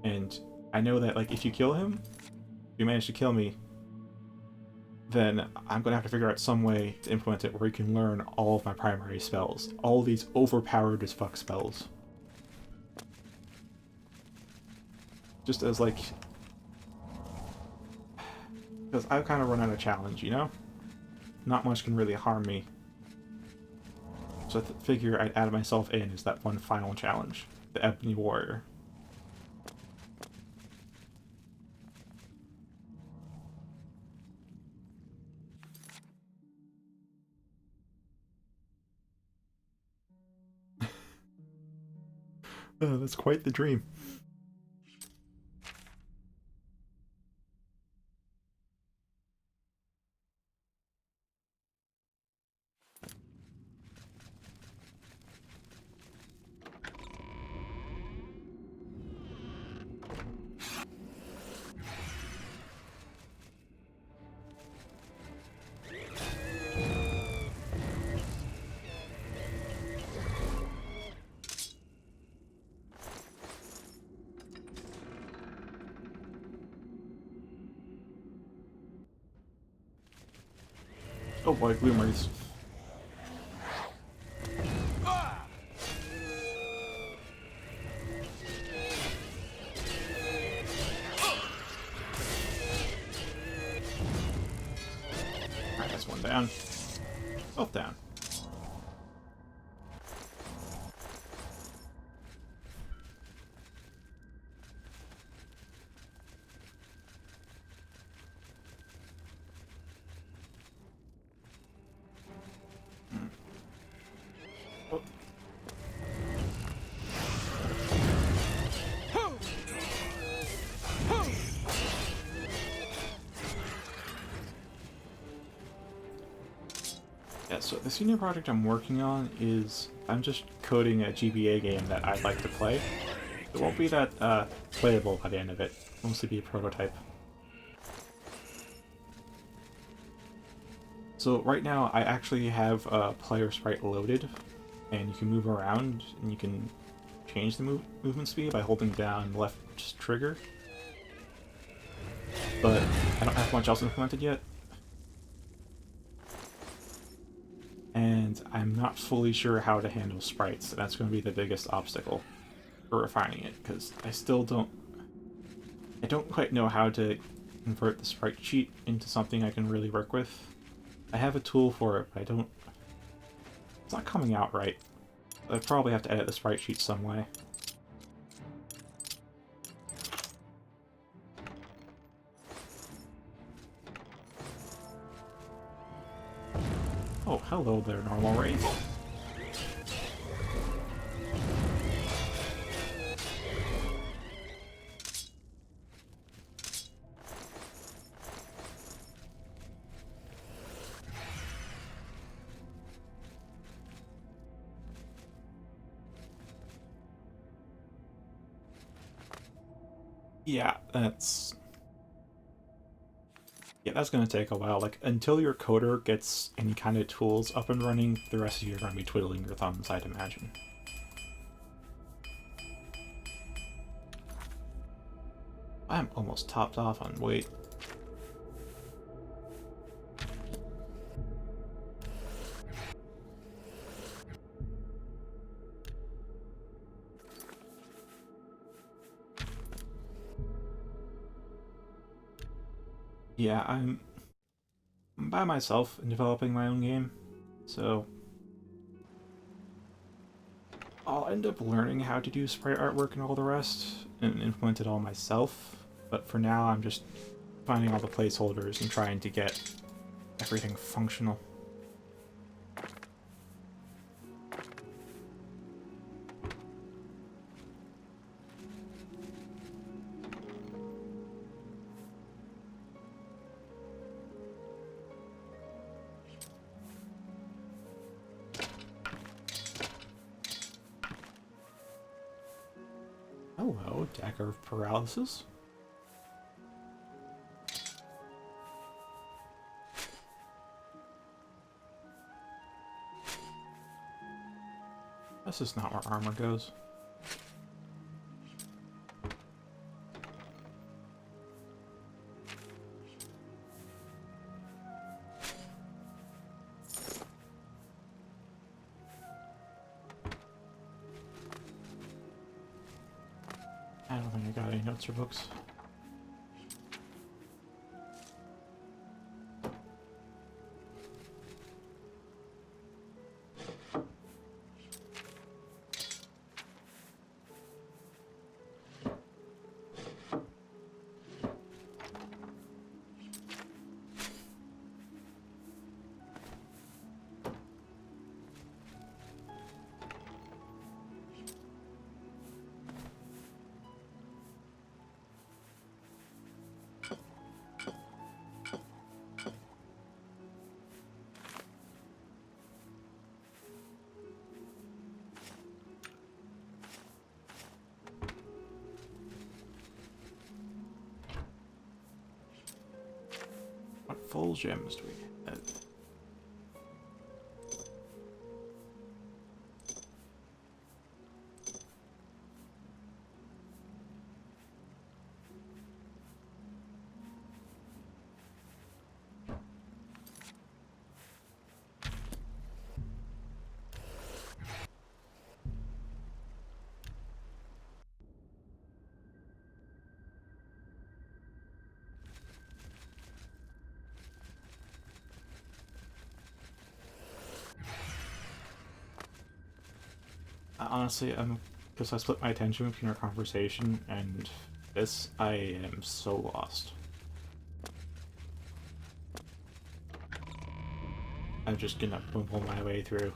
And I know that, like, if you kill him, if you manage to kill me, then I'm gonna have to figure out some way to implement it where you can learn all of my primary spells. All these overpowered as fuck spells. Just as, like... Because I've kind of run out of challenge, you know? Not much can really harm me. So I figure I'd add myself in as that one final challenge. The Ebony Warrior. Oh, that's quite the dream. Oh boy, bloomers. Alright, that's one down. Both down. Oh. Yeah, so the senior project I'm working on is I'm just coding a GBA game that I'd like to play. It won't be that playable by the end of it. It'll mostly be a prototype. So right now I actually have a player sprite loaded, and you can move around and you can change the movement speed by holding down the left trigger. But I don't have much else implemented yet. And I'm not fully sure how to handle sprites, so that's going to be the biggest obstacle for refining it, because I don't quite know how to convert the sprite sheet into something I can really work with. I have a tool for it, but it's not coming out right. I probably have to edit the sprite sheet some way. Oh, hello there, normal raid. Yeah, that's going to take a while. Like, until your coder gets any kind of tools up and running, the rest of you are going to be twiddling your thumbs, I'd imagine. I'm almost topped off on weight. Yeah, I'm by myself in developing my own game, so I'll end up learning how to do sprite artwork and all the rest, and implement it all myself, but for now I'm just finding all the placeholders and trying to get everything functional. Hello, Dagger of Paralysis. This is not where armor goes. I don't think I got any notes or books. What full gems do we have? Honestly, because I split my attention between our conversation and this, I am so lost. I'm just gonna pull my way through.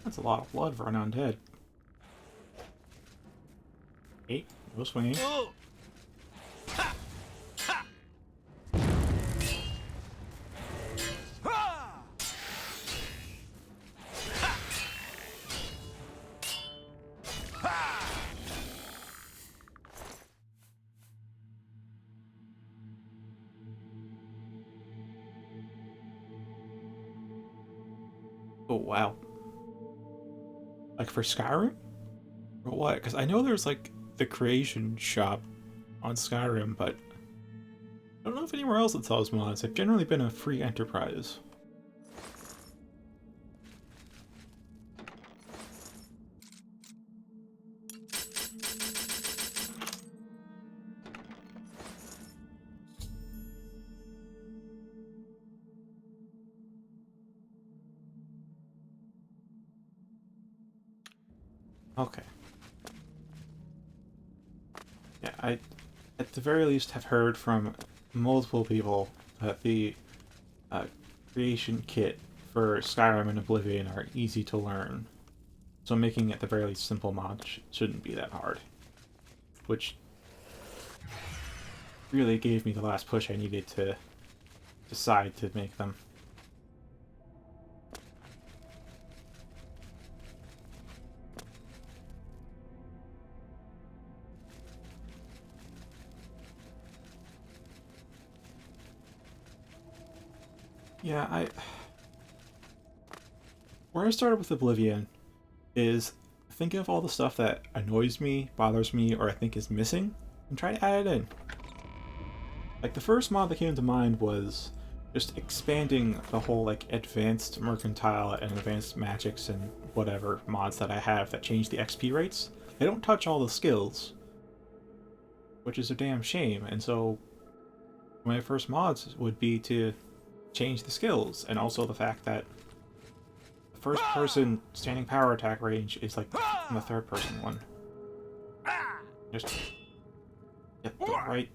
That's a lot of blood for an undead. 8, no swinging. Oh wow. Like for Skyrim? Or what? Because I know there's like the creation shop on Skyrim, but I don't know if anywhere else it sells mods. They've generally been a free enterprise. Okay. Yeah, I at the very least have heard from multiple people that the creation kit for Skyrim and Oblivion are easy to learn. So making at the very least simple mods shouldn't be that hard. Which really gave me the last push I needed to decide to make them. Yeah, where I started with Oblivion is thinking of all the stuff that annoys me, bothers me, or I think is missing, and try to add it in. Like, the first mod that came to mind was just expanding the whole, like, advanced mercantile and advanced magics and whatever mods that I have that change the XP rates. They don't touch all the skills, which is a damn shame, and so my first mods would be to change the skills, and also the fact that the first person standing power attack range is like from the third person one. Just get the right.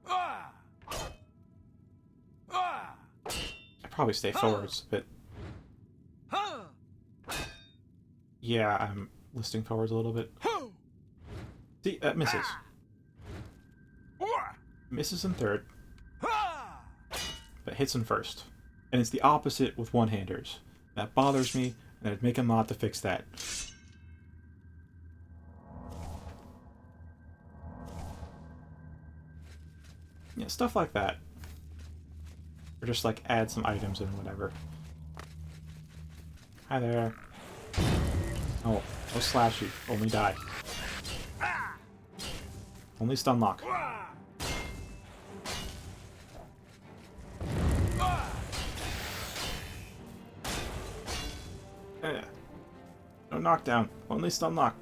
I probably stay forwards, but yeah, I'm listing forwards a little bit. See, that misses. Misses in third, but hits in first. And it's the opposite with one-handers. That bothers me, and I'd make a mod to fix that. Yeah, stuff like that. Or just, like, add some items and whatever. Hi there. Oh, no slash you. Only die. Only stun lock. No knockdown. Only stun lock.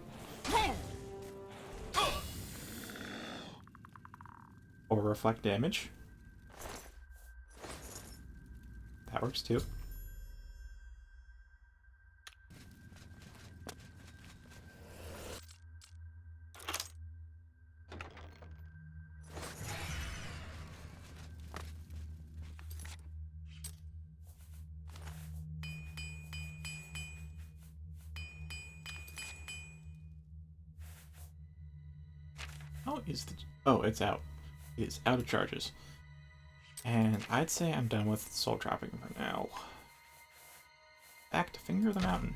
Or reflect damage. That works too. How is the... Oh, it's out. It's out of charges. And I'd say I'm done with soul trapping for now. Back to Finger of the Mountain.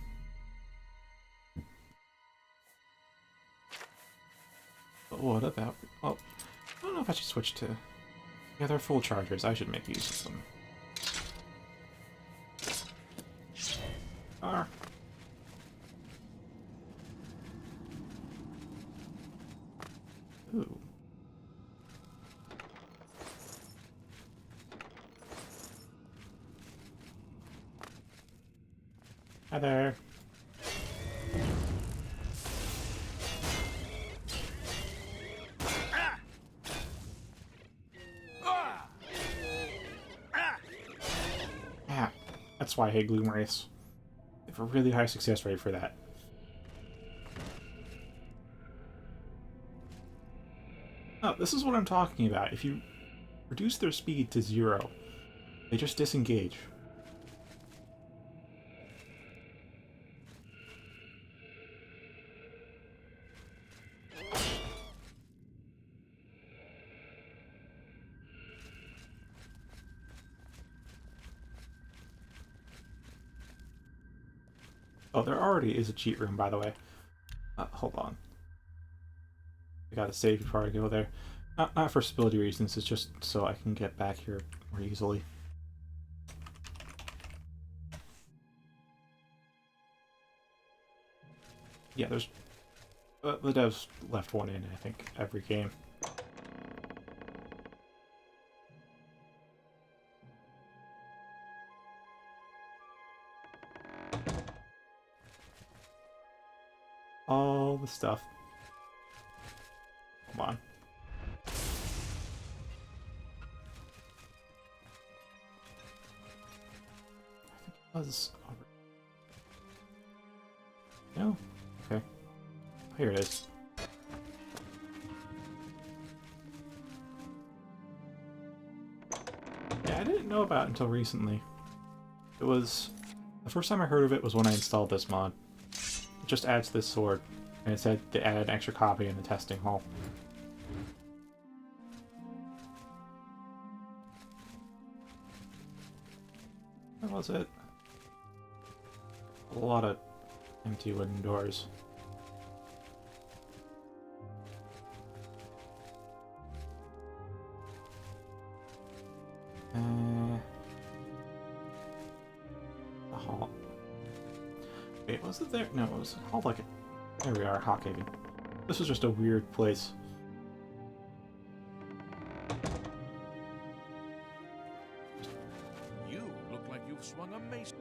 But what about... Well, I don't know if I should switch to... Yeah, they're full chargers. I should make use of them. Ah. Ooh. Hi there. Yeah, that's why I hate Gloom Wraiths. They have a really high success rate for that. Oh, this is what I'm talking about. If you reduce their speed to 0, they just disengage. Oh, there already is a cheat room, by the way. Hold on. I gotta save before I go there. Not for stability reasons, it's just so I can get back here more easily. Yeah, there's... the devs left one in, I think, every game. All the stuff. Come on. I think it was... No? Okay. Here it is. Yeah, I didn't know about it until recently. It was... The first time I heard of it was when I installed this mod. It just adds this sword, and it said they added an extra copy in the testing hall. That was it. A lot of empty wooden doors. The hall. Wait, was it there? No, it was called like a... There we are, Hawkhaven. This was just a weird place. You look like you've swung a mace.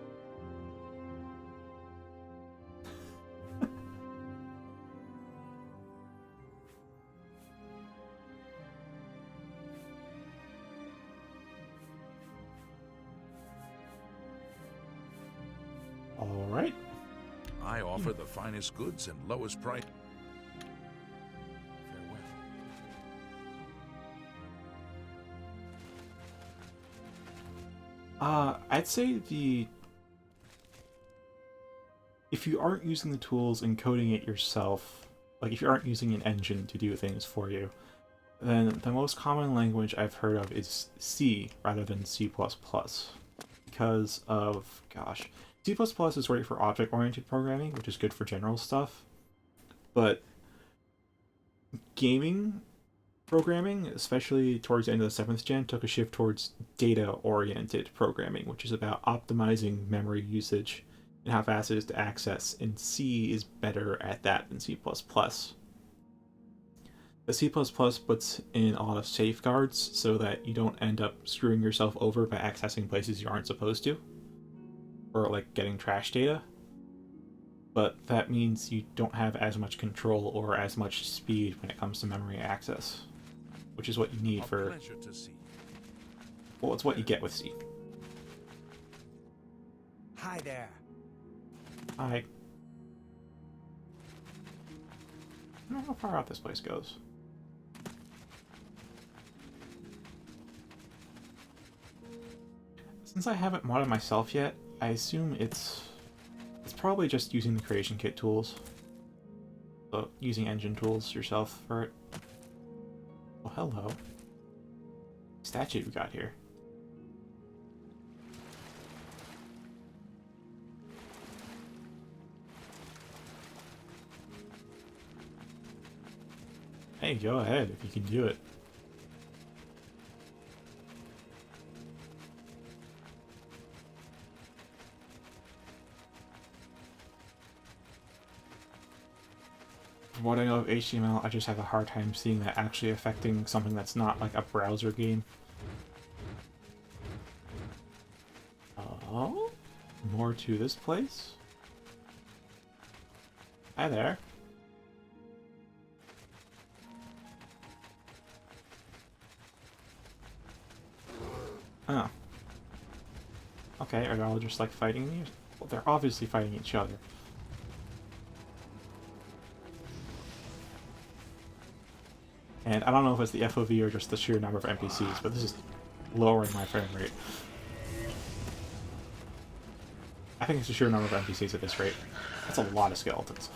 Alright. I offer the finest goods and lowest price. Farewell. I'd say if you aren't using the tools and coding it yourself, like if you aren't using an engine to do things for you, then the most common language I've heard of is C rather than C++. Because of, gosh, C++ is great for object-oriented programming, which is good for general stuff, but gaming programming, especially towards the end of the 7th gen, took a shift towards data-oriented programming, which is about optimizing memory usage and how fast it is to access, and C is better at that than C++. The C++ puts in a lot of safeguards so that you don't end up screwing yourself over by accessing places you aren't supposed to, or like getting trash data, but that means you don't have as much control or as much speed when it comes to memory access, which is what you need for... Well, it's what you get with C. Hi there. I don't know how far out this place goes. Since I haven't modded myself yet, I assume it's probably just using the creation kit tools. So using engine tools yourself for it. Oh, hello. Statue we got here. Hey, go ahead if you can do it. From what I know of HTML, I just have a hard time seeing that actually affecting something that's not like a browser game. Oh? More to this place? Hi there. Oh. Okay, are they all just like fighting me? Well, they're obviously fighting each other. And I don't know if it's the FOV or just the sheer number of NPCs, but this is lowering my frame rate. I think it's the sheer number of NPCs at this rate. That's a lot of skeletons.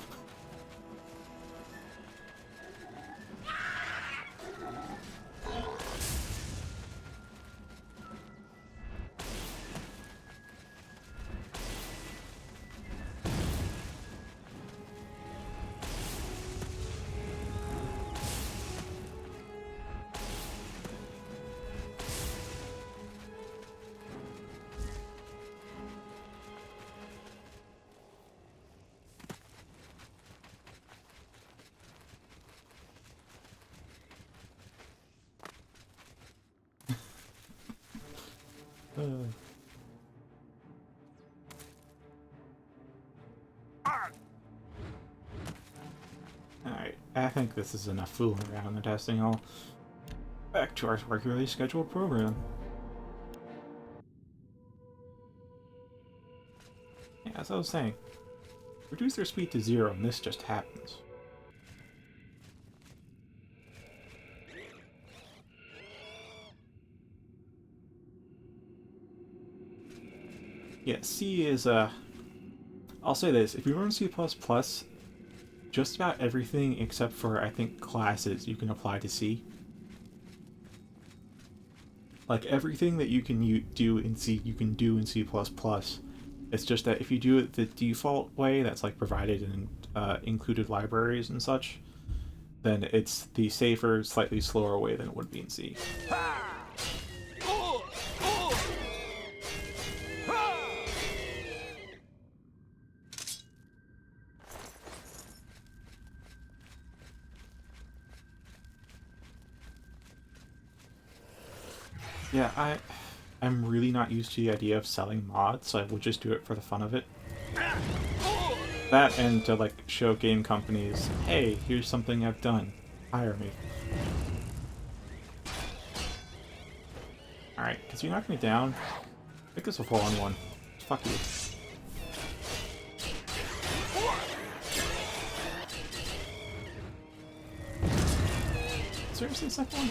Alright, I think this is enough fooling around in the testing hall. Back to our regularly scheduled program. Yeah, as I was saying, reduce their speed to 0, and this just happens. Yeah, C is, I'll say this, if you learn C++, just about everything except for, I think, classes you can apply to C. Like, everything that you can do in C, you can do in C++. It's just that if you do it the default way that's, like, provided in included libraries and such, then it's the safer, slightly slower way than it would be in C. Yeah, I'm really not used to the idea of selling mods, so I will just do it for the fun of it. That and to, like, show game companies, hey, here's something I've done. Hire me. Alright, because you knocked me down. I think this will fall on one. Fuck you. Seriously, second one?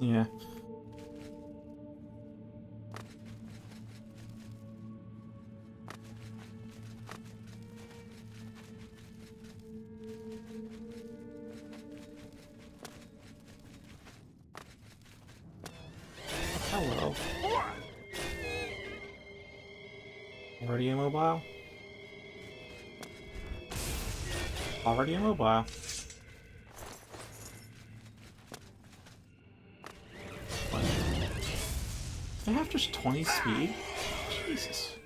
Yeah. Hello. Already immobile? Already immobile. What? They have just 20 speed? Jesus.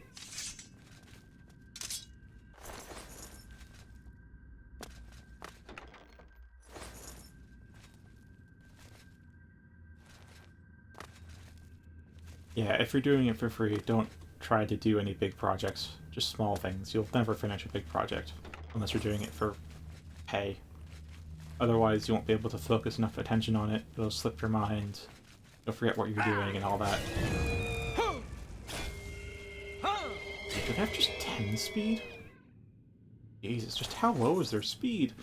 Yeah, if you're doing it for free, don't try to do any big projects. Just small things. You'll never finish a big project unless you're doing it for pay. Otherwise, you won't be able to focus enough attention on it. It'll slip your mind. You'll forget what you're doing and all that. Do they have just 10 speed? Jesus, just how low is their speed?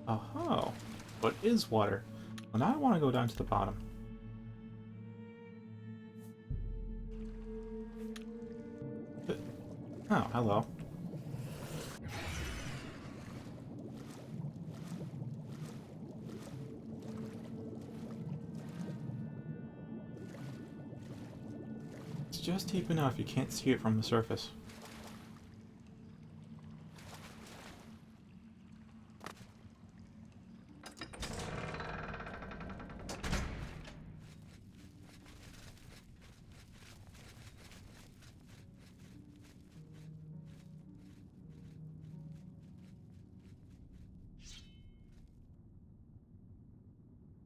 Oh, what is water? Well, now I want to go down to the bottom. Oh, hello. It's just deep enough, you can't see it from the surface.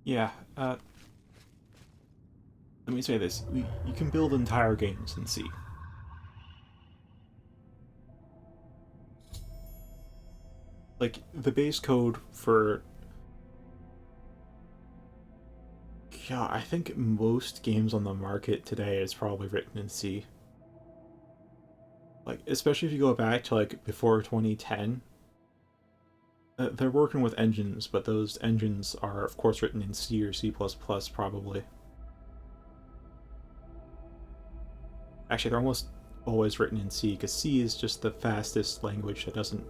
Yeah, let me say this. You can build entire games in C. Like, the base code for... Yeah, I think most games on the market today is probably written in C. Like, especially if you go back to, like, before 2010, they're working with engines, but those engines are, of course, written in C or C++, probably. Actually, they're almost always written in C, because C is just the fastest language that doesn't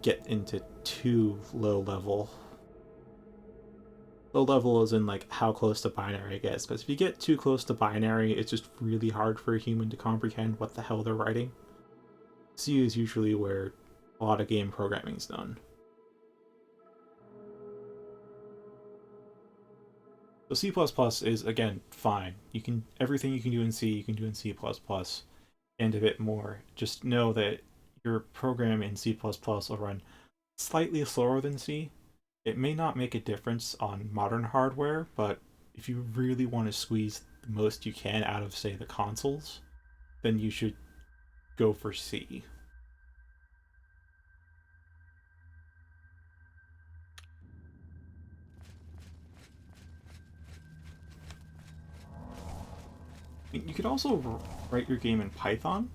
get into too low level. Low level is in, like, how close to binary it gets, because if you get too close to binary, it's just really hard for a human to comprehend what the hell they're writing. C is usually where a lot of game programming is done. So C++ is, again, fine. Everything you can do in C, you can do in C++, and a bit more. Just know that your program in C++ will run slightly slower than C. It may not make a difference on modern hardware, but if you really want to squeeze the most you can out of, say, the consoles, then you should go for C. You could also write your game in Python,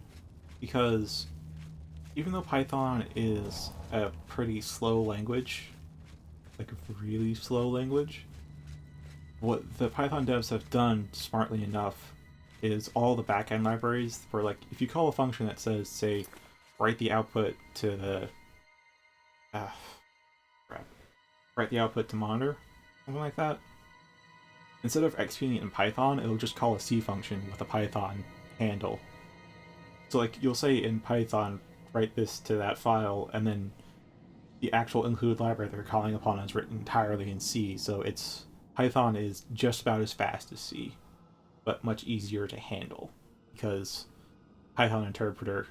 because even though Python is a pretty slow language, like a really slow language, what the Python devs have done smartly enough is all the backend libraries for, like, if you call a function that says, say, write the output to the crap, write the output to monitor, something like that. Instead of executing it in Python, it'll just call a C function with a Python handle. So, like, you'll say in Python, write this to that file, and then the actual included library they're calling upon is written entirely in C, so it's Python is just about as fast as C, but much easier to handle, because Python interpreter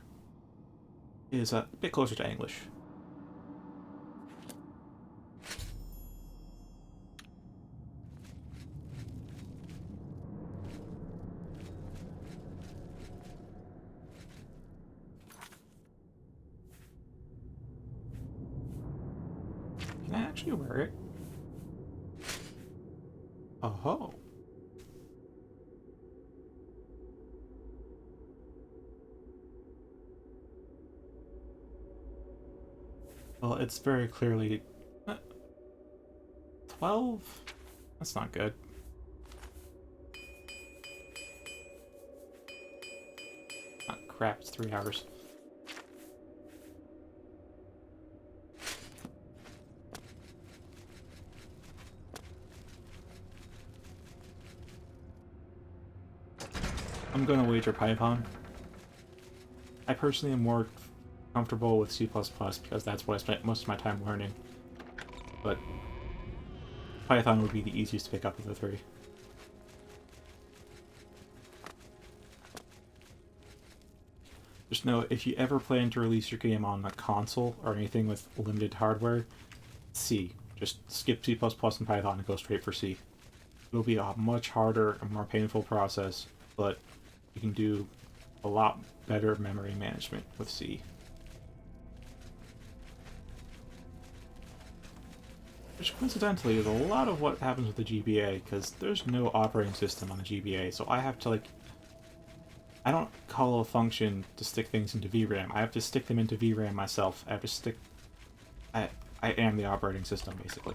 is a bit closer to English. Can I actually wear it? Oh. Well, it's very clearly 12? That's not good. Ah, crap, it's 3 hours. I'm gonna wager Python. I personally am more comfortable with C++ because that's what I spent most of my time learning. But Python would be the easiest to pick up of the three. Just know, if you ever plan to release your game on a console or anything with limited hardware, C. Just skip C++ and Python and go straight for C. It'll be a much harder and more painful process, but you can do a lot better memory management with C. Which coincidentally is a lot of what happens with the GBA, because there's no operating system on the GBA, so I have to, like, I don't call a function to stick things into VRAM. I have to stick them into VRAM myself. I have to stick... I am the operating system, basically.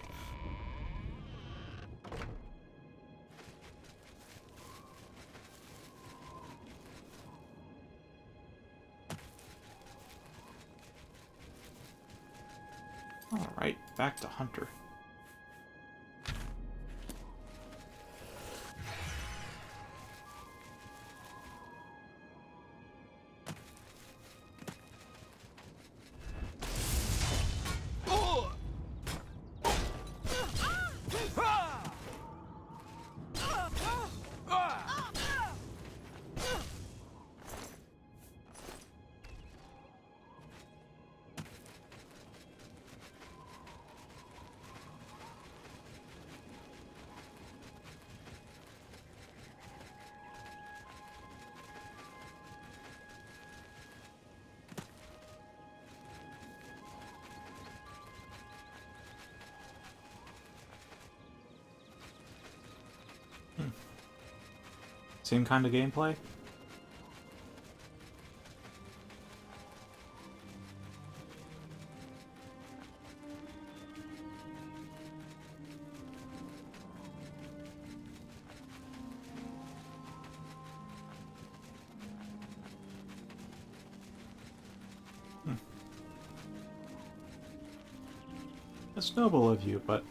Alright, back to Hunter. Same kind of gameplay? That's noble of you, but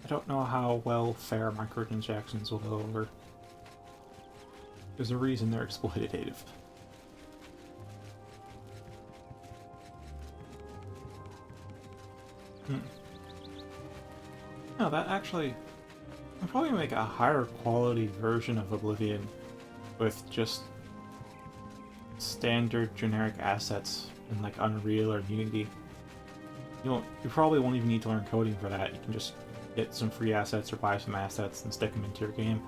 I don't know how well fair microtransactions will go over. There's a reason they're exploitative. No, that actually... I'll probably make a higher quality version of Oblivion with just standard generic assets in, like, Unreal or Unity. You probably won't even need to learn coding for that. You can just get some free assets or buy some assets and stick them into your game.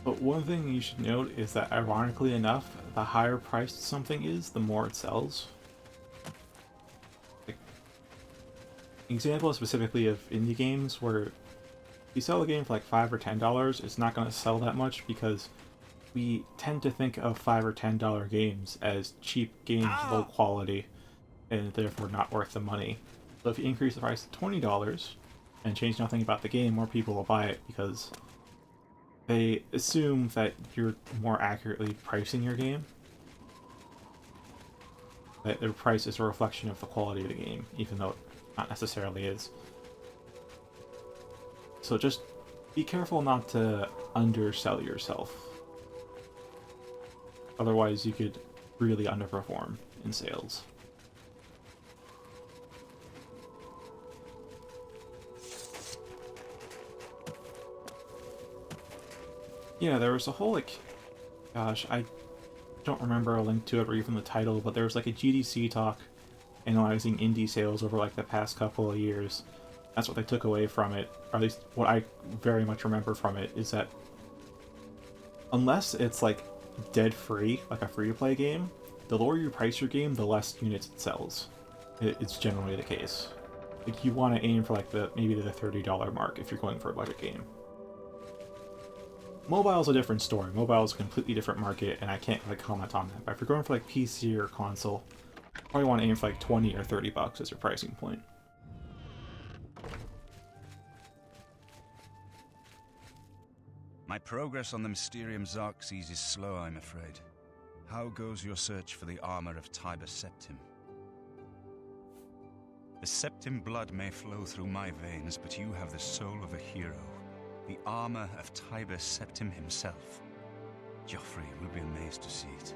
But one thing you should note is that, ironically enough, the higher priced something is, the more it sells. Like, example specifically of indie games where if you sell a game for like $5 or $10, it's not going to sell that much because we tend to think of $5 or $10 games as cheap games, low quality, and therefore not worth the money. So if you increase the price to $20 and change nothing about the game, more people will buy it because they assume that you're more accurately pricing your game. That their price is a reflection of the quality of the game, even though it not necessarily is. So just be careful not to undersell yourself. Otherwise you could really underperform in sales. Yeah, there was a whole, like, gosh, I don't remember a link to it or even the title, but there was like a GDC talk analyzing indie sales over like the past couple of years. That's what they took away from it, or at least what I very much remember from it, is that unless it's like dead free, like a free-to-play game, the lower you price your game, the less units it sells. It's generally the case. Like, you want to aim for like maybe the $30 mark if you're going for a budget game. Mobile's a different story. Mobile's a completely different market, and I can't really comment on that. But if you're going for like PC or console, you probably want to aim for like 20 or 30 bucks as your pricing point. My progress on the Mysterium Xerxes is slow, I'm afraid. How goes your search for the armor of Tiber Septim? The Septim blood may flow through my veins, but you have the soul of a hero. The armor of Tiber Septim himself. Geoffrey will be amazed to see it.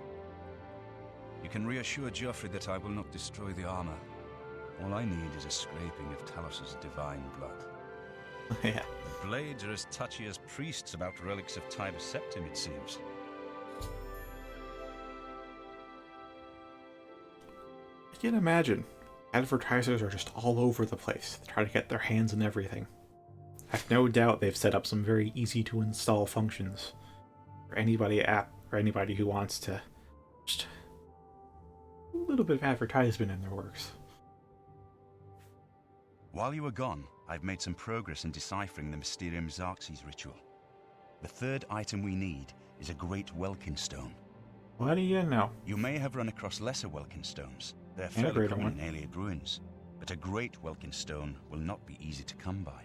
You can reassure Geoffrey that I will not destroy the armor. All I need is a scraping of Talos's divine blood. Yeah. The blades are as touchy as priests about relics of Tiber Septim, it seems. I can imagine. Advertisers are just all over the place. They try to get their hands on everything. I have no doubt they've set up some very easy to install functions for anybody who wants to just a little bit of advertisement in their works. While you were gone, I've made some progress in deciphering the Mysterium Xerxes ritual. The third item we need is a great Welkin stone. What do you know? You may have run across lesser Welkin stones. They're And a fairly greater common one. in Ayleid ruins, but a great Welkin stone will not be easy to come by.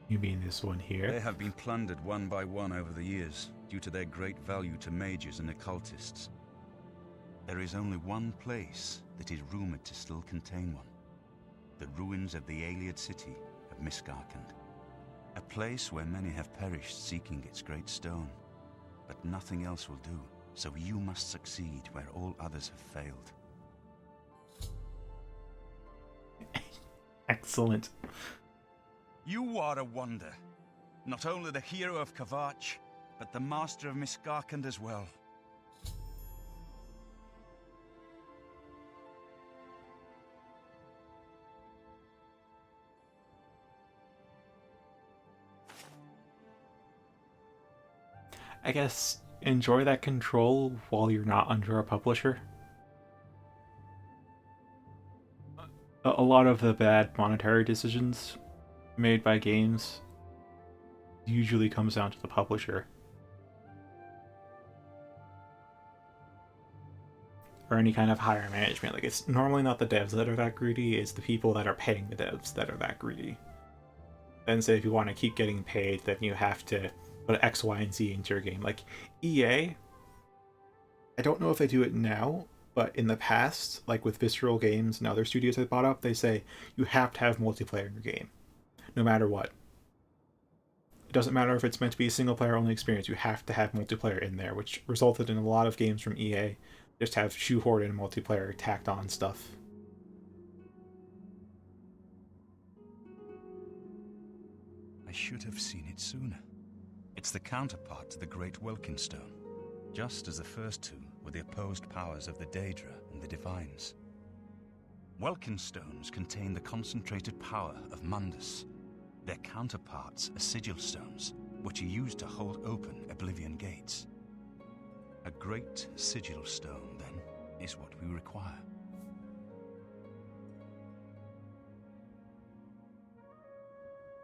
You mean this one They here? have been plundered one by one over the years, due to their great value to mages and occultists. There is only one place that is rumored to still contain one. The ruins of the Ayleid city of Miskarkand. A place where many have perished seeking its great stone. But nothing else will do, so you must succeed where all others have failed. Excellent. You are a wonder. Not only the hero of Kavach, but the master of Miskarkand as well. I guess enjoy that control while you're not under a publisher. A lot of the bad monetary decisions made by games usually comes down to the publisher. Or any kind of higher management. Like, it's normally not the devs that are that greedy, it's the people that are paying the devs that are that greedy. Then say if you want to keep getting paid, then you have to put X, Y, and Z into your game. Like EA, I don't know if they do it now, but in the past, like with Visceral Games and other studios they bought up, they say you have to have multiplayer in your game, no matter what. doesn't matter if it's meant to be a single player only experience, you have to have multiplayer in there, which resulted in a lot of games from EA just have shoehorned in multiplayer tacked on stuff. I should have seen it sooner. It's the counterpart to the Great Welkin Stone, just as the first two were the opposed powers of the Daedra and the Divines. Welkin stones contain the concentrated power of Mundus. Their counterparts are sigil stones, which are used to hold open Oblivion gates. A great sigil stone, then, is what we require.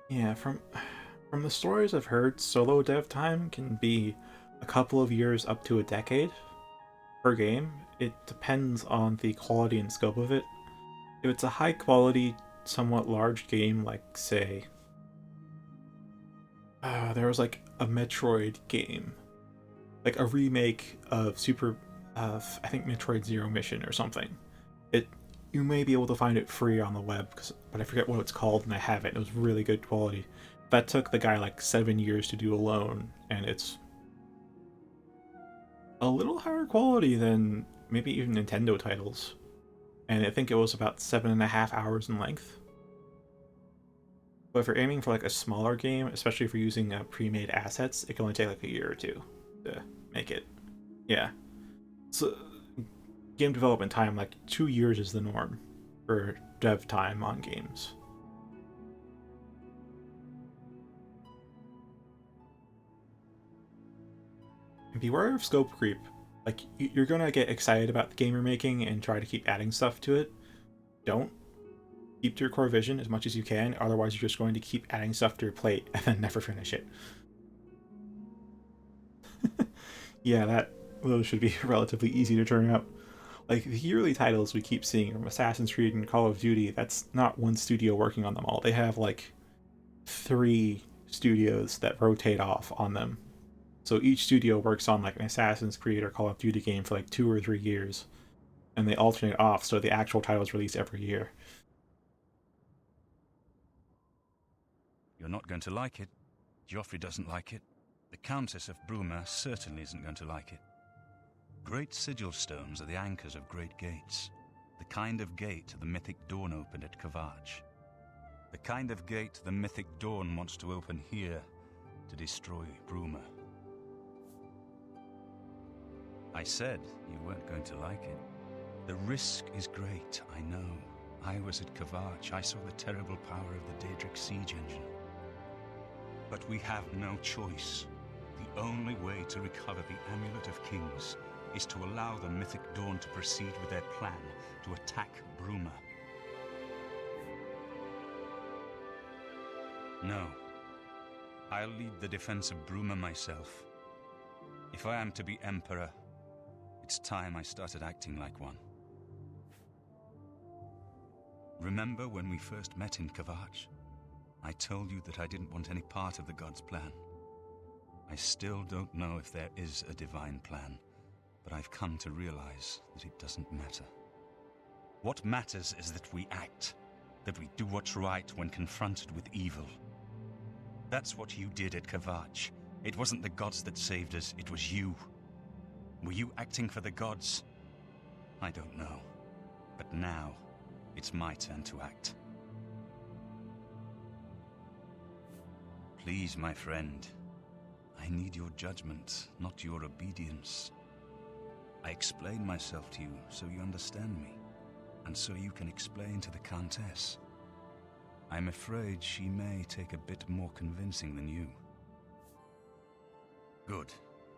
Yeah, from the stories I've heard, solo dev time can be a couple of years up to a decade per game. It depends on the quality and scope of it. If it's a high quality, somewhat large game, like say, there was like a Metroid game, like a remake of I think Metroid Zero Mission or something. You may be able to find it free on the web, but I forget what it's called, and I have it. It was really good quality. That took the guy like 7 years to do alone, and it's a little higher quality than maybe even Nintendo titles. And I think it was about 7.5 hours in length. But if you're aiming for like a smaller game, especially if you're using pre-made assets, it can only take like a year or two to make it. Yeah. So game development time, like 2 years is the norm for dev time on games. And beware of scope creep. Like, you're gonna get excited about the game you're making and try to keep adding stuff to it. Don't. Keep to your core vision as much as you can, otherwise you're just going to keep adding stuff to your plate and then never finish it. Yeah, those should be relatively easy to turn out. Like, the yearly titles we keep seeing from Assassin's Creed and Call of Duty, that's not one studio working on them all. They have, like, 3 studios that rotate off on them. So each studio works on, like, an Assassin's Creed or Call of Duty game for, like, 2 or 3 years. And they alternate off, so the actual title's released every year. You're not going to like it. Joffrey doesn't like it. The Countess of Bruma certainly isn't going to like it. Great sigil stones are the anchors of great gates. The kind of gate the mythic Dawn opened at Kvatch. The kind of gate the mythic Dawn wants to open here to destroy Bruma. I said you weren't going to like it. The risk is great, I know. I was at Kvatch. I saw the terrible power of the Daedric siege engine. But we have no choice. The only way to recover the Amulet of Kings is to allow the mythic Dawn to proceed with their plan to attack Bruma. No. I'll lead the defense of Bruma myself. If I am to be Emperor, it's time I started acting like one. Remember when we first met in Kvatch? I told you that I didn't want any part of the God's plan. I still don't know if there is a divine plan, but I've come to realize that it doesn't matter. What matters is that we act, that we do what's right when confronted with evil. That's what you did at Kvatch. It wasn't the gods that saved us, it was you. Were you acting for the gods? I don't know. But now, it's my turn to act. Please, my friend, I need your judgment, not your obedience. I explain myself to you so you understand me, and so you can explain to the Countess. I'm afraid she may take a bit more convincing than you. Good.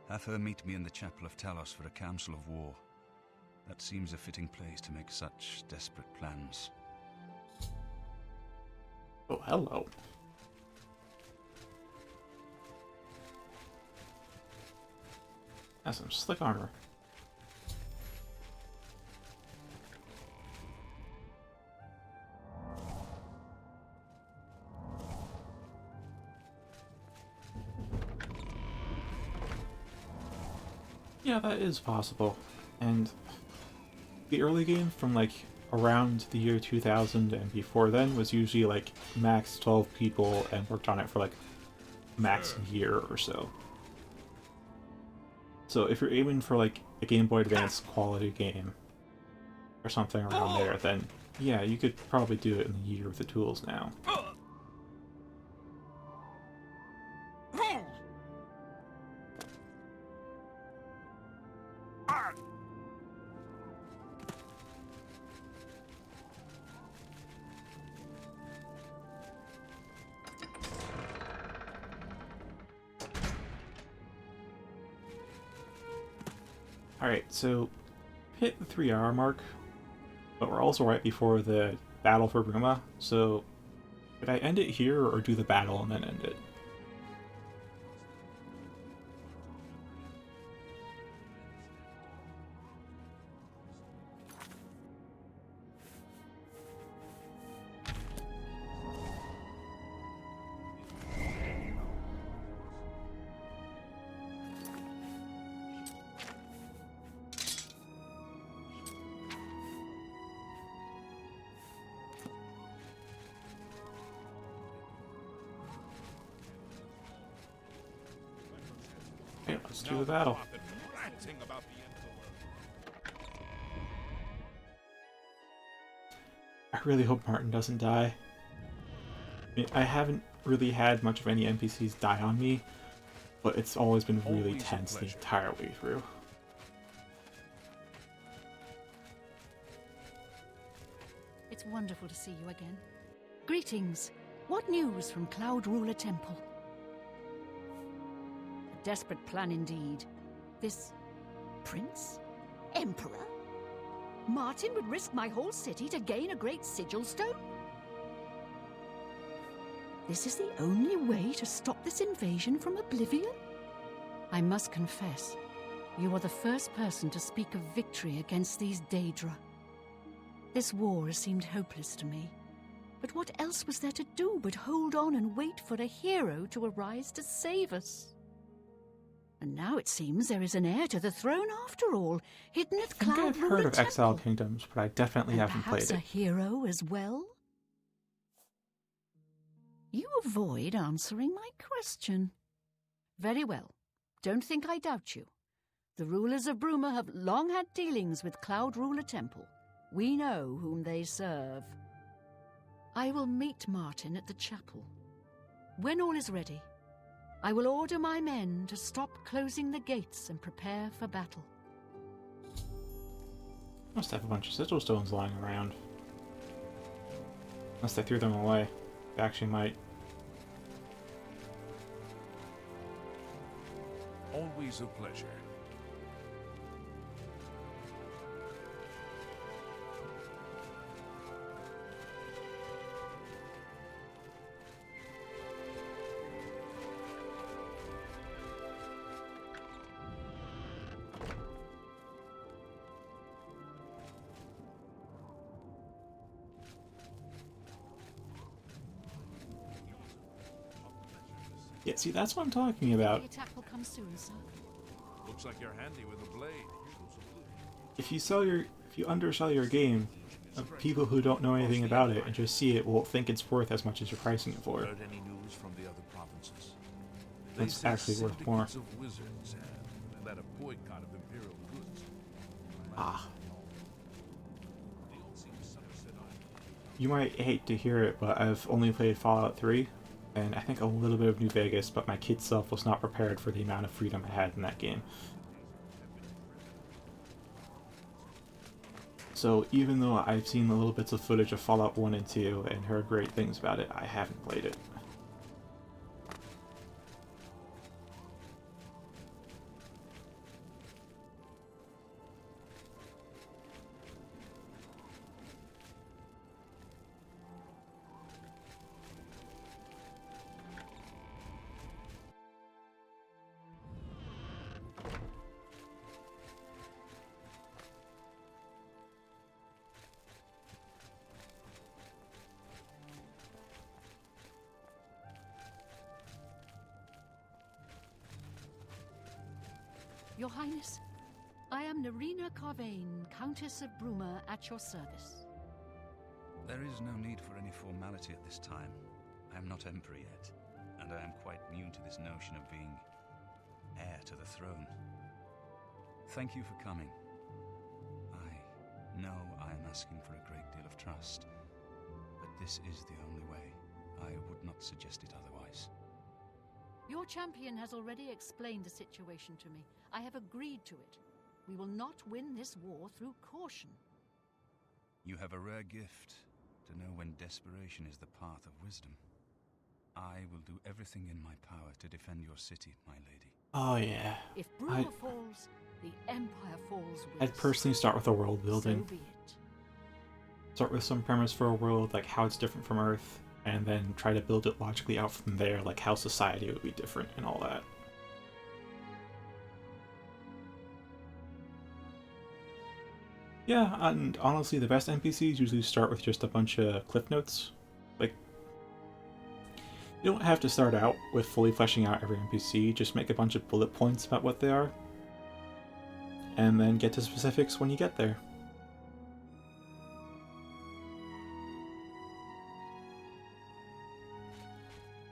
Have her meet me in the Chapel of Talos for a council of war. That seems a fitting place to make such desperate plans. Oh, hello. That's some slick armor. Yeah, that is possible. And the early game from like around the year 2000 and before then was usually like max 12 people and worked on it for like max year or so. So if you're aiming for like a Game Boy Advance quality game or something around there, then yeah, you could probably do it in a year with the tools now. Alright, so hit the 3-hour mark, but we're also right before the battle for Bruma, so should I end it here or do the battle and then end it? Okay, let's do the battle. I really hope Martin doesn't die. I mean, I haven't really had much of any NPCs die on me, but it's always been really Always a tense the pleasure. entire way through. It's wonderful to see you again. Greetings. What news from Cloud Ruler Temple? A desperate plan indeed. This prince? Emperor? Martin would risk my whole city to gain a great sigil stone? This is the only way to stop this invasion from Oblivion? I must confess, you are the first person to speak of victory against these Daedra. This war has seemed hopeless to me. But what else was there to do but hold on and wait for a hero to arise to save us? And now it seems there is an heir to the throne after all, hidden at I think Cloud I've Ruler heard of Temple. Exile Kingdoms, but I definitely And haven't perhaps played a it. hero as well? You avoid answering my question. Very well. Don't think I doubt you. The rulers of Bruma have long had dealings with Cloud Ruler Temple. We know whom they serve. I will meet Martin at the chapel. When all is ready, I will order my men to stop closing the gates and prepare for battle. Must have a bunch of sigil stones lying around. Unless they threw them away. They actually might. Always a pleasure. Yeah, see, that's what I'm talking about. The attack will come soon, sir. Looks like you're handy with a blade. If you undersell your game, people who don't know anything about it and just see it will think it's worth as much as you're pricing it for. Heard any news from the other provinces? It's say actually worth more. syndicates of wizards and that a boycott of imperial goods. Ah. They all seem sunset on. You might hate to hear it, but I've only played Fallout 3, and I think a little bit of New Vegas, but my kid self was not prepared for the amount of freedom I had in that game. So even though I've seen the little bits of footage of Fallout 1 and 2 and heard great things about it, I haven't played it. Your Highness, I am Nerina Carvain, Countess of Bruma, at your service. There is no need for any formality at this time. I am not Emperor yet, and I am quite new to this notion of being heir to the throne. Thank you for coming. I know I am asking for a great deal of trust, but this is the only way. I would not suggest it otherwise. Your champion has already explained the situation to me. I have agreed to it. We will not win this war through caution. You have a rare gift to know when desperation is the path of wisdom. I will do everything in my power to defend your city, my lady. Oh yeah. If Bruma falls, the Empire falls with I'd personally start with a world building. So be it. Start with some premise for a world, like how it's different from Earth, and then try to build it logically out from there, like how society would be different and all that. Yeah, and honestly, the best NPCs usually start with just a bunch of cliff notes. Like, you don't have to start out with fully fleshing out every NPC, just make a bunch of bullet points about what they are, and then get to specifics when you get there.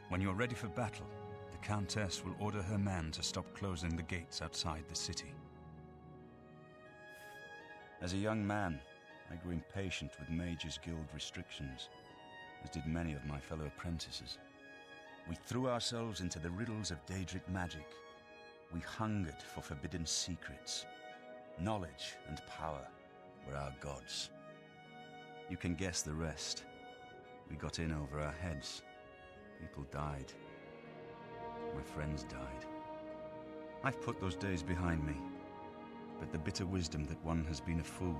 When you're ready for battle, the Countess will order her men to stop closing the gates outside the city. As a young man, I grew impatient with Mages Guild restrictions, as did many of my fellow apprentices. We threw ourselves into the riddles of Daedric magic. We hungered for forbidden secrets. Knowledge and power were our gods. You can guess the rest. We got in over our heads. People died. My friends died. I've put those days behind me, but the bitter wisdom that one has been a fool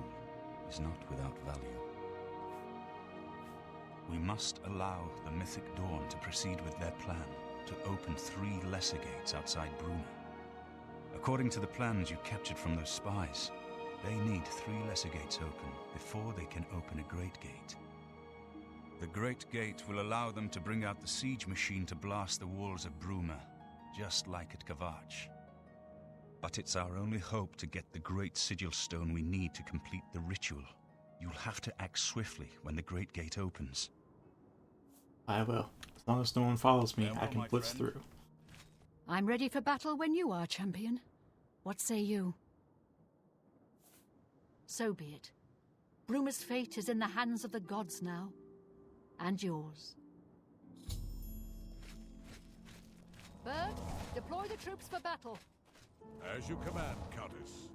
is not without value. We must allow the Mythic Dawn to proceed with their plan to open 3 lesser gates outside Bruna. According to the plans you captured from those spies, they need 3 lesser gates open before they can open a Great Gate. The Great Gate will allow them to bring out the siege machine to blast the walls of Bruma, just like at Kavach. But it's our only hope to get the great sigil stone we need to complete the ritual. You'll have to act swiftly when the Great Gate opens. I will. As long as no one follows me, I can blitz through. I'm ready for battle when you are, champion. What say you? So be it. Bruma's fate is in the hands of the gods now. And yours. Bird, deploy the troops for battle. As you command, Countess.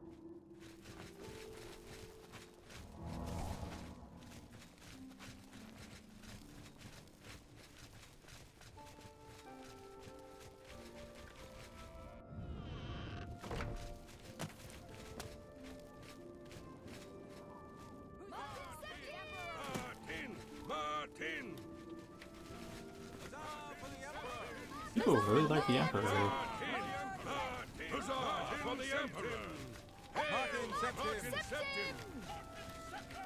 Martin! People really like the Emperor. Huzzah for the Emperor! Martin Septim!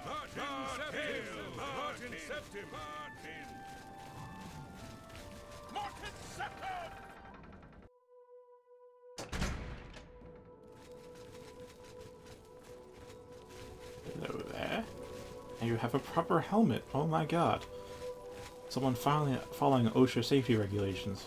Martin Septim! Martin Septim! Hello there. And you have a proper helmet. Oh my god. Someone finally following OSHA safety regulations.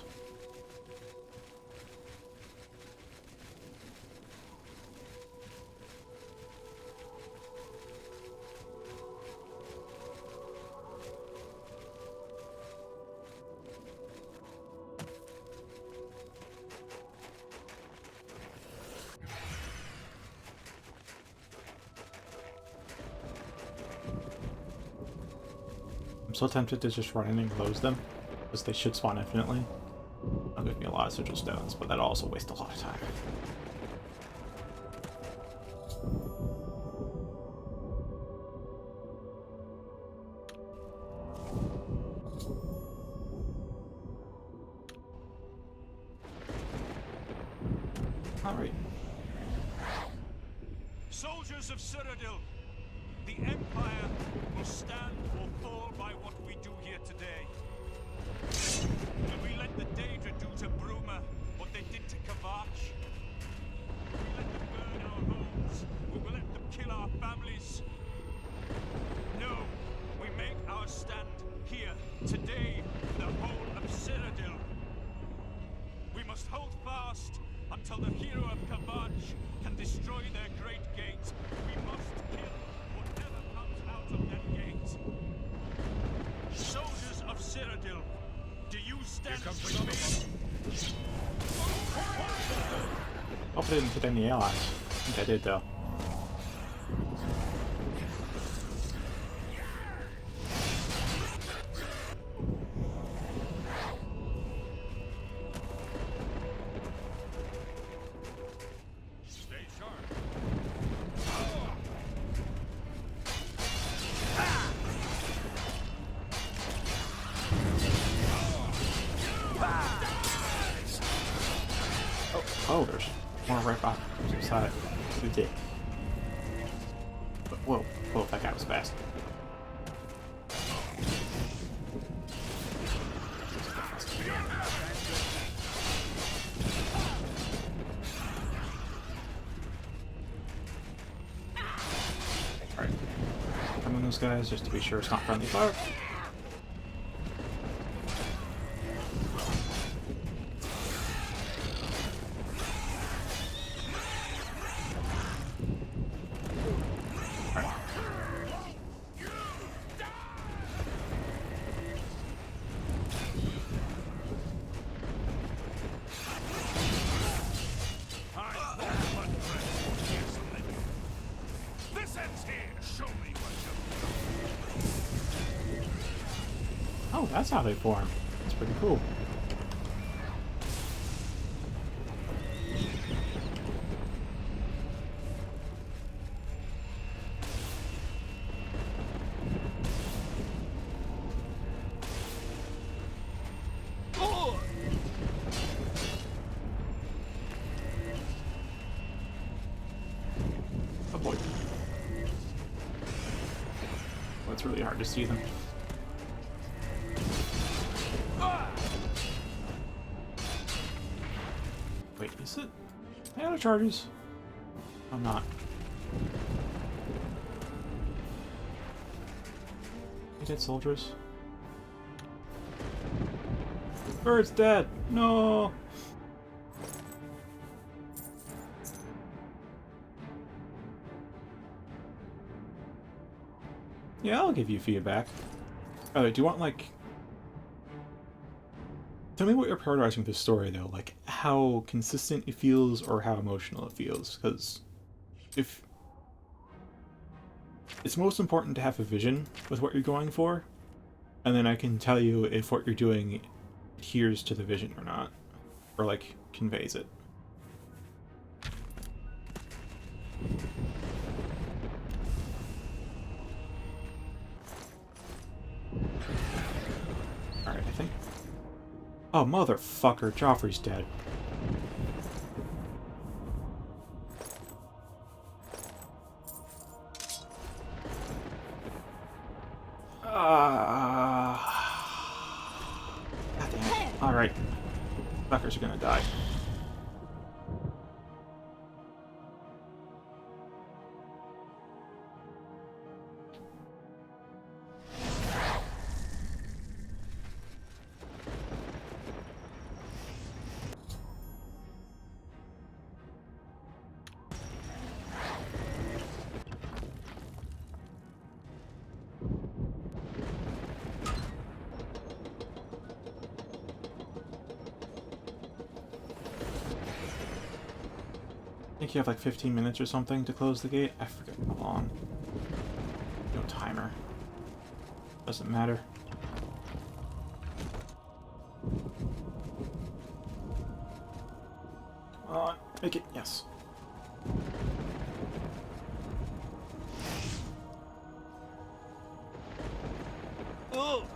I'm so tempted to just run in and close them, because they should spawn infinitely. That'll give me a lot of sigil stones, but that'll also waste a lot of time. Alright. Soldiers of Cyrodiil, the Empire will stand or fall by what we do here today. Will we let the Daedra do to Bruma what they did to Kavach? Will we let them burn our homes? Will we let them kill our families? No, we make our stand here, today, for the whole of Cyrodiil. Hope I didn't hit any allies. I think I did though. Oh, there's more right off to the side. Good dick. But whoa, whoa, that guy was fast. Alright. I'm on those guys just to be sure it's not friendly fire. Oh, that's how they form. That's pretty cool. Oh boy. Well, it's really hard to see them. Wait, is it? Am I out of charges? I'm not. You dead soldiers? Bird's dead! No! Yeah, I'll give you feedback. Do you want, like... Tell me what you're prioritizing with this story, though. Like, how consistent it feels or how emotional it feels. Because if... It's most important to have a vision with what you're going for. And then I can tell you if what you're doing adheres to the vision or not. Or, like, conveys it. Alright, I think... Oh, motherfucker, Joffrey's dead. God damn it. Alright. Fuckers are gonna die. I think you have like 15 minutes or something to close the gate. I forget how long. No timer. Doesn't matter. Come on, make it. Yes. Oh!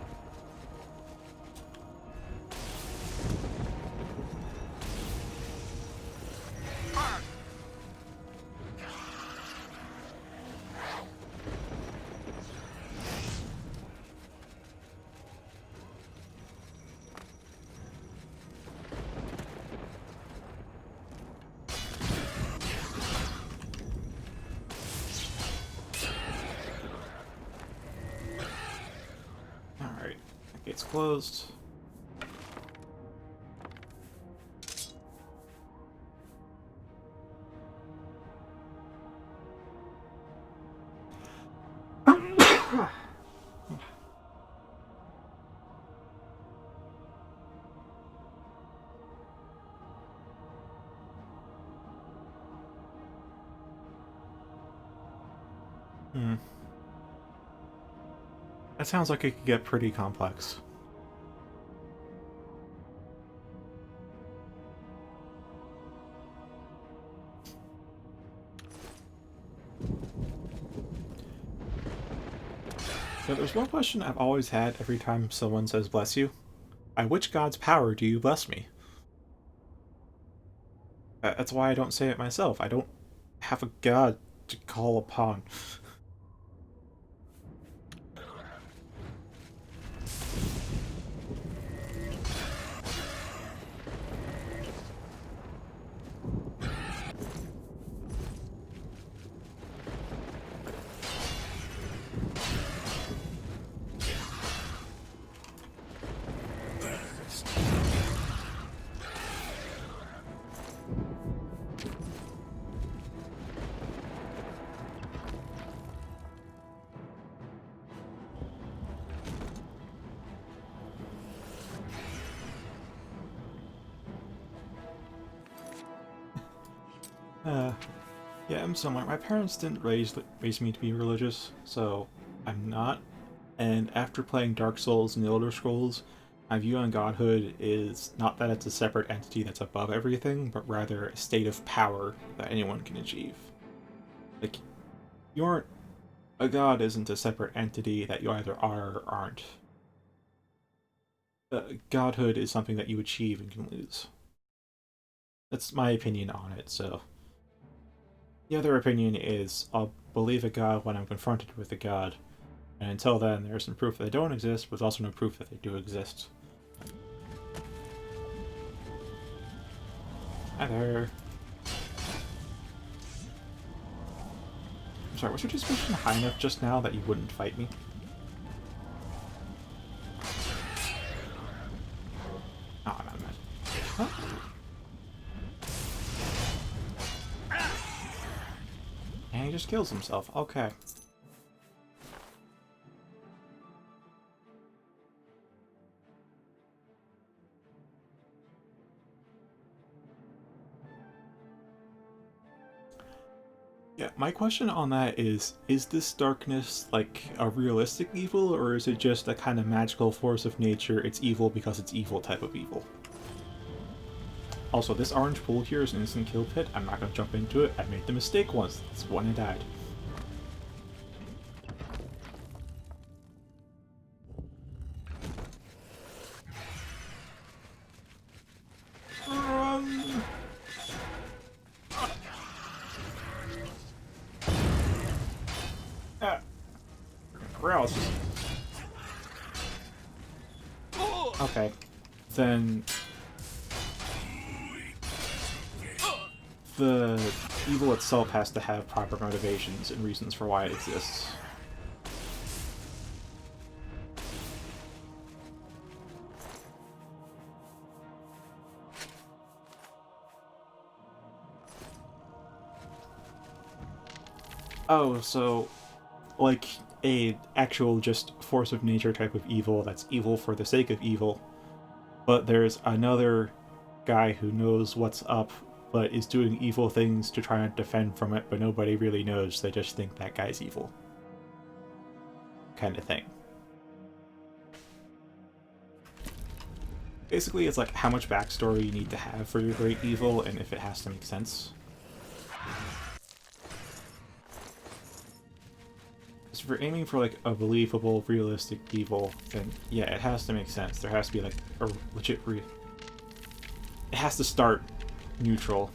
Gate's closed. Hmm. That sounds like it could get pretty complex. So there's one question I've always had every time someone says bless you. By which god's power do you bless me? That's why I don't say it myself. I don't have a god to call upon. Yeah, I'm somewhere. My parents didn't raise me to be religious, so I'm not. And after playing Dark Souls and the Elder Scrolls, my view on godhood is not that it's a separate entity that's above everything, but rather a state of power that anyone can achieve. Like, you aren't a god isn't a separate entity that you either are or aren't. Godhood is something that you achieve and can lose. That's my opinion on it, so. The other opinion is I'll believe a god when I'm confronted with a god, and until then there's some proof that they don't exist, but also no proof that they do exist. Hi there. I'm sorry, was your disposition high enough just now that you wouldn't fight me? Oh, I'm not mad. Huh? And he just kills himself. Okay. Yeah, my question on that is this darkness like a realistic evil, or is it just a kind of magical force of nature, it's evil because it's evil type of evil? Also, this orange pool here is an instant kill pit. I'm not going to jump into it. I made the mistake once. It's when I died. Where else? Okay. Then the evil itself has to have proper motivations and reasons for why it exists. Oh, so like a actual just force of nature type of evil that's evil for the sake of evil, but there's another guy who knows what's up but is doing evil things to try and defend from it, but nobody really knows. They just think that guy's evil. Kind of thing. Basically, it's like how much backstory you need to have for your great evil, and if it has to make sense. So if you're aiming for like a believable, realistic evil, then yeah, it has to make sense. There has to be like a legit it has to start neutral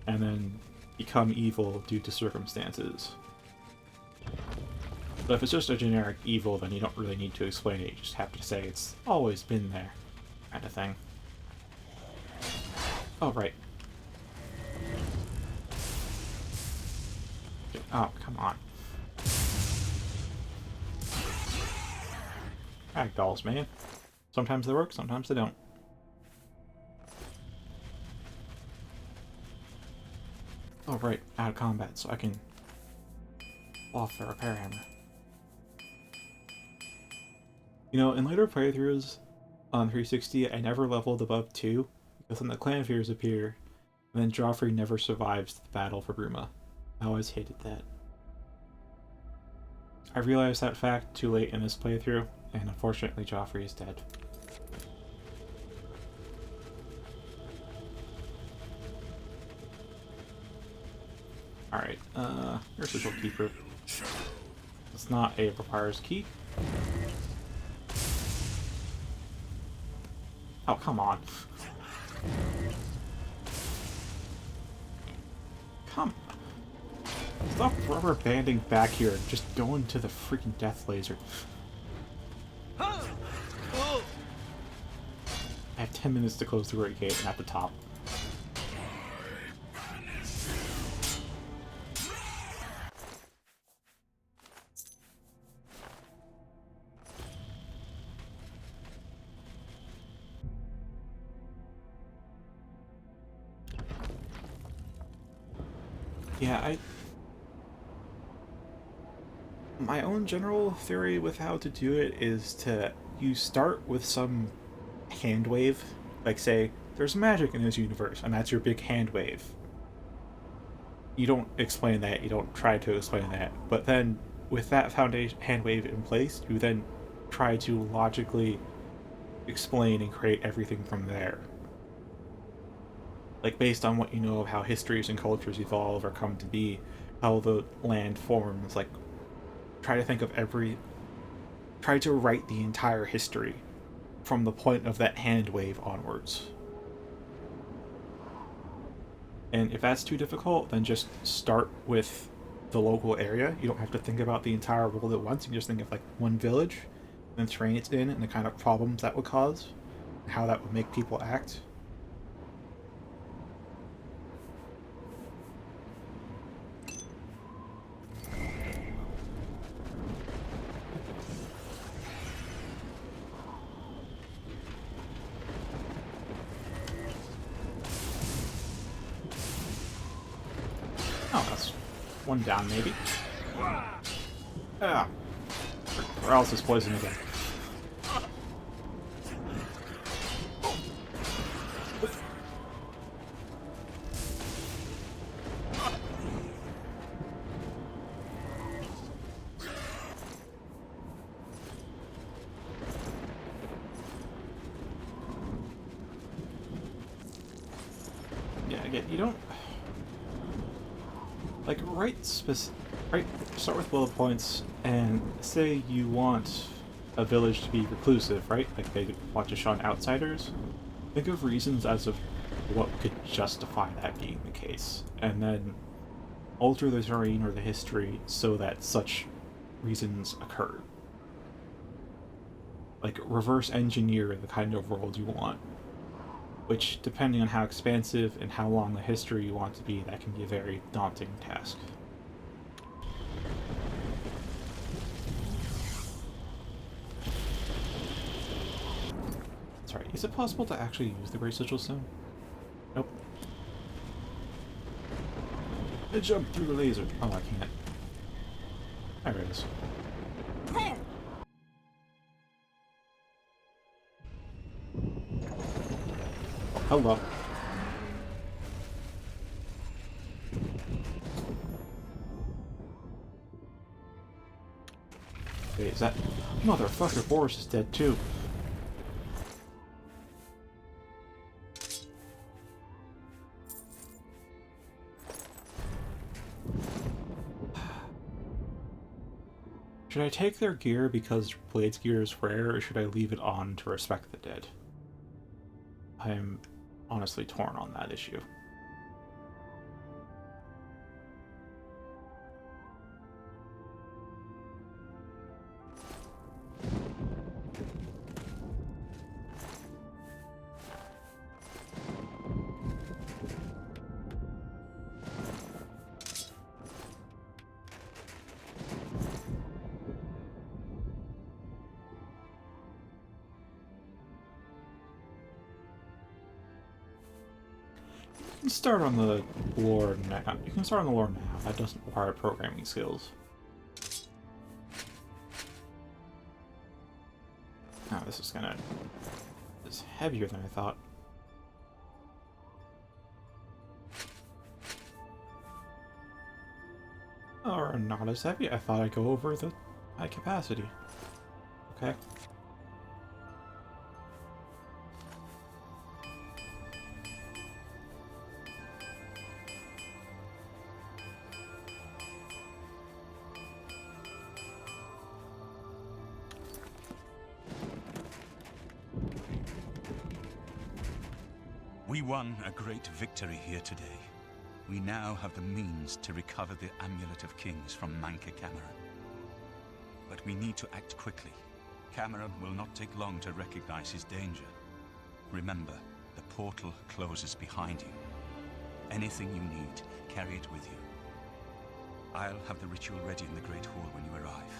and then become evil due to circumstances. But if it's just a generic evil, then you don't really need to explain it. You just have to say it's always been there, kind of thing. Oh, right. Oh, come on. Ragdolls, man. Sometimes they work, sometimes they don't. Oh, right. Out of combat, so I can off the repair hammer. You know, in later playthroughs on 360, I never leveled above 2, because then the clan fears appear, and then Joffrey never survives the battle for Bruma. I always hated that. I realized that fact too late in this playthrough, and unfortunately Joffrey is dead. Alright, here's the bookkeeper. It's not a requires key. Oh, come on. Come. Stop rubber banding back here and just go into the freaking death laser. I have 10 minutes to close the great gate at the top. Yeah, my own general theory with how to do it is you start with some hand wave, like say, there's magic in this universe, and that's your big hand wave. You don't explain that, you don't try to explain that, but then with that foundation hand wave in place, you then try to logically explain and create everything from there. Like based on what you know of how histories and cultures evolve or come to be, how the land forms, like try to write the entire history from the point of that hand wave onwards. And if that's too difficult, then just start with the local area. You don't have to think about the entire world at once. You can just think of like one village, and the terrain it's in, and the kind of problems that would cause, and how that would make people act. Oh, that's one down, maybe. Ah. Or else it's poison again. Yeah, again, you don't... Like, start with bullet points, and say you want a village to be reclusive, right? Like, they want to shun outsiders. Think of reasons as of what could justify that being the case, and then alter the terrain or the history so that such reasons occur. Like, reverse engineer the kind of world you want. Which, depending on how expansive and how long the history you want to be, that can be a very daunting task. Sorry, is it possible to actually use the Great Sigil Stone? Nope. I jumped through the laser. Oh, I can't. There it is. Hello. Wait, is that... Motherfucker, Boris is dead too. Should I take their gear because Blade's gear is rare, or should I leave it on to respect the dead? I'm honestly torn on that issue. You can start on the lore now. You can start on the lore now. That doesn't require programming skills. Oh, this is gonna... It's heavier than I thought. Or not as heavy. I thought I'd go over the High capacity. Okay. We won a great victory here today. We now have the means to recover the Amulet of Kings from Manca Cameron. But we need to act quickly. Cameron will not take long to recognize his danger. Remember, the portal closes behind you. Anything you need, carry it with you. I'll have the ritual ready in the Great Hall when you arrive.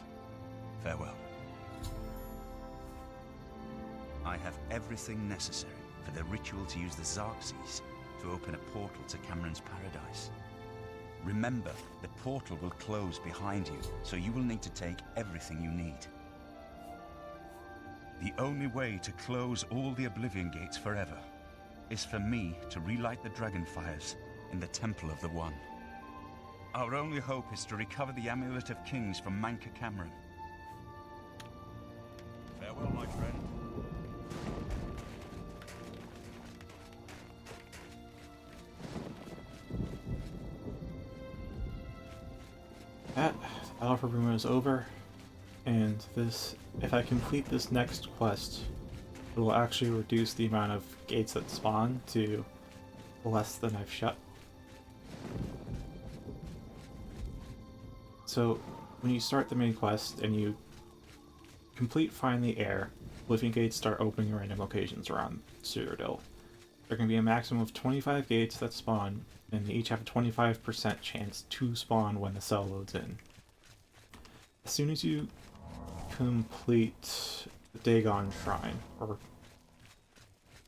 Farewell. I have everything necessary for the ritual to use the Xerxes to open a portal to Cameron's paradise. Remember, the portal will close behind you, so you will need to take everything you need. The only way to close all the Oblivion gates forever is for me to relight the dragon fires in the Temple of the One. Our only hope is to recover the Amulet of Kings from Manca Cameron. Farewell, my friend. That battle for Bruma is over, and this, if I complete this next quest, it will actually reduce the amount of gates that spawn to less than I've shut. So, when you start the main quest and you complete Find the Air, Oblivion gates start opening random locations around Cyrodiil. There can be a maximum of 25 gates that spawn, and they each have a 25% chance to spawn when the cell loads in. As soon as you complete the Dagon Shrine,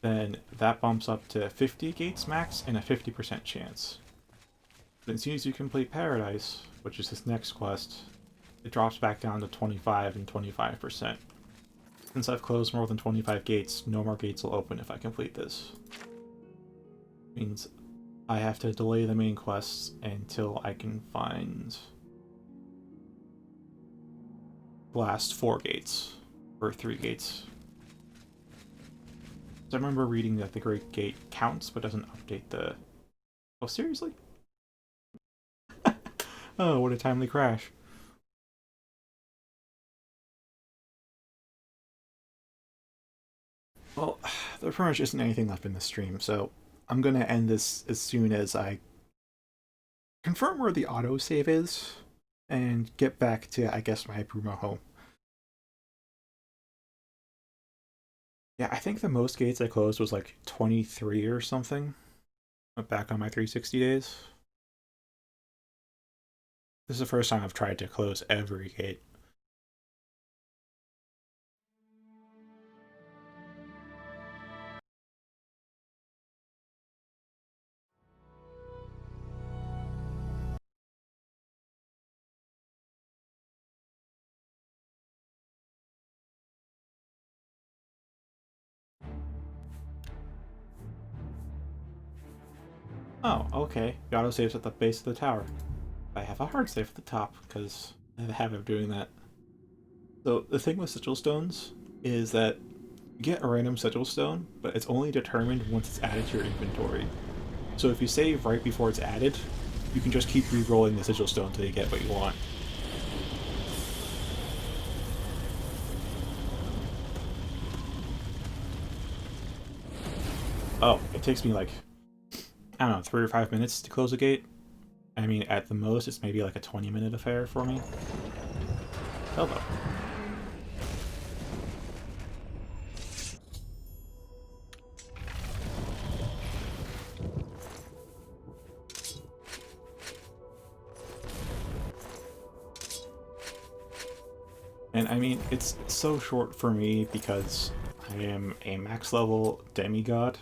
then that bumps up to 50 gates max and a 50% chance. Then as soon as you complete Paradise, which is this next quest, it drops back down to 25 and 25%. Since I've closed more than 25 gates, no more gates will open if I complete this. Means I have to delay the main quests until I can find the last 4 gates, or 3 gates. So I remember reading that the Great Gate counts, but doesn't update the... Oh, seriously? Oh, what a timely crash. Well, there pretty much isn't anything left in the stream, so I'm going to end this as soon as I confirm where the autosave is and get back to, I guess, my Bruma home. Yeah, I think the most gates I closed was like 23 or something. Back on my 360 days. This is the first time I've tried to close every gate. Oh, okay. The autosave's at the base of the tower. I have a hard save at the top, because I have a habit of doing that. So, the thing with sigil stones is that you get a random sigil stone, but it's only determined once it's added to your inventory. So if you save right before it's added, you can just keep re-rolling the sigil stone until you get what you want. Oh, it takes me like, I don't know, 3 or 5 minutes to close a gate. I mean, at the most, it's maybe like a 20-minute affair for me. Hello. And I mean, it's so short for me because I am a max level demigod.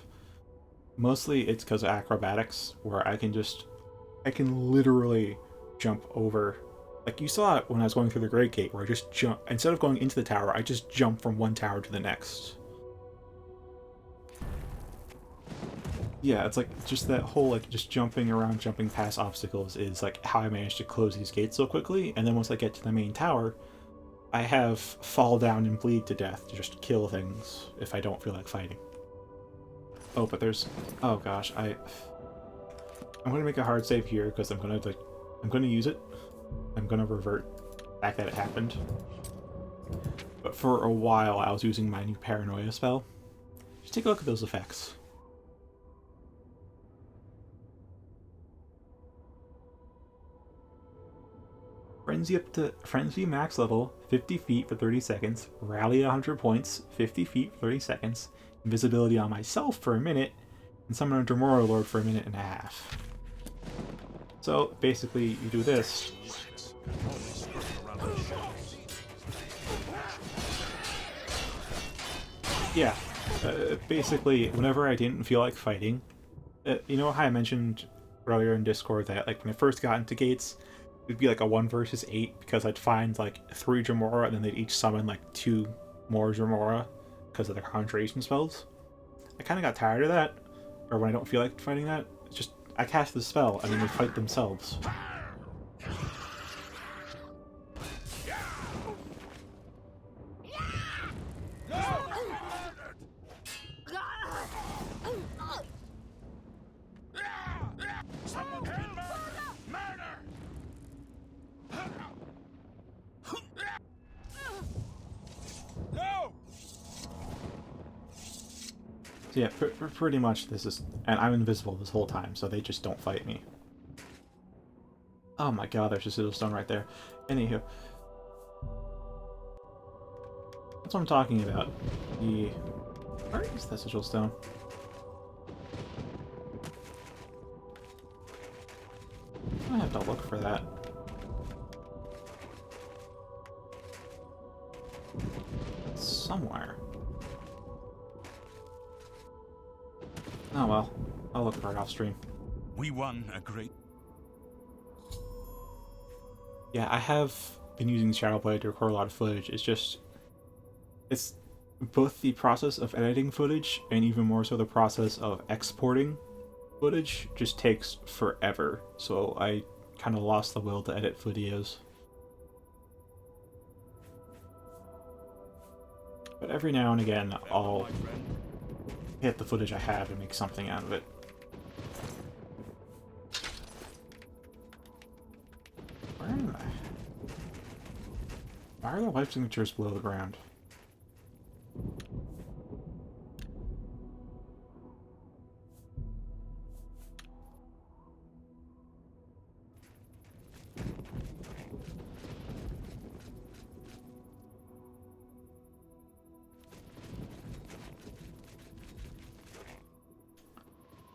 Mostly it's because of acrobatics, where I can literally jump over. Like you saw it when I was going through the Great Gate, where I just jump, instead of going into the tower, I just jump from one tower to the next. Yeah, it's like just that whole like just jumping around, jumping past obstacles is like how I managed to close these gates so quickly. And then once I get to the main tower, I have fall down and bleed to death to just kill things if I don't feel like fighting. Oh, but there's... Oh gosh, I'm gonna make a hard save here because I'm gonna use it. I'm gonna revert back that it happened. But for a while I was using my new paranoia spell. Just take a look at those effects. Frenzy max level, 50 feet for 30 seconds, rally 100 points, 50 feet for 30 seconds, invisibility on myself for a minute, and summon a Dremora Lord for a minute and a half. So basically you do this. Yeah, basically whenever I didn't feel like fighting, you know how I mentioned earlier in Discord that like when I first got into gates, it'd be like a 1 versus 8 because I'd find like 3 Dremora and then they'd each summon like 2 more Dremora because of their concentration spells. I kind of got tired of that, or when I don't feel like fighting that, it's just I cast the spell and then they fight themselves. So yeah, pretty much this is... And I'm invisible this whole time, so they just don't fight me. Oh my god, there's a Sigil Stone right there. Anywho. That's what I'm talking about. Where is the Sigil Stone? I have to look for that. Somewhere. Oh well, I'll look for it off stream. We won a great... Yeah, I have been using Shadowplay to record a lot of footage. It's both the process of editing footage and even more so the process of exporting footage just takes forever. So I kind of lost the will to edit videos. But every now and again, I'll hit the footage I have and make something out of it. Where am I? Why are the life signatures below the ground?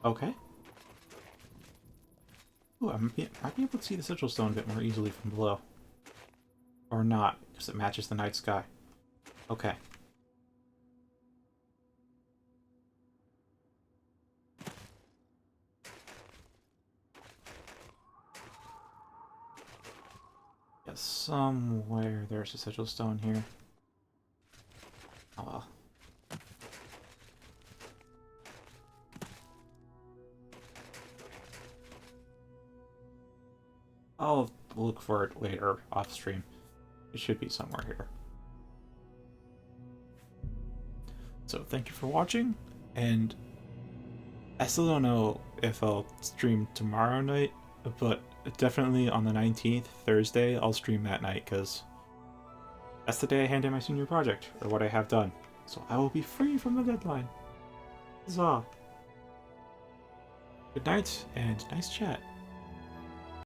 Okay. Ooh, I might be able to see the Sigil Stone a bit more easily from below. Or not, because it matches the night sky. Okay. Yeah, somewhere there's a Sigil Stone here. Oh well. I'll look for it later off stream. It should be somewhere here. So thank you for watching, and I still don't know if I'll stream tomorrow night, but definitely on the 19th, Thursday, I'll stream that night, because that's the day I hand in my senior project, or what I have done. So I will be free from the deadline. Huzzah! Good night, and nice chat.